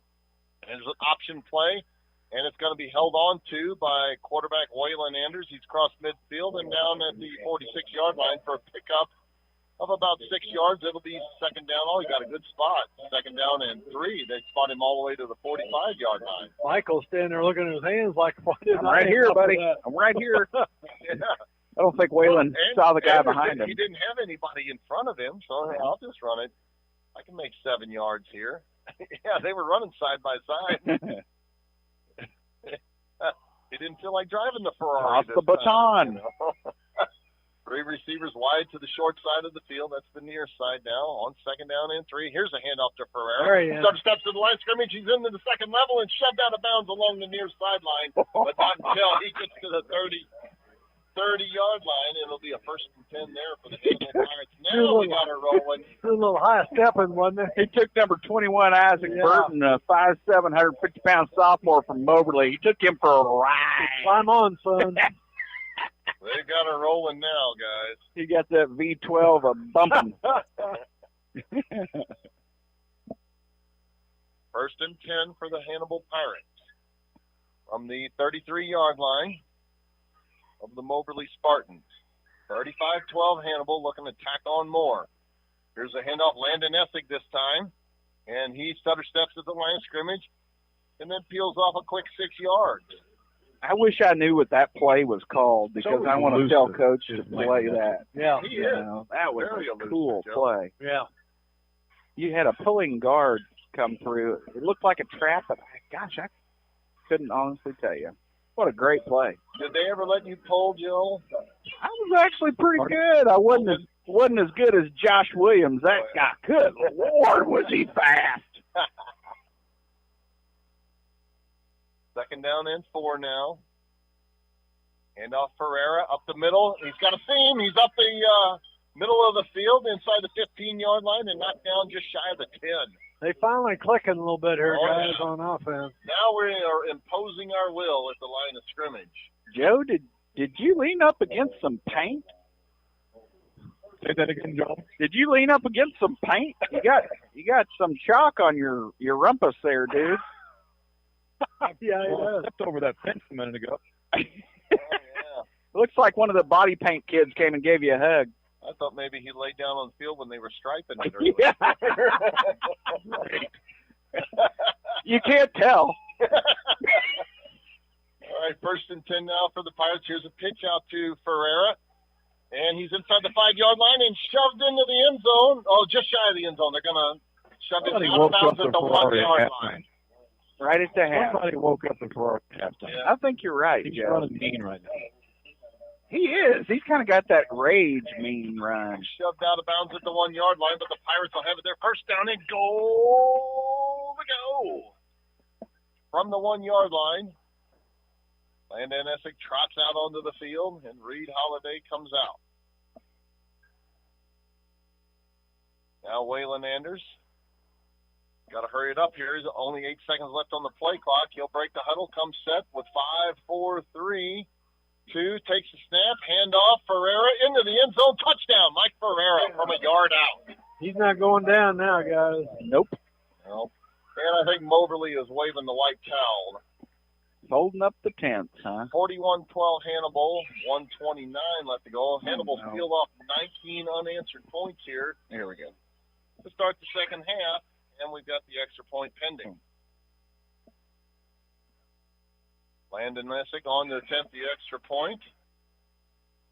And there's an option play, and it's going to be held on to by quarterback Waylon Anders. He's crossed midfield and down at the 46-yard line for a pickup of about 6 yards. It'll be second down. Oh, he got a good spot. Second down and 3. They spot him all the way to the 45-yard line. Michael's standing there looking at his hands like, what did I'm right here, buddy. I'm right here. Yeah. I don't think Waylon saw the guy behind him. He didn't have anybody in front of him, so I'll just run it. I can make 7 yards here. Yeah, they were running side by side. He didn't feel like driving the Ferrari. Off the baton. 3 receivers wide to the short side of the field. That's the near side now. On second down and 3. Here's a handoff to Ferrera. There he is. Steps to the line of scrimmage. He's into the second level and shoved out of bounds along the near sideline. But not until he gets to the 30-yard line. It'll be a 1st and 10 there for the Hannibal Pirates. Now we got her rolling. A little high stepping, wasn't it? He took number 21, Isaac Burton, a 5'7", 150-pound sophomore from Moberly. He took him for a ride. Climb on, son. They got her rolling now, guys. He got that V12 a bumping. 1st and 10 for the Hannibal Pirates. From the 33-yard line of the Moberly Spartans. 35-12 Hannibal looking to tack on more. Here's a handoff, Landon Essig this time. And he stutter steps at the line of scrimmage and then peels off a quick 6 yards. I wish I knew what that play was called because I want to tell Coach to play that. Yeah. That was Very a elusive, cool Joe. play. Yeah. You had a pulling guard come through. It looked like a trap, but gosh, I couldn't honestly tell you. What a great play. Did they ever let you pull, Joe? I was actually pretty good. I wasn't as good as Josh Williams. That guy, good Lord, was he fast. Second down and 4 now. Handoff Ferreira up the middle. He's got a seam. He's up the middle of the field inside the 15-yard line and knocked down just shy of the 10. They finally clicking a little bit here, guys, on offense. Now we are imposing our will at the line of scrimmage. Joe, did you lean up against some paint? Say that again, Joe. Did you lean up against some paint? You got some chalk on your rumpus there, dude. Yeah, I stepped over that fence a minute ago. Looks like one of the body paint kids came and gave you a hug. I thought maybe he laid down on the field when they were striping it. Yeah. You can't tell. All right, 1st and 10 now for the Pirates. Here's a pitch out to Ferreira. And he's inside the 5-yard line and shoved into the end zone. Oh, just shy of the end zone. They're going to shove it out of bounds at the 1-yard line. Right at the half. Somebody woke up the Ferrari at halftime. I think you're right, He's Joe. running mean right now. He is. He's kind of got that rage mean run. Shoved out of bounds at the 1-yard line, but the Pirates will have it there. First down and goal to go. From the 1-yard line, Landon Essick trots out onto the field, and Reed Holiday comes out. Now Waylon Anders. Got to hurry it up here. There's only 8 seconds left on the play clock. He'll break the huddle, come set with 5, 4, 3, 2, takes the snap, handoff, Ferreira into the end zone, touchdown, Mike Ferreira from a yard out. He's not going down now, guys. Nope. Nope. And I think Moberly is waving the white towel. Holding up the tents, huh? 41-12 Hannibal, 1:29 left to go. Hannibal peeled off 19 unanswered points here. Here we go. To start the second half, and we've got the extra point pending. Landon Messick on to attempt the extra point.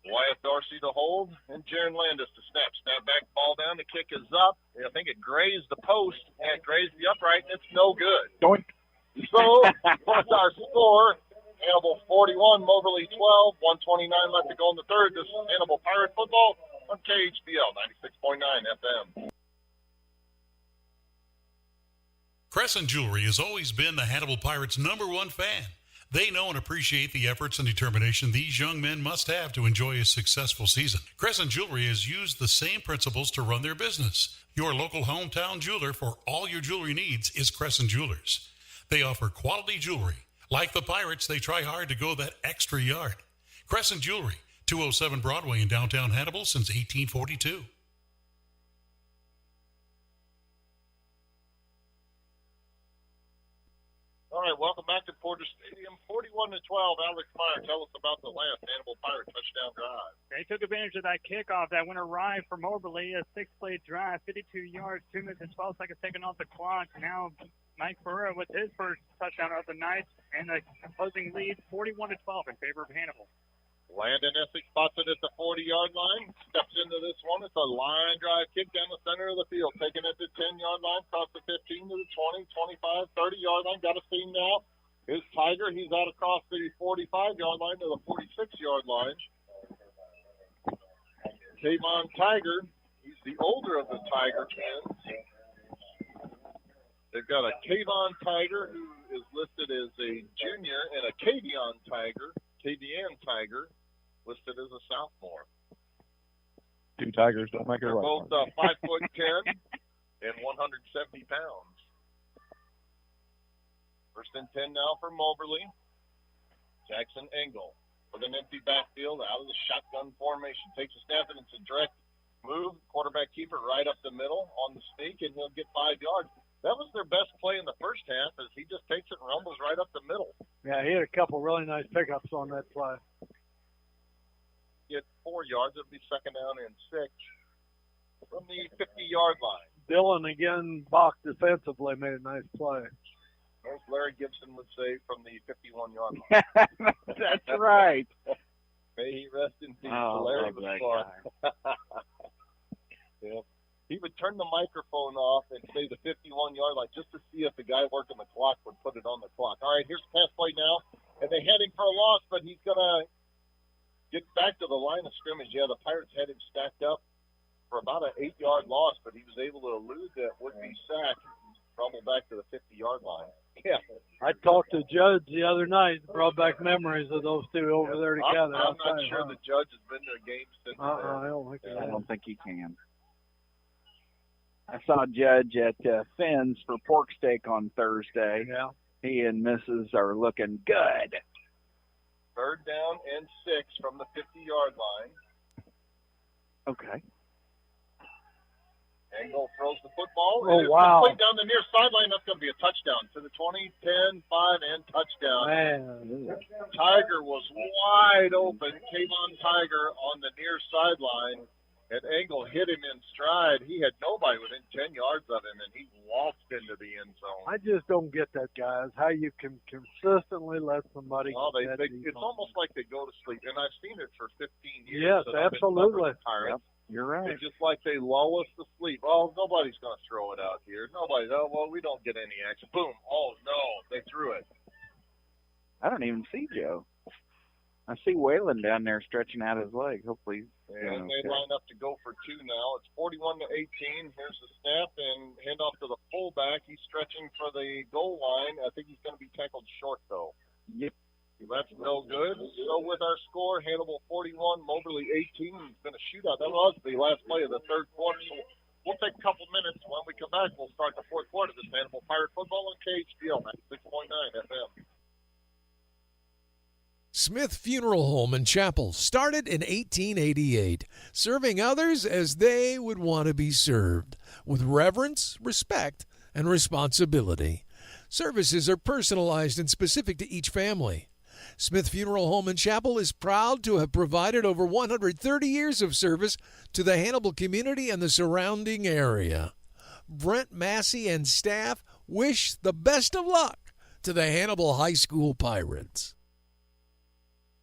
Wyatt Dorsey to hold, and Jaron Landis to snap. Snap back, ball down, the kick is up. I think it grazed the post, and it grazed the upright, and it's no good. Doink. So, what's our score? Hannibal 41, Moberly 12, 1:29 left to go in the third. This is Hannibal Pirate Football on KHBL 96.9 FM. Crescent Jewelry has always been the Hannibal Pirates' #1 fan. They know and appreciate the efforts and determination these young men must have to enjoy a successful season. Crescent Jewelry has used the same principles to run their business. Your local hometown jeweler for all your jewelry needs is Crescent Jewelers. They offer quality jewelry. Like the Pirates, they try hard to go that extra yard. Crescent Jewelry, 207 Broadway in downtown Hannibal since 1842. All right, welcome back to Porter Stadium. 41-12, Alex Meyer, tell us about the last Hannibal Pirate touchdown drive. They took advantage of that kickoff that went awry for Moberly, a 6-play drive, 52 yards, 2 minutes and 12 seconds taken off the clock. Now Mike Ferreira with his first touchdown of the night, and the closing lead 41-12 in favor of Hannibal. Landon Essex spots it at the 40-yard line, steps into this one. It's a line drive kick down the center of the field, taking it to the 10-yard line, across the 15 to the 20, 25, 30-yard line. Got a seam now. Here's Tiger. He's out across the 45-yard line to the 46-yard line. Kayvon Tiger, he's the older of the Tiger twins. They've got a Kayvon Tiger who is listed as a junior and a Kadian Tiger listed as a sophomore. 2 Tigers don't make it They're right. both 5'10" and 170 pounds. First and 10 now for Moberly. Jackson Engel with an empty backfield out of the shotgun formation. Takes a snap and it's a direct move. Quarterback keeper right up the middle on the sneak, and he'll get 5 yards. That was their best play in the first half, as he just takes it and rumbles right up the middle. Yeah, he had a couple really nice pickups on that play. Get 4 yards, it'll be second down and 6 from the 50-yard line. Dillon again balked defensively, made a nice play. As Larry Gibson would say, from the 51-yard line. That's right. May he rest in peace. Oh, Larry love was that fun. Yep. he would turn the microphone off and say the 51-yard line just to see if the guy working the clock would put it on the clock. All right, here's the pass play now. And they had him for a loss, but he's going to get back to the line of scrimmage. Yeah, the Pirates had him stacked up for about an 8-yard loss, but he was able to elude that would-be sack and rumble back to the 50-yard line. Yeah. I talked to Judge the other night, brought back memories of those two over there together. I'm not sure the Judge has been to a game since then. I don't think he can. I saw Judge at Finn's for pork steak on Thursday. Yeah. He and Mrs. are looking good. 3rd down and 6 from the 50-yard line. Okay. Angle throws the football. Oh, and wow. Complete down the near sideline. That's going to be a touchdown to the 20, 10, 5, and touchdown. Man. Tiger was wide open. Kayvon Tiger on the near sideline. And Engel hit him in stride. He had nobody within 10 yards of him, and he waltzed into the end zone. I just don't get that, guys, how you can consistently let somebody get that it's almost like they go to sleep. And I've seen it for 15 years. Yes, that I've been absolutely. covering Pirates. You're right. It's just like they lull us to sleep. Oh, nobody's going to throw it out here. Nobody. Oh, well, we don't get any action. Boom. Oh, no, they threw it. I don't even see Joe. I see Waylon down there stretching out his leg. Hopefully. And they line up to go for 2 now. It's 41-18. Here's the snap and handoff to the fullback. He's stretching for the goal line. I think he's going to be tackled short, though. Yep. That's no good. So with our score, Hannibal 41, Moberly 18. It's been a shootout. That was the last play of the 3rd quarter. So we'll take a couple minutes. When we come back, we'll start the 4th quarter. This Hannibal Pirate football on KHBL 96.9 FM. Smith Funeral Home and Chapel started in 1888, serving others as they would want to be served, with reverence, respect, and responsibility. Services are personalized and specific to each family. Smith Funeral Home and Chapel is proud to have provided over 130 years of service to the Hannibal community and the surrounding area. Brent Massey and staff wish the best of luck to the Hannibal High School Pirates.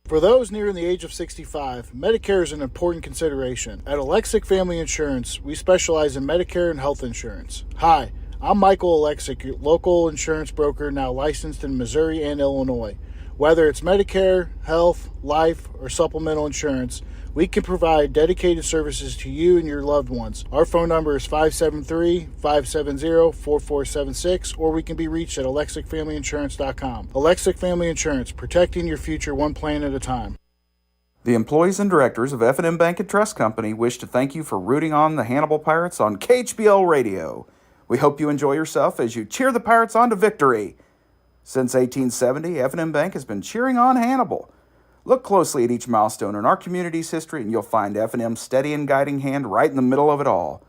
For those nearing the age of 65, Medicare is an important consideration. At Alexic Family Insurance, we specialize in Medicare and health insurance. Hi, I'm Michael Alexic, your local insurance broker now licensed in Missouri and Illinois. Whether it's Medicare, health, life, or supplemental insurance, we can provide dedicated services to you and your loved ones. Our phone number is 573-570-4476, or we can be reached at alexicfamilyinsurance.com. Alexic Family Insurance, protecting your future one plan at a time. The employees and directors of F&M Bank and Trust Company wish to thank you for rooting on the Hannibal Pirates on KHBL Radio. We hope you enjoy yourself as you cheer the Pirates on to victory. Since 1870, F&M Bank has been cheering on Hannibal. Look closely at each milestone in our community's history, and you'll find F&M's steady and guiding hand right in the middle of it all.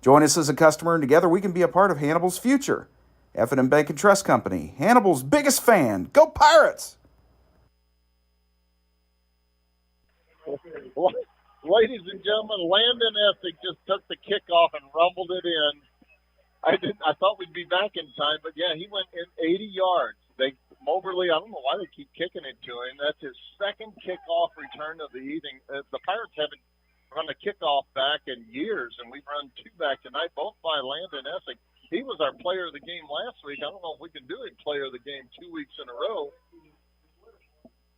Join us as a customer, and together we can be a part of Hannibal's future. F&M Bank and Trust Company, Hannibal's biggest fan. Go Pirates! Ladies and gentlemen, Landon Essig just took the kickoff and rumbled it in. I thought we'd be back in time, but yeah, he went in 80 yards. Moberly, I don't know why they keep kicking it to him. That's his 2nd kickoff return of the evening. The Pirates haven't run a kickoff back in years, and we've run 2 back tonight, both by Landon Essig. He was our player of the game last week. I don't know if we can do a player of the game 2 weeks in a row.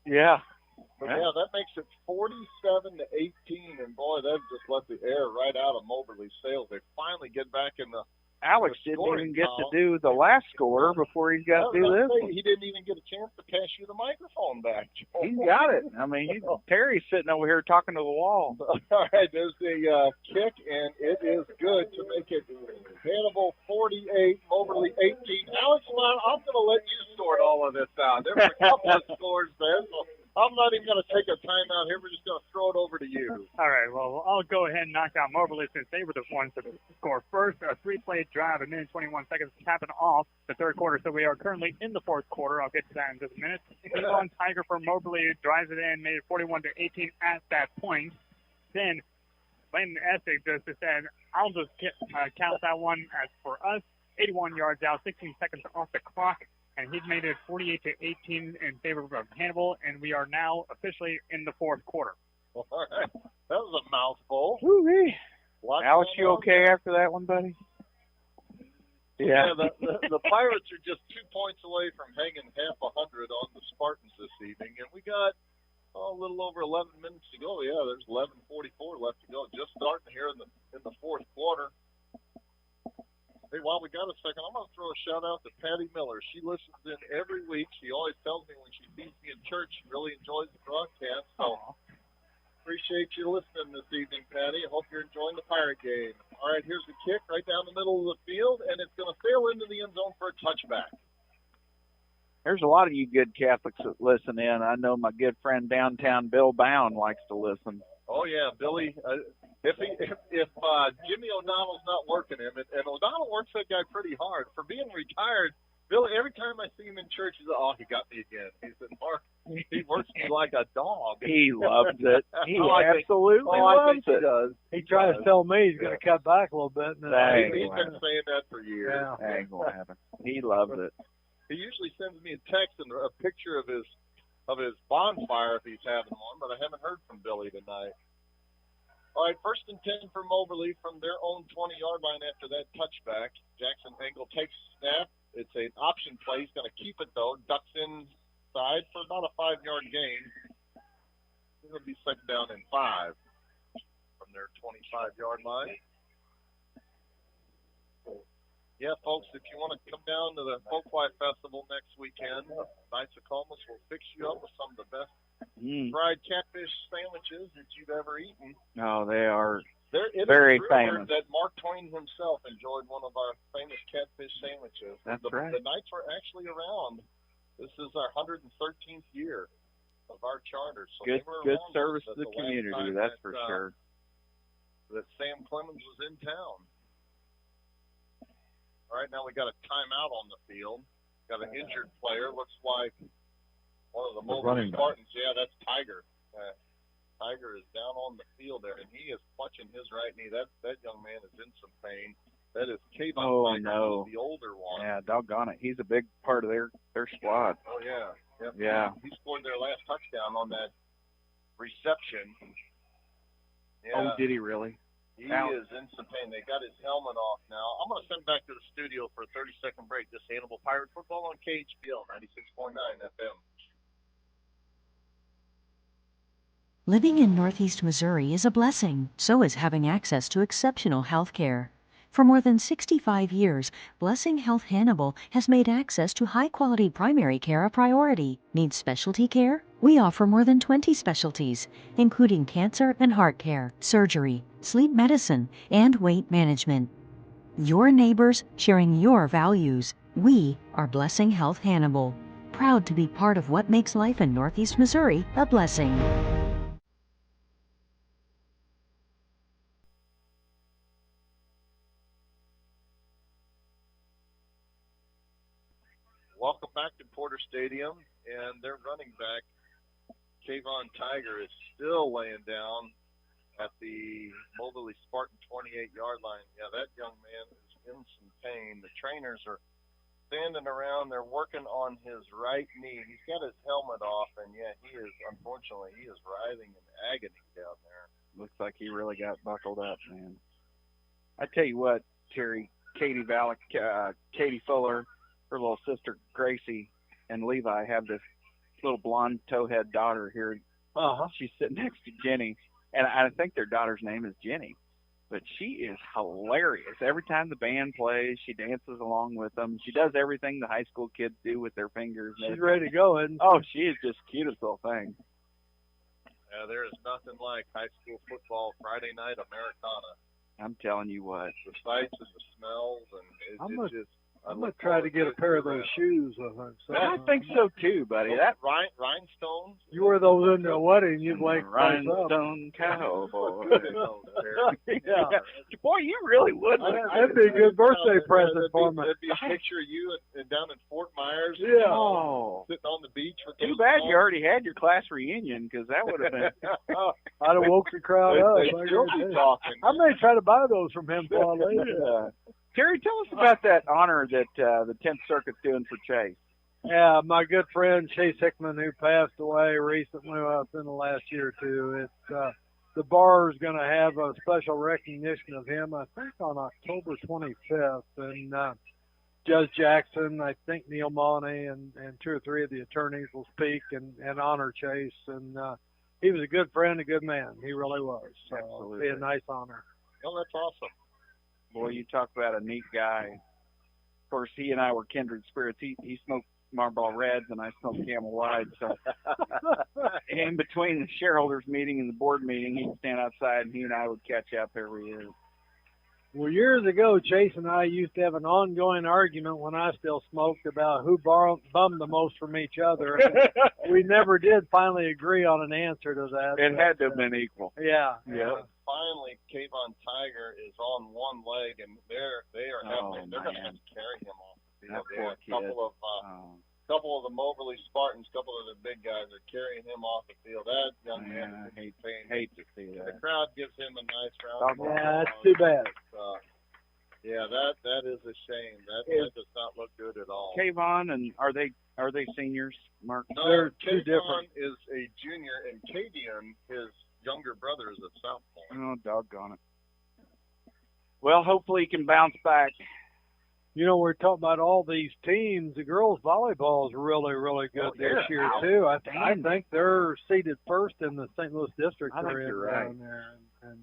Yeah. But yeah, that makes it 47-18, and boy, that just let the air right out of Moberly's sails. They finally get back in the Alex didn't even get to do the last score before he got to do this one. He didn't even get a chance to pass you the microphone back. He's got it. I mean, Terry's sitting over here talking to the wall. All right, there's the kick, and it is good to make it Hannibal 48, Moberly 18. Alex, I'm going to let you sort all of this out. There were a couple of scores there, so I'm not even going to take a timeout here. We're just going to throw it over to you. All right, well, I'll go ahead and knock out Moberly since they were the ones to score first. A 3-play drive, 1 minute 21 seconds, capping off the 3rd quarter. So we are currently in the 4th quarter. I'll get to that in just a minute. Kayvon Tiger for Moberly drives it in, made it 41-18 at that point. Then Landon Essig just said, I'll just count that one as for us. 81 yards out, 16 seconds off the clock. And he's made it 48-18 in favor of Hannibal, and we are now officially in the 4th quarter. All right. That was a mouthful. Woo-wee. Alex, you okay after that one, buddy? Yeah, the Pirates are just 2 points away from hanging half 100 on the Spartans this evening, and we got a little over 11 minutes to go. Yeah, there's 11:44 left to go. Just starting here in the fourth quarter. Hey, while we got a second, I'm going to throw a shout out to Patty Miller. She listens in every week. She always tells me when she sees me in church, she really enjoys the broadcast. So appreciate you listening this evening, Patty. I hope you're enjoying the Pirate game. All right, here's the kick right down the middle of the field, and it's going to sail into the end zone for a touchback. There's a lot of you good Catholics that listen in. I know my good friend downtown Bill Bound likes to listen. Oh yeah, Billy. If Jimmy O'Donnell's not working him, and O'Donnell works that guy pretty hard for being retired. Billy, every time I see him in church, he's like, "Oh, he got me again." He said, "Mark, he works me like a dog." He loves it. He absolutely I loves think he it. does. He tries to tell me he's going to cut back a little bit. And He's been saying that for years. Yeah. That ain't gonna happen. He loves it. He usually sends me a text and a picture of his bonfire if he's having one, but I haven't heard from Billy tonight. All right, 1st and 10 for Moberly from their own 20-yard line after that touchback. Jackson Engel takes snap. It's an option play. He's going to keep it, though. Ducks inside for about a 5-yard gain. It's going to be 2nd down and 5 from their 25-yard line. Yeah, folks, if you want to come down to the Folklife Festival next weekend, Knights of Columbus will fix you up with some of the best fried catfish sandwiches that you've ever eaten. No, they are It very is rumored famous. that Mark Twain himself enjoyed one of our famous catfish sandwiches. That's the right. The Knights were actually around. This is our 113th year of our charter. So Good they were good around service us to the last community, time that's that, for sure. That Sam Clemens was in town. All right, now we got a timeout on the field. Got an injured player. Looks like one of the Moberly Spartans. Yeah, that's Tiger. Tiger is down on the field there, and he is clutching his right knee. That young man is in some pain. That is Kayvon Tiger, no. who's the older one. Yeah, doggone it. He's a big part of their squad. Oh, yeah. Yep. Yeah. He scored their last touchdown on that reception. Yeah. Oh, did he really? He is in some pain. They got his helmet off now. I'm going to send back to the studio for a 30-second break. This Hannibal Pirate football on KHBL 96.9 FM. Living in Northeast Missouri is a blessing. So is having access to exceptional health care. For more than 65 years, Blessing Health Hannibal has made access to high-quality primary care a priority. Need specialty care? We offer more than 20 specialties, including cancer and heart care, surgery, sleep medicine, and weight management. Your neighbors sharing your values. We are Blessing Health Hannibal, proud to be part of what makes life in Northeast Missouri a blessing. Welcome back to Porter Stadium, and their running back, Kayvon Tiger, is still laying down at the Moberly Spartan 28-yard line. Yeah, that young man is in some pain. The trainers are standing around. They're working on his right knee. He's got his helmet off, and yeah, he is writhing in agony down there. Looks like he really got buckled up, man. I tell you what, Terry, Katie Fuller, her little sister Gracie, and Levi have this little blonde towhead daughter here. She's sitting next to Jenny, and I think their daughter's name is Jenny. But she is hilarious. Every time the band plays, she dances along with them. She does everything the high school kids do with their fingers. She's ready to go, isn't she? Oh, she is just cutest little thing. Yeah, there is nothing like high school football Friday night Americana. I'm telling you what. The sights and the smells, and it's just. I'm going to try to get a pair of those shoes. I think so too, buddy. That rhinestones. You wear those in your wedding, you'd like rhinestone cowboy. Yeah. Boy, you really would. That'd be a good birthday present for me. That'd be a picture of you down in Fort Myers. Yeah. Sitting on the beach. With Too bad you already had your class reunion, because that would have been. I'd have woke the crowd up. They'd still be talking. I may try to buy those from him for later. Yeah. Terry, tell us about that honor that the 10th Circuit's doing for Chase. Yeah, my good friend Chase Hickman, who passed away recently, within the last year or two. the bar is going to have a special recognition of him, I think, on October 25th. And Judge Jackson, I think Neil Money, and 2 or 3 of the attorneys will speak and honor Chase. And he was a good friend, a good man. He really was. So it'll be a nice honor. Oh, that's awesome. Boy, you talk about a neat guy. Of course, he and I were kindred spirits. He smoked Marlboro Reds, and I smoked Camel White. So in between the shareholders meeting and the board meeting, he'd stand outside, and he and I would catch up every year. Well, years ago, Chase and I used to have an ongoing argument when I still smoked about who bummed the most from each other. We never did finally agree on an answer to that. It had to have been equal. Yeah. Finally, Kayvon Tiger is on one leg, and they're going to have to carry him off the field. A couple of the Moberly Spartans, a couple of the big guys are carrying him off the field. That young man, I hate to see that. The crowd gives him a nice round. Yeah, that's too bad. Yeah, that is a shame. That does not look good at all. Kayvon, and are they seniors, Mark? No, they're too Kayvon different. is a junior, and Kavian, his younger brother, is a sophomore. Oh, doggone it. Well, hopefully he can bounce back. You know, we're talking about all these teams. The girls' volleyball is really, really good this year, too. I think they're seeded first in the St. Louis district. I think you're right. Down there. And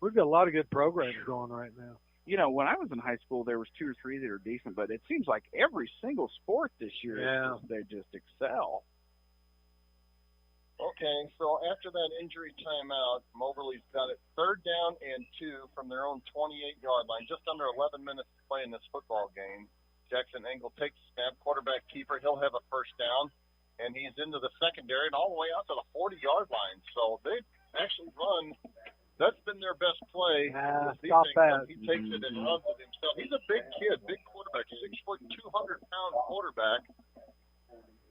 we've got a lot of good programs going right now. You know, when I was in high school, there was 2 or 3 that are decent, but it seems like every single sport this year, they just excel. Okay, so after that injury timeout, Moberly's got it 3rd down and 2 from their own 28-yard line. Just under 11 minutes to play in this football game. Jackson Engel takes the snap, quarterback keeper. He'll have a 1st down, and he's into the secondary and all the way out to the 40-yard line. So they've actually run. That's been their best play. Stop that. He takes it and runs it himself. He's a big kid, big quarterback, 6 foot, 200-pound quarterback.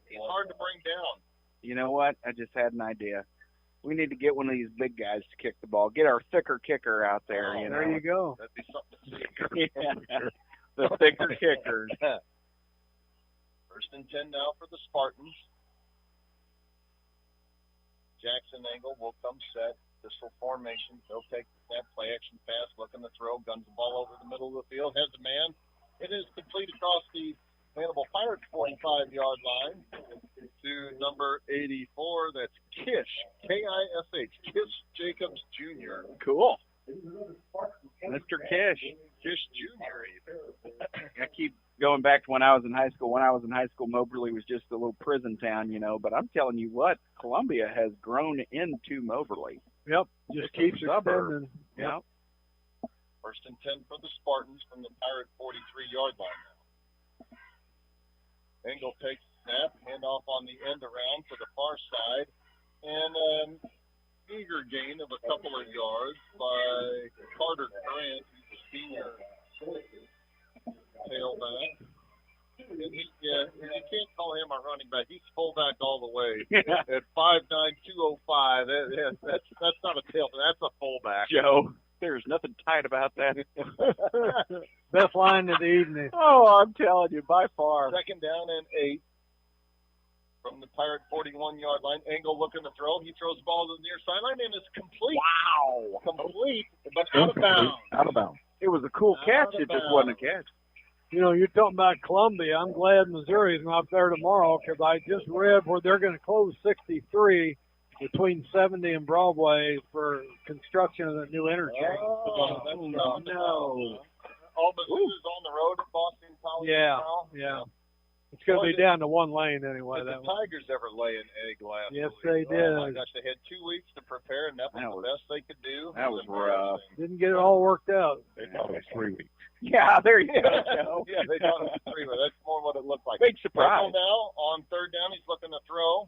He's hard to bring down. You know what? I just had an idea. We need to get one of these big guys to kick the ball. Get our thicker kicker out there. You know? There you go. That'd be something thicker. The thicker kickers. 1st and 10 now for the Spartans. Jackson Engel will come set. Pistol formation. He'll take the snap, play action pass, looking to throw, guns the ball over the middle of the field, has a man. It is complete across the Hannibal Pirates 45-yard line to number 84. That's Kish, K-I-S-H, Kish Jacobs Jr. Cool. Mr. Kish. Kish Jr. I keep going back to when I was in high school. When I was in high school, Moberly was just a little prison town, you know. But I'm telling you what, Columbia has grown into Moberly. Yep, just keeps extending. Yep. 1st and 10 for the Spartans from the Pirate 43-yard line now. Engel takes the snap, handoff on the end around to the far side, and an eager gain of a couple of yards by Carter Grant, who's a senior tailback. And you can't call him a running back. He's fullback all the way at 5'9", 205. That's not a tailback. That's a fullback. Joe, there's nothing tight about that. Best line of the evening. Oh, I'm telling you, by far. 2nd down and 8 from the Pirate 41-yard line. Engel looking to throw. He throws the ball to the near sideline, and it's complete. Wow. Complete, but out of bounds. Out of bounds. It was a cool catch. It just wasn't a catch. You know, you're talking about Columbia. I'm glad Missouri's not there tomorrow because I just read where they're going to close 63 between 70 and Broadway for construction of the new interchange. Oh, that's no. Mizzou is on the road at Boston College now. Yeah. It's going to be down to 1 lane anyway. Did the Tigers ever lay an egg last Yes, week? they did. Oh, my gosh, they had 2 weeks to prepare, and that was the best they could do. That was rough. Didn't get it all worked out. They thought it was 3 weeks. Yeah, there you go. Yeah, they thought it was 3 weeks. That's more what it looked like. Big surprise. Engel now on 3rd down, he's looking to throw,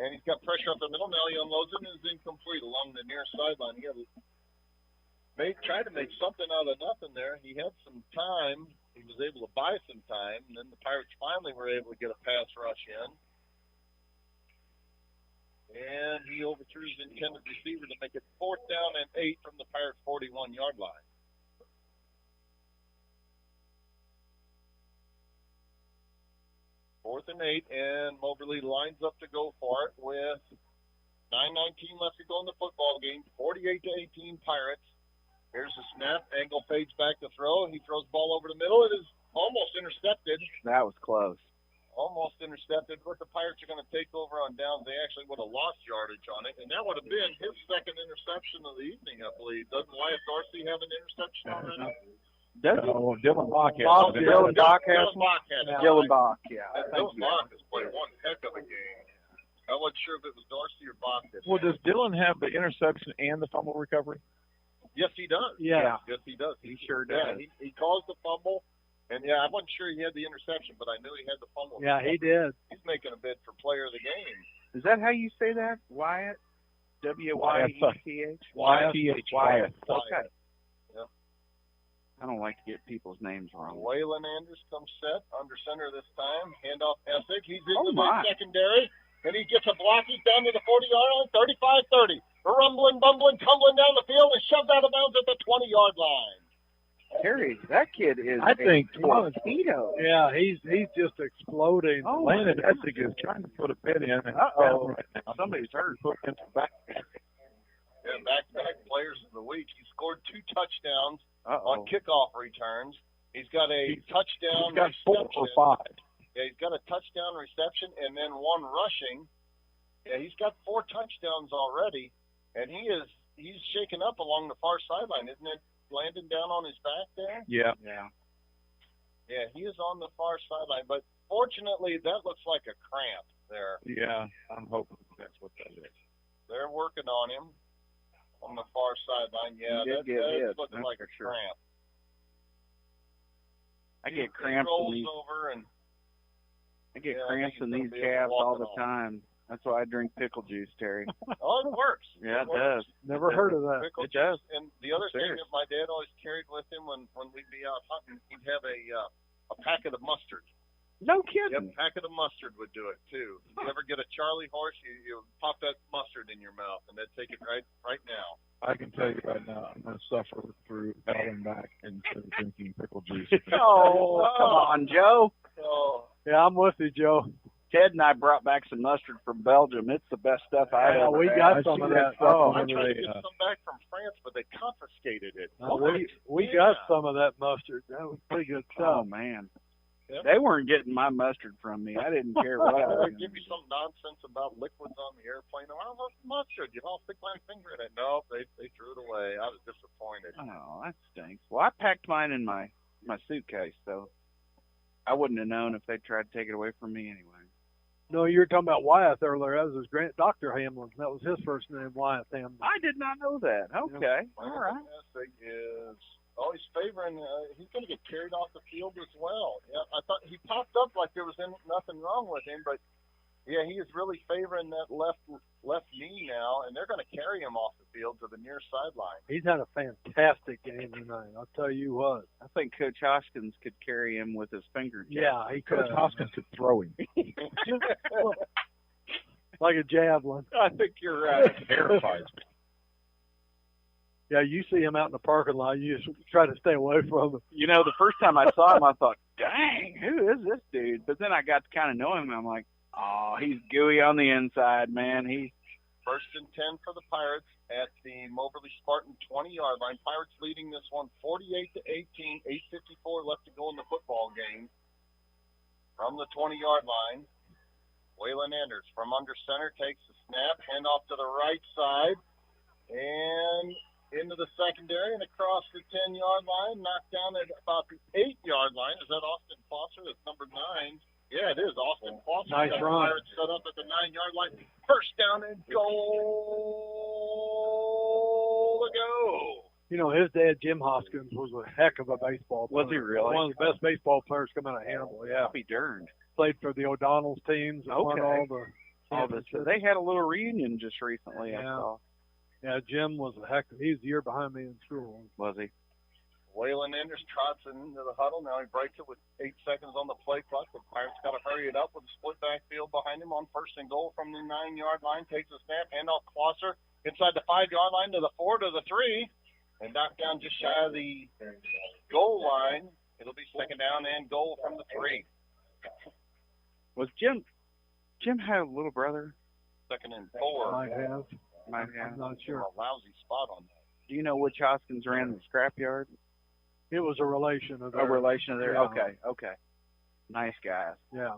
and he's got pressure up the middle. Now he unloads it and is incomplete along the near sideline. He tried to make something out of nothing there. He had some time. He was able to buy some time, and then the Pirates finally were able to get a pass rush in. And he overthrew his intended receiver to make it 4th down and 8 from the Pirates' 41-yard line. Fourth and 8, and Moberly lines up to go for it with 9:19 left to go in the football game. 48-18 Pirates. Here's the snap. Angle fades back to throw. He throws ball over the middle. It is almost intercepted. That was close. Almost intercepted. But the Pirates are going to take over on downs. They actually would have lost yardage on it, and that would have been his second interception of the evening, I believe. Doesn't Wyatt Dorsey have an interception already? No, Dylan Bach has. Dylan Bach has. Dylan Bach, yeah. Dylan Bach has played one heck of a game. I wasn't sure if it was Dorsey or Bach. Well, does Dylan have the interception and the fumble recovery? Yes, he does. Yeah. Yes, he does. He sure does. Yeah, he caused the fumble. And, I wasn't sure he had the interception, but I knew he had the fumble. Yeah, he did. He's making a bid for player of the game. Is that how you say that? Wyatt? W-Y-E-T-H? Wyatt. Wyatt. Okay. Yeah. I don't like to get people's names wrong. Waylon Anders comes set under center this time. Handoff Essig. He's Oh, into my. the secondary. And he gets a block. He's down to the 40-yard line, 35-30. Rumbling, bumbling, tumbling down the field and shoved out of bounds at the 20-yard line. Terry, that kid is I think a torpedo. Yeah, he's just exploding. Oh, Landon Essig is trying to put a bid in. And Uh-oh. right now. Somebody's hurt. Put him back. Yeah, back-to-back players of the week. He scored 2 touchdowns Uh-oh. on kickoff returns. He's got a touchdown He's got 4 reception. or 5. Yeah, he's got a touchdown reception and then 1 rushing. Yeah, he's got 4 touchdowns already, and he's shaken up along the far sideline, isn't it? Landon down on his back there. Yeah. Yeah. Yeah, he is on the far sideline, but fortunately, that looks like a cramp there. Yeah, I'm hoping that's what that is. They're working on him on the far sideline. Yeah, He did get hit, looks that's like for a sure. cramp. I get He cramps rolls in these. over and I get Yeah, I cramps think in he's these gonna be able to calves walk all it the off. time. That's why I drink pickle juice, Terry. oh, it works. Yeah, it works. does. Never heard of that. Pickle It does. juice. And the other thing Serious. that my dad always carried with him when we'd be out hunting, he'd have a packet of mustard. No Yep, kidding. a packet of mustard would do it too. If you ever get a Charlie horse, you pop that mustard in your mouth, and they'd take it right now. I can tell you right now, I'm going to suffer through hell and back instead of drinking pickle juice. Oh, come on, Joe. So Yeah, I'm with you, Joe. Ted and I brought back some mustard from Belgium. It's the best stuff I've Yeah, ever we had. got some of that. Oh, I tried to get some back from France, but they confiscated it. we got some of that mustard. That was pretty good Oh, stuff. man. Yep. They weren't getting my mustard from me. I didn't care what I was. They give you some nonsense about liquids on the airplane. Oh, what's mustard? You know, stick my finger in it. No, they threw it away. I was disappointed. Oh, that stinks. Well, I packed mine in my suitcase, so I wouldn't have known if they tried to take it away from me anyway. No, you were talking about Wyatt earlier. That was his Dr. Hamlin. That was his first name, Wyatt Hamlin. I did not know that. Okay. All right. Essig is he's favoring. He's going to get carried off the field as well. Yeah, I thought he popped up like there was nothing wrong with him, but yeah, he is really favoring that left knee now, and they're going to carry him off the field to the near sideline. He's had a fantastic game tonight. I'll tell you what. I think Coach Hoskins could carry him with his fingertips. Yeah, he could. Coach Hoskins could throw him. Like a javelin. I think you're right. Terrifies me. Yeah, you see him out in the parking lot, you just try to stay away from him. You know, the first time I saw him, I thought, dang, who is this dude? But then I got to kind of know him, and I'm like, oh, he's gooey on the inside, man. He's 1st and 10 for the Pirates at the Moberly Spartan 20-yard line. Pirates leading this one 48-18, 8:54 left to go in the football game. From the 20-yard line, Waylon Anders from under center takes the snap, handoff to the right side, and into the secondary and across the 10-yard line, knocked down at about the 8-yard line. Is that Austin Foster? That's number 9. Yeah, it is Austin Foster. Nice run. Pirates set up at the 9-yard line. First down and goal to go. You know, his dad, Jim Hoskins, was a heck of a baseball player. Was he really? One of the best baseball players come out of Hannibal, yeah. I'll be darned. Played for the O'Donnell's teams and won all the championships. They had a little reunion just recently, I saw. Yeah, Jim was a heck of, he was a year behind me in school. Was he? Waylon Anders trots into the huddle. Now he breaks it with 8 seconds on the play clock. The Pirates got to hurry it up with a split backfield behind him on 1st and goal from the 9-yard line. Takes a snap, handoff Closser inside the 5-yard line to the 4 to the 3, and knocked down just shy of the goal line. It'll be 2nd down and goal from the 3. Was Jim had a little brother? Second and 4. Might have. I'm not sure. A lousy spot on that. Do you know which Hoskins ran the scrapyard? It was a relation of A theirs. relation of theirs? Yeah. Okay. Nice guys. Yeah.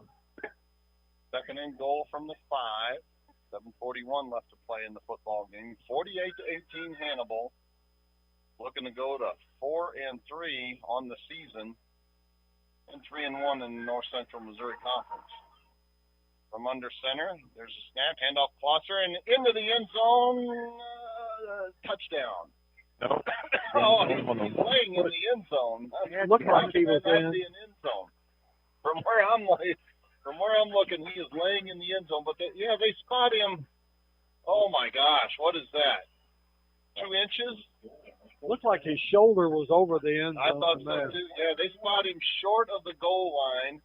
Second and goal from the 5. 7:41 left to play in the football game. 48-18 Hannibal. Looking to go to 4-3 on the season, and 3-1 in the North Central Missouri Conference. From under center, there's a snap, handoff Klosser, and into the end zone, touchdown. No. Oh, he's laying in the end zone. It looked like he was in. The end zone. From where I'm looking, he is laying in the end zone. But they spot him. Oh my gosh, what is that? 2 inches? Looked like his shoulder was over the end zone. I thought so too. Yeah, they spot him short of the goal line.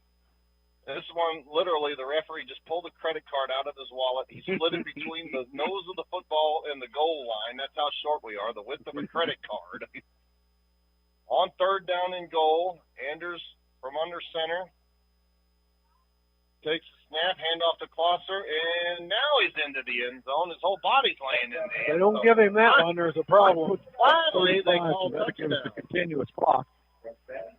This one, literally, the referee just pulled a credit card out of his wallet. He split it between the nose of the football and the goal line. That's how short we are, the width of a credit card. On third down and goal, Anders from under center takes a snap, handoff to Klosser, and now he's into the end zone. His whole body's laying in the end zone. They don't give him that one. There's a problem. Finally, they call touchdown. It's a continuous clock.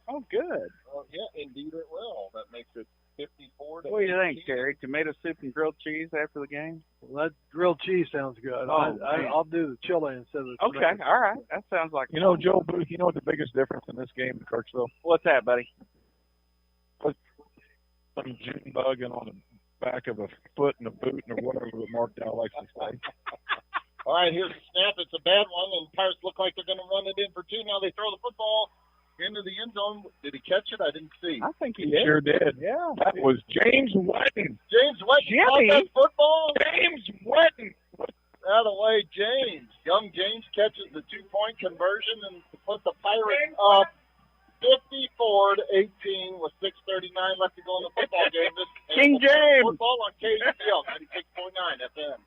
Oh, good. Well, yeah, indeed it will. That makes it 54 to What do you think, Terry? Tomato soup and grilled cheese after the game? Well, that grilled cheese sounds good. I'll do the chili instead of the Okay, tomato. all right. That sounds like You know, Joe Booth, you know what the biggest difference in this game in Kirksville? What's that, buddy? Some June bugging on the back of a foot and a boot or whatever that Mark Dow likes to say. All right, here's the snap. It's a bad one, and Pirates look like they're going to run it in for 2. Now they throw the football into the end zone. Did he catch it? I didn't see. I think He sure did. Yeah. That was James Wetton. James Wetton caught Jimmy. that football. James Wetton. Out of the way, James. Young James catches the 2-point conversion and to put the Pirates up 54-18 with 6:39 left to go in the football game. This is King James. Football on KHBL 96.9 FM.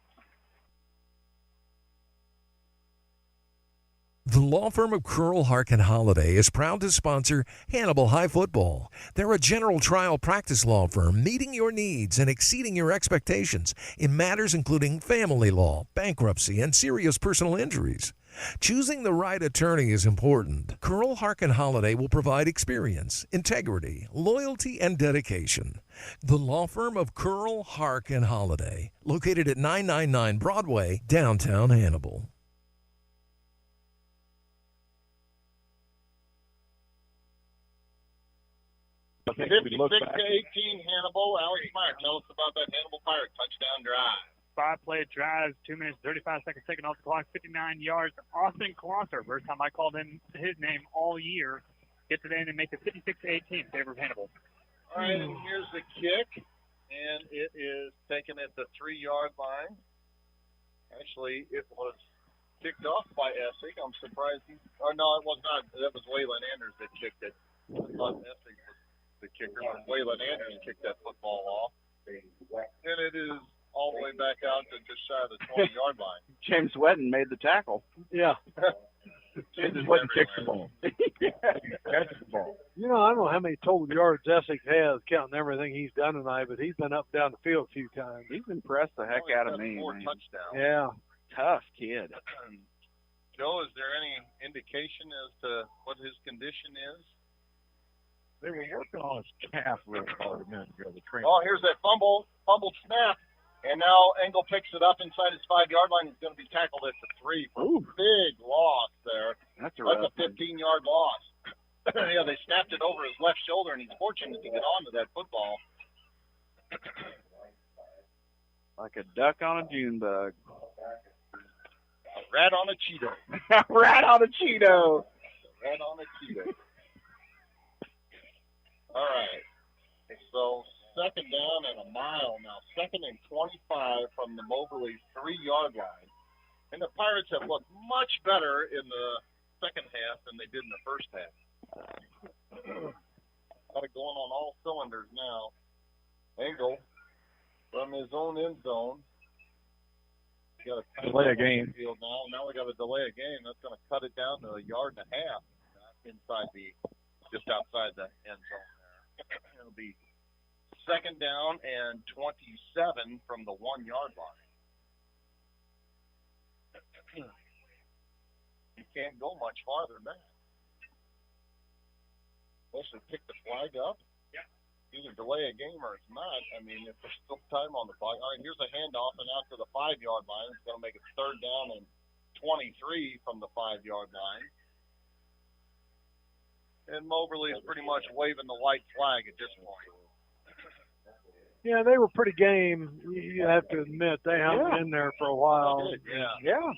The law firm of Curl, Hark, and Holiday is proud to sponsor Hannibal High Football. They're a general trial practice law firm meeting your needs and exceeding your expectations in matters including family law, bankruptcy, and serious personal injuries. Choosing the right attorney is important. Curl, Hark, and Holiday will provide experience, integrity, loyalty, and dedication. The law firm of Curl, Hark, and Holiday, located at 999 Broadway, downtown Hannibal. 56-18 Hannibal. Alex Meyer, tell us about that Hannibal Pirate touchdown drive. 5-play drive, 2 minutes, 35 seconds taken off the clock, 59 yards. Austin Klosser, first time I called in his name all year, gets it in and makes it 56-18 in favor of Hannibal. All right, and here's the kick, and it is taken at the 3-yard line. Actually, it was kicked off by Essig. I'm surprised it was not. That was Waylon Anders that kicked it. I thought Essig was the kicker, but Waylon Anders kicked that football off. And it is all the way back out to just shy of the 20-yard line. James Wetton made the tackle. Yeah. James Wetton kicks the ball. Catches the ball. You know, I don't know how many total yards Essex has, counting everything he's done tonight, but he's been up and down the field a few times. He's impressed the heck out of me. 4 Man. touchdowns. Yeah. Tough kid. Joe, is there any indication as to what his condition is? They were working on his calf really hard a minute ago. The train. Oh, here's that fumbled snap. And now Engel picks it up inside his 5-yard line. He's going to be tackled at the 3 for a big loss there. That's a 15-yard loss. Yeah, they snapped it over his left shoulder, and he's fortunate to get onto that football. Like a duck on a June bug. A rat on a Cheeto. Rat on a Cheeto. Rat on a Cheeto. All right. So second down and a mile now. Second and 25 from the Moberly 3-yard line. And the Pirates have looked much better in the second half than they did in the first half. Got it going on all cylinders now. Engel from his own end zone. Got a delay a game. Field now we got to delay a game. That's going to cut it down to 1.5 yards inside just outside the end zone there. It'll be second down and 27 from the 1-yard line. You can't go much farther back. Unless they pick the flag up. Yeah. Either delay a game or it's not. I mean, if there's still time on the clock. All right, here's a handoff, and out to the 5-yard line. It's going to make it 3rd down and 23 from the 5-yard line. And Moberly is pretty much waving the white flag at this point. Yeah, they were pretty game. You have to admit they hung in there for a while. Yeah.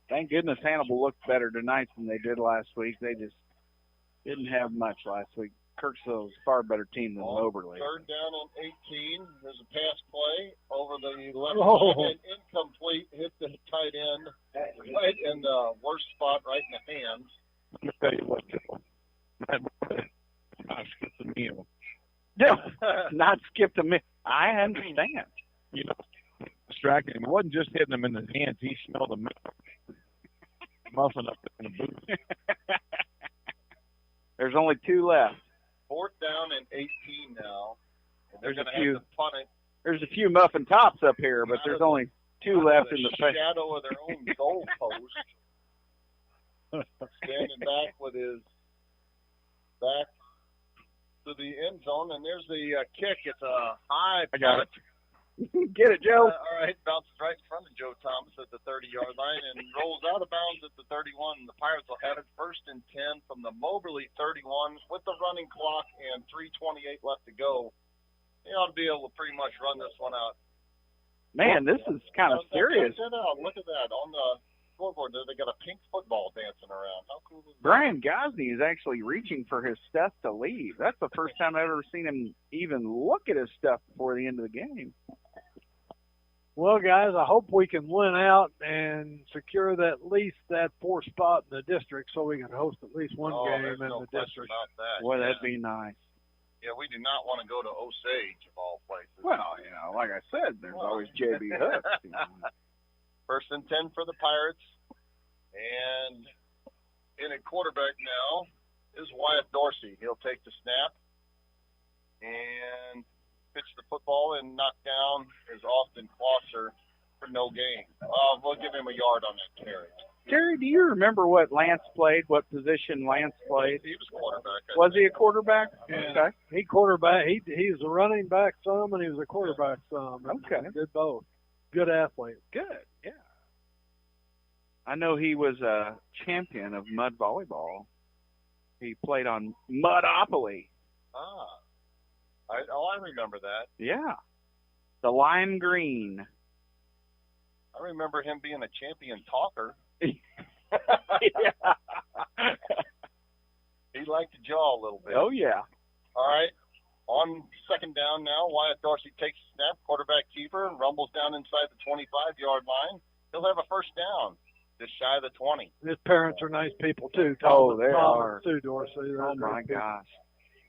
Thank goodness Hannibal looked better tonight than they did last week. They just didn't have much last week. Kirksville is a far better team than Moberly. 3rd down and 18. There's a pass play over the left Oh. side and incomplete. Hit the tight end right in the worst spot, right in the hands. Let me tell you what, I skipped the meal. Yeah, not skip the meal. I understand. You know, distracting him. It wasn't just hitting him in the hands. He smelled the muffin up in the booth. There's only 2 left. 4th down and 18 now. And they're There's going a to few. have to punt it. There's a few muffin tops up here, but there's only 2 left in the shadow of their own goal post. Standing back with his back to the end zone, and there's the kick. It's a high punt. I got it. Get it, Joe. All right, bounces right in front of Joe Thomas at the 30-yard line and rolls out of bounds at the 31. The Pirates will have it 1st and 10 from the Moberly 31 with the running clock and 3:28 left to go. They ought to be able to pretty much run this one out. Man, this is kind of serious. Look at that on the scoreboard there. They got a pink football dancing around. How cool is that? Brian Gosney is actually reaching for his stuff to leave. That's the first time I've ever seen him even look at his stuff before the end of the game. Well, guys, I hope we can win out and secure at least that 4th spot in the district so we can host at least one game there's in no the question district. about that. Boy, that'd be nice. Yeah, we do not want to go to Osage of all places. Well, you know, like I said, there's always JB Hooks. You know. 1st and 10 for the Pirates. And in at quarterback now is Wyatt Dorsey. He'll take the snap and pitch the football and knock down is Austin Closser for no gain. We'll give him a yard on that carry. Terry, do you remember what Lance played, what position Lance played? He was quarterback. Was he a quarterback? Yeah. Okay. He quarterback. He was a running back some, and he was a quarterback some. Okay. He did both. Good athlete. Good, yeah. I know he was a champion of mud volleyball. He played on Mudopoly. I remember that. Yeah. The lime green. I remember him being a champion talker. Yeah. He liked to jaw a little bit. Oh, yeah. All right. On 2nd down now, Wyatt Dorsey takes the snap, quarterback keeper, and rumbles down inside the 25-yard line. He'll have a 1st down, just shy of the 20. His parents are nice people, too. Oh, they Tom are. and Sue Dorsey. Oh, my gosh.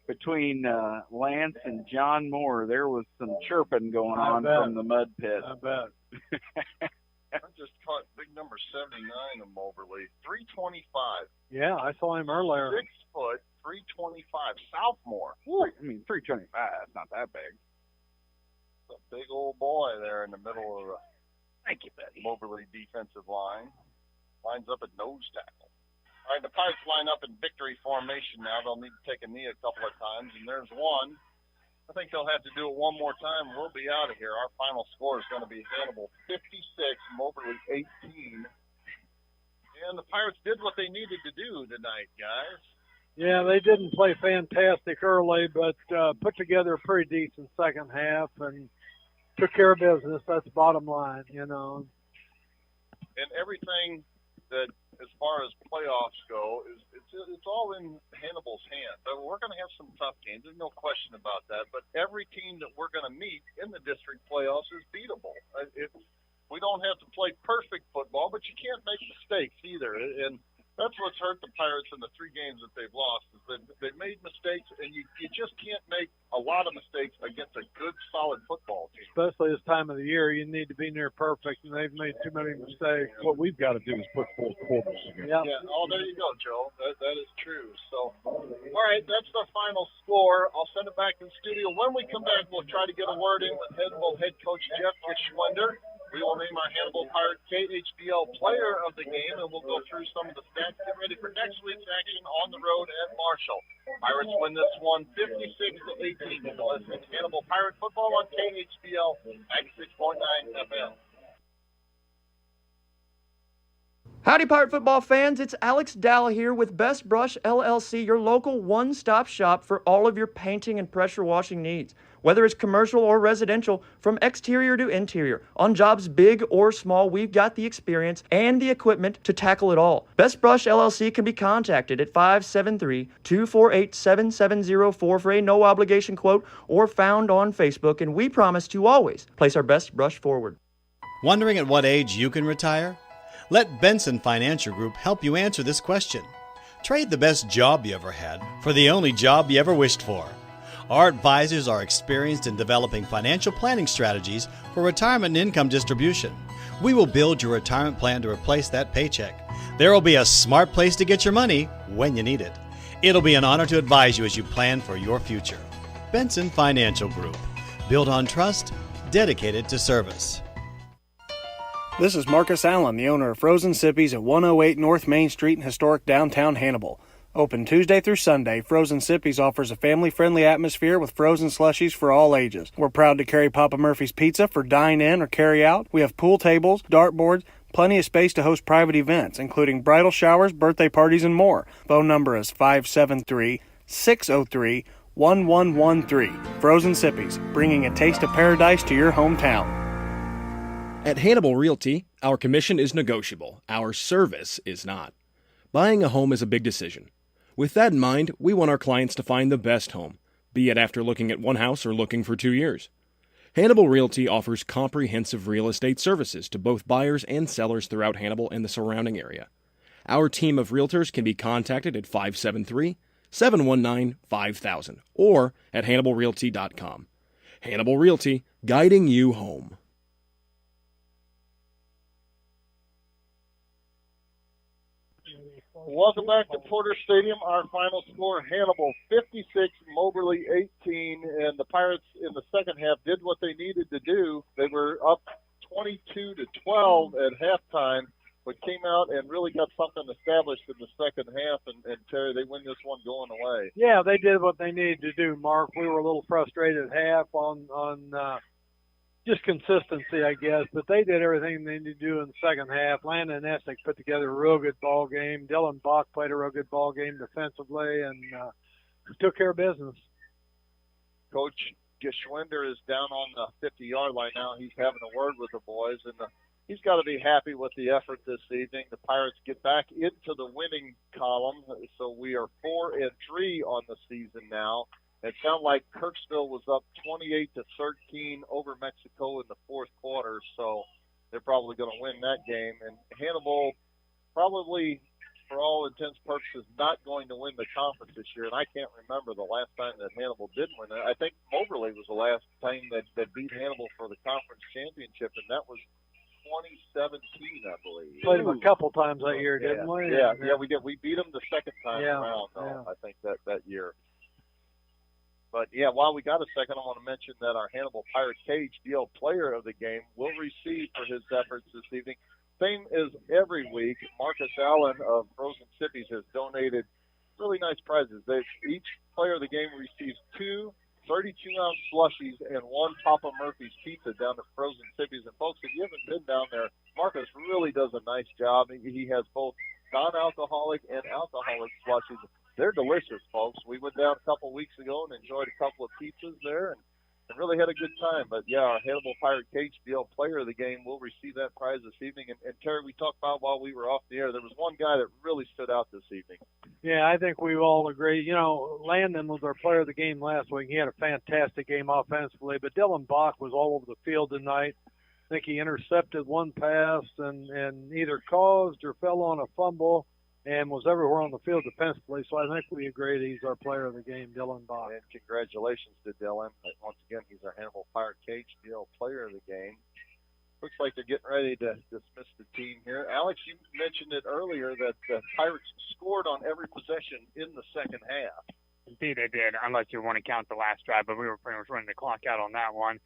Between Lance and John Moore, there was some chirping going on from the mud pit. I bet. I just caught big number 79 of Moberly, 325. Yeah, I saw him earlier. 6 foot, 325, sophomore. I mean, 325, that's not that big. A big old boy there in the middle of the Thank you, buddy. Moberly defensive line. Lines up at nose tackle. All right, the Pirates line up in victory formation now. They'll need to take a knee a couple of times, and there's one. I think they'll have to do it one more time. We'll be out of here. Our final score is going to be Hannibal 56, Moberly 18. And the Pirates did what they needed to do tonight, guys. Yeah, they didn't play fantastic early, but put together a pretty decent second half and took care of business. That's the bottom line, you know. And everything that, as far as playoffs go, it's all in Hannibal's hands. So we're going to have some tough games. There's no question about that. But every team that we're going to meet in the district playoffs is beatable. We don't have to play perfect football, but you can't make mistakes either. And that's what's hurt the Pirates in the 3 games that they've lost, is that they made mistakes, and you just can't make a lot of mistakes against a good, solid football team. Especially as time of the year. You need to be near perfect, and they've made too many mistakes. What we've got to do is put 4 quarters together. Yeah. Oh, there you go, Joe. That is true. So, all right, that's the final score. I'll send it back in studio. When we come back, we'll try to get a word in with Hannibal head coach Jeff Geschwender. We will name our Hannibal Pirate KHBL player of the game, and we'll go through some of the stats. Get ready for next week's action on the road at Marshall. Pirates win this one 56-18. So listen to Hannibal Pirate football on KHBL 96.9 FM. Howdy, Pirate football fans. It's Alex Dalla here with Best Brush LLC, your local one-stop shop for all of your painting and pressure washing needs. Whether it's commercial or residential, from exterior to interior, on jobs big or small, we've got the experience and the equipment to tackle it all. Best Brush LLC can be contacted at 573-248-7704 for a no-obligation quote, or found on Facebook, and we promise to always place our best brush forward. Wondering at what age you can retire? Let Benson Financial Group help you answer this question. Trade the best job you ever had for the only job you ever wished for. Our advisors are experienced in developing financial planning strategies for retirement and income distribution. We will build your retirement plan to replace that paycheck. There will be a smart place to get your money when you need it. It'll be an honor to advise you as you plan for your future. Benson Financial Group, built on trust, dedicated to service. This is Marcus Allen, the owner of Frozen Sippies at 108 North Main Street in historic downtown Hannibal. Open Tuesday through Sunday, Frozen Sippies offers a family-friendly atmosphere with frozen slushies for all ages. We're proud to carry Papa Murphy's Pizza for dine-in or carry-out. We have pool tables, dartboards, plenty of space to host private events, including bridal showers, birthday parties, and more. Phone number is 573-603-1113. Frozen Sippies, bringing a taste of paradise to your hometown. At Hannibal Realty, our commission is negotiable. Our service is not. Buying a home is a big decision. With that in mind, we want our clients to find the best home, be it after looking at one house or looking for 2 years. Hannibal Realty offers comprehensive real estate services to both buyers and sellers throughout Hannibal and the surrounding area. Our team of realtors can be contacted at 573-719-5000 or at HannibalRealty.com. Hannibal Realty, guiding you home. Welcome back to Porter Stadium. Our final score, Hannibal 56, Moberly 18, and the Pirates in the second half did what they needed to do. They were up 22-12 at halftime, but came out and really got something established in the second half, and Terry, they win this one going away. Yeah, they did what they needed to do, Mark. We were a little frustrated at half on just consistency, I guess, but they did everything they needed to do in the second half. Landon and Essex put together a real good ball game. Dylan Bach played a real good ball game defensively and took care of business. Coach Geschwender is down on the 50-yard line now. He's having a word with the boys, and he's got to be happy with the effort this evening. The Pirates get back into the winning column, so we are 4-3 on the season now. It sounded like Kirksville was up 28-13 over Mexico in the fourth quarter, so they're probably going to win that game. And Hannibal probably, for all intents and purposes, not going to win the conference this year. And I can't remember the last time that Hannibal did win it. I think Moberly was the last time that beat Hannibal for the conference championship, and that was 2017, I believe. Played them a couple times that year, didn't we? Yeah, we did. We beat them the second time around, though, I think, that year. But, yeah, while we got a second, I want to mention that our Hannibal Pirate KHBL player of the game will receive for his efforts this evening. Same as every week, Marcus Allen of Frozen Sippies has donated really nice prizes. Each player of the game receives 2 32-ounce slushies and 1 Papa Murphy's Pizza down to Frozen Sippies. And, folks, if you haven't been down there, Marcus really does a nice job. He has both non-alcoholic and alcoholic slushies. They're delicious, folks. We went down a couple weeks ago and enjoyed a couple of pizzas there and really had a good time. But, yeah, our Hannibal Pirate KHBL player of the game will receive that prize this evening. And Terry, we talked about while we were off the air, there was one guy that really stood out this evening. Yeah, I think we all agree. You know, Landon was our player of the game last week. He had a fantastic game offensively. But Dylan Bach was all over the field tonight. I think he intercepted one pass and either caused or fell on a fumble. and was everywhere on the field defensively. So I think we agree that he's our player of the game, Dylan Bach. And congratulations to Dylan. Once again, he's our Hannibal Pirate KHBL player of the game. Looks like they're getting ready to dismiss the team here. Alex, you mentioned it earlier that the Pirates scored on every possession in the second half. Indeed, they did, unless you want to count the last drive, but we were pretty much running the clock out on that one.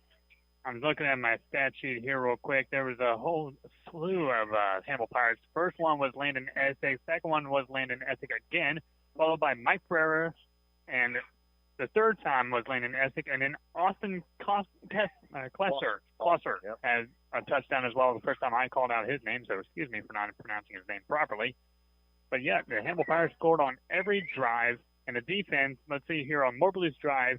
I'm looking at my stat sheet here real quick. There was a whole slew of Hannibal Pirates. First one was Landon Essig. Second one was Landon Essig again, followed by Mike Pereira. And the third time was Landon Essig. And then Austin Klesser Yep. has a touchdown as well. The first time I called out his name, so excuse me for not pronouncing his name properly. But, yeah, the Hannibal Pirates scored on every drive. And the defense, let's see here on Moberly's drive,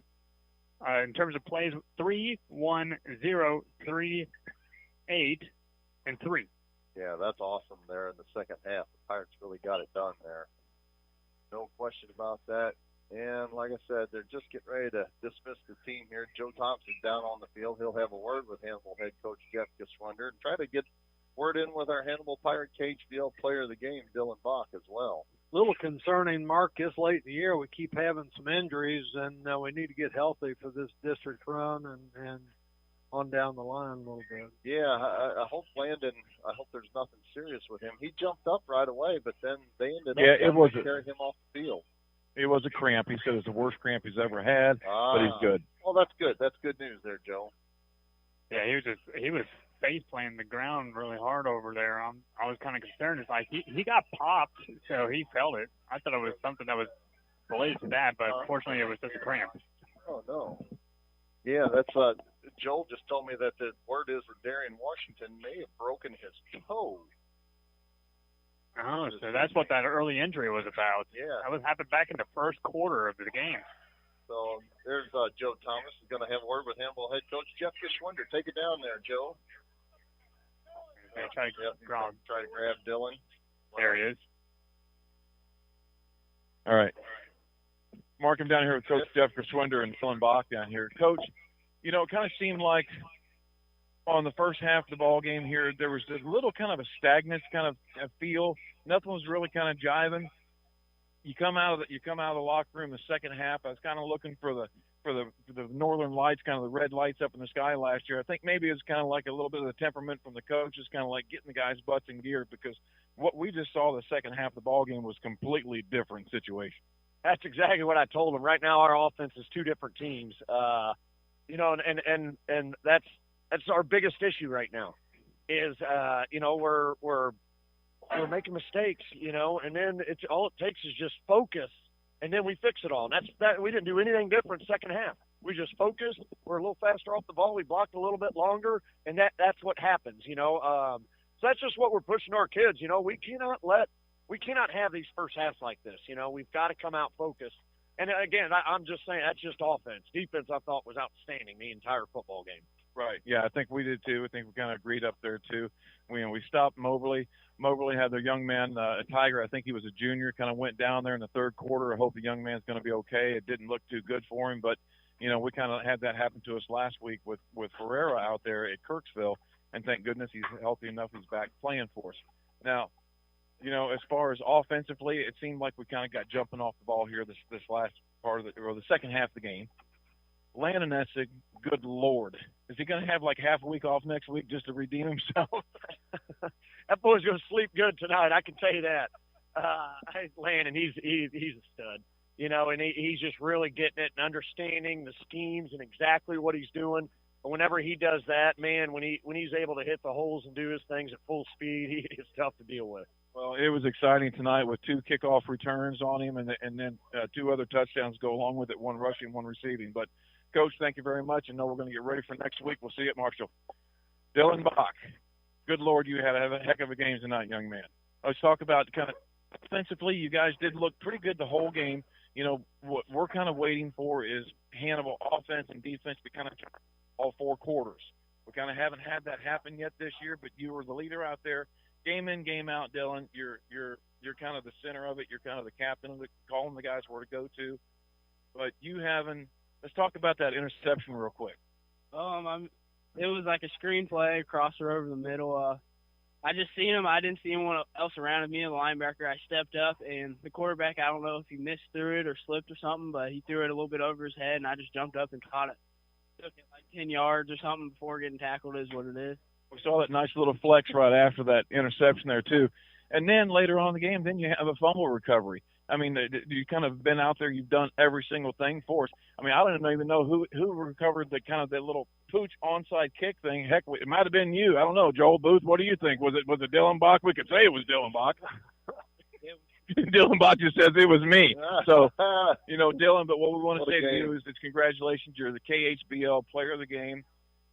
in terms of plays, 3, 1, 0, 3, 8, and 3. Yeah, that's awesome there in the second half. The Pirates really got it done there. No question about that. And like I said, they're just getting ready to dismiss the team here. Joe Thompson's down on the field. He'll have a word with Hannibal head coach Jeff Geschwender and try to get word in with our Hannibal Pirate KHBL player of the game, Dylan Bach, as well. Little concerning, Mark, this late in the year, we keep having some injuries, and we need to get healthy for this district run and on down the line a little bit. Yeah, I hope Landon, I hope there's nothing serious with him. He jumped up right away, but then they ended up carrying him off the field. It was a cramp. He said it's the worst cramp he's ever had, but he's good. Well, that's good. That's good news there, Joe. Yeah, he was face planting the ground really hard over there. I was kind of concerned. It's like he got popped, so he felt it. I thought it was something that was related to that, but fortunately it was just a cramp. Oh no. Yeah, that's Joel just told me that the word is that Darian Washington may have broken his toe. Oh, so that's what that early injury was about. Yeah. That happened back in the first quarter of the game. So there's Joe Thomas is going to have a word with Hannibal head coach Jeff Geschwender. Take it down there, Joe. Okay, try to grab Dylan. There he is. All right. Mark, I'm down here with Coach Jeff Geschwender and Dylan Bach down here. Coach, it kind of seemed like on the first half of the ball game here, there was a little kind of a stagnant kind of feel. Nothing was really kind of jiving. You come out of the locker room the second half. I was kind of looking for the northern lights, kind of the red lights up in the sky last year. I think maybe it's kind of like a little bit of the temperament from the coaches, kind of like getting the guys' butts in gear, because what we just saw the second half of the ball game was completely different situation. That's exactly what I told them. Right now, our offense is two different teams. And that's our biggest issue right now. Is we're making mistakes, and then it's all it takes is just focus, and then we fix it all. And that's we didn't do anything different second half. We just focused. We're a little faster off the ball. We blocked a little bit longer, and that's what happens, So that's just what we're pushing our kids. We cannot have these first halves like this. We've got to come out focused. And again, I'm just saying that's just offense. Defense, I thought, was outstanding the entire football game. Right. Yeah, I think we did too. I think we kind of agreed up there too. We stopped Moberly. Moberly had their young man, Tiger. I think he was a junior. Kind of went down there in the third quarter. I hope the young man's going to be okay. It didn't look too good for him, but we kind of had that happen to us last week with Ferreira out there at Kirksville, and thank goodness he's healthy enough. He's back playing for us now. As far as offensively, it seemed like we kind of got jumping off the ball here this last part of the second half of the game. Landon Essig, good Lord. Is he going to have like half a week off next week just to redeem himself? That boy's going to sleep good tonight, I can tell you that. Landon, he's a stud, and he's just really getting it and understanding the schemes and exactly what he's doing. And whenever he does that, man, when he's able to hit the holes and do his things at full speed, he's tough to deal with. Well, it was exciting tonight with 2 kickoff returns on him, and then 2 other touchdowns go along with it, 1 rushing, 1 receiving. But, Coach, thank you very much. And know we're going to get ready for next week. We'll see you at Marshall. Dylan Bach, good Lord, you had a heck of a game tonight, young man. Let's talk about kind of offensively. You guys did look pretty good the whole game. What we're kind of waiting for is Hannibal offense and defense to kind of turn all 4 quarters. We kind of haven't had that happen yet this year, but you were the leader out there. Game in, game out, Dylan. You're kind of the center of it. You're kind of the captain of it, calling the guys where to go to. But you haven't. Let's talk about that interception real quick. It was like a screenplay, crosser over the middle. I just seen him. I didn't see anyone else around me. The linebacker, I stepped up, and the quarterback, I don't know if he missed through it or slipped or something, but he threw it a little bit over his head, and I just jumped up and caught it. Took it like 10 yards or something before getting tackled is what it is. We saw that nice little flex right after that interception there, too. And then later on in the game, then you have a fumble recovery. I mean, you kind of been out there. You've done every single thing for us. I mean, I don't even know who recovered the kind of that little pooch onside kick thing. Heck, it might have been you. I don't know. Joel Booth, what do you think? Was it Dylan Bach? We could say it was Dylan Bach. Dylan Bach just says it was me. So, Dylan, but what we want to say to you is congratulations. You're the KHBL player of the game.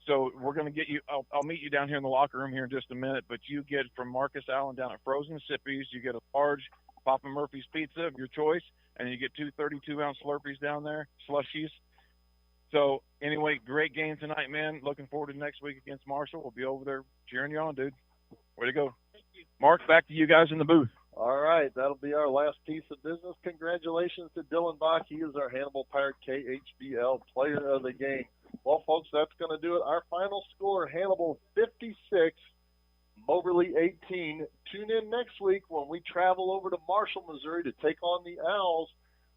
So we're going to get you I'll meet you down here in the locker room here in just a minute, but you get from Marcus Allen down at Frozen Sippies, you get a large Papa Murphy's pizza of your choice, and you get 2 32-ounce Slurpees down there, slushies. So, anyway, great game tonight, man. Looking forward to next week against Marshall. We'll be over there cheering you on, dude. Way to go. Thank you. Mark, back to you guys in the booth. All right, that'll be our last piece of business. Congratulations to Dylan Bach. He is our Hannibal Pirate KHBL player of the game. Well, folks, that's going to do it. Our final score, Hannibal 56, Moberly 18. Tune in next week when we travel over to Marshall, Missouri to take on the Owls.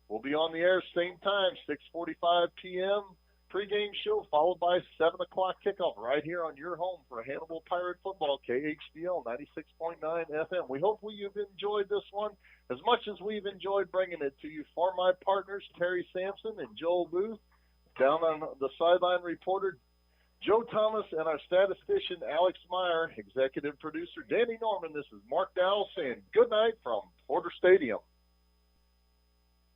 We'll be on the air same time, 6:45 p.m. Pre-game show followed by 7 o'clock kickoff right here on your home for Hannibal Pirate Football, KHBL 96.9 FM. We hope you've enjoyed this one as much as we've enjoyed bringing it to you. For my partners, Terry Sampson and Joel Booth, down on the sideline reporter, Joe Thomas, and our statistician, Alex Meyer, executive producer, Danny Norman. This is Mark Dowell saying good night from Porter Stadium.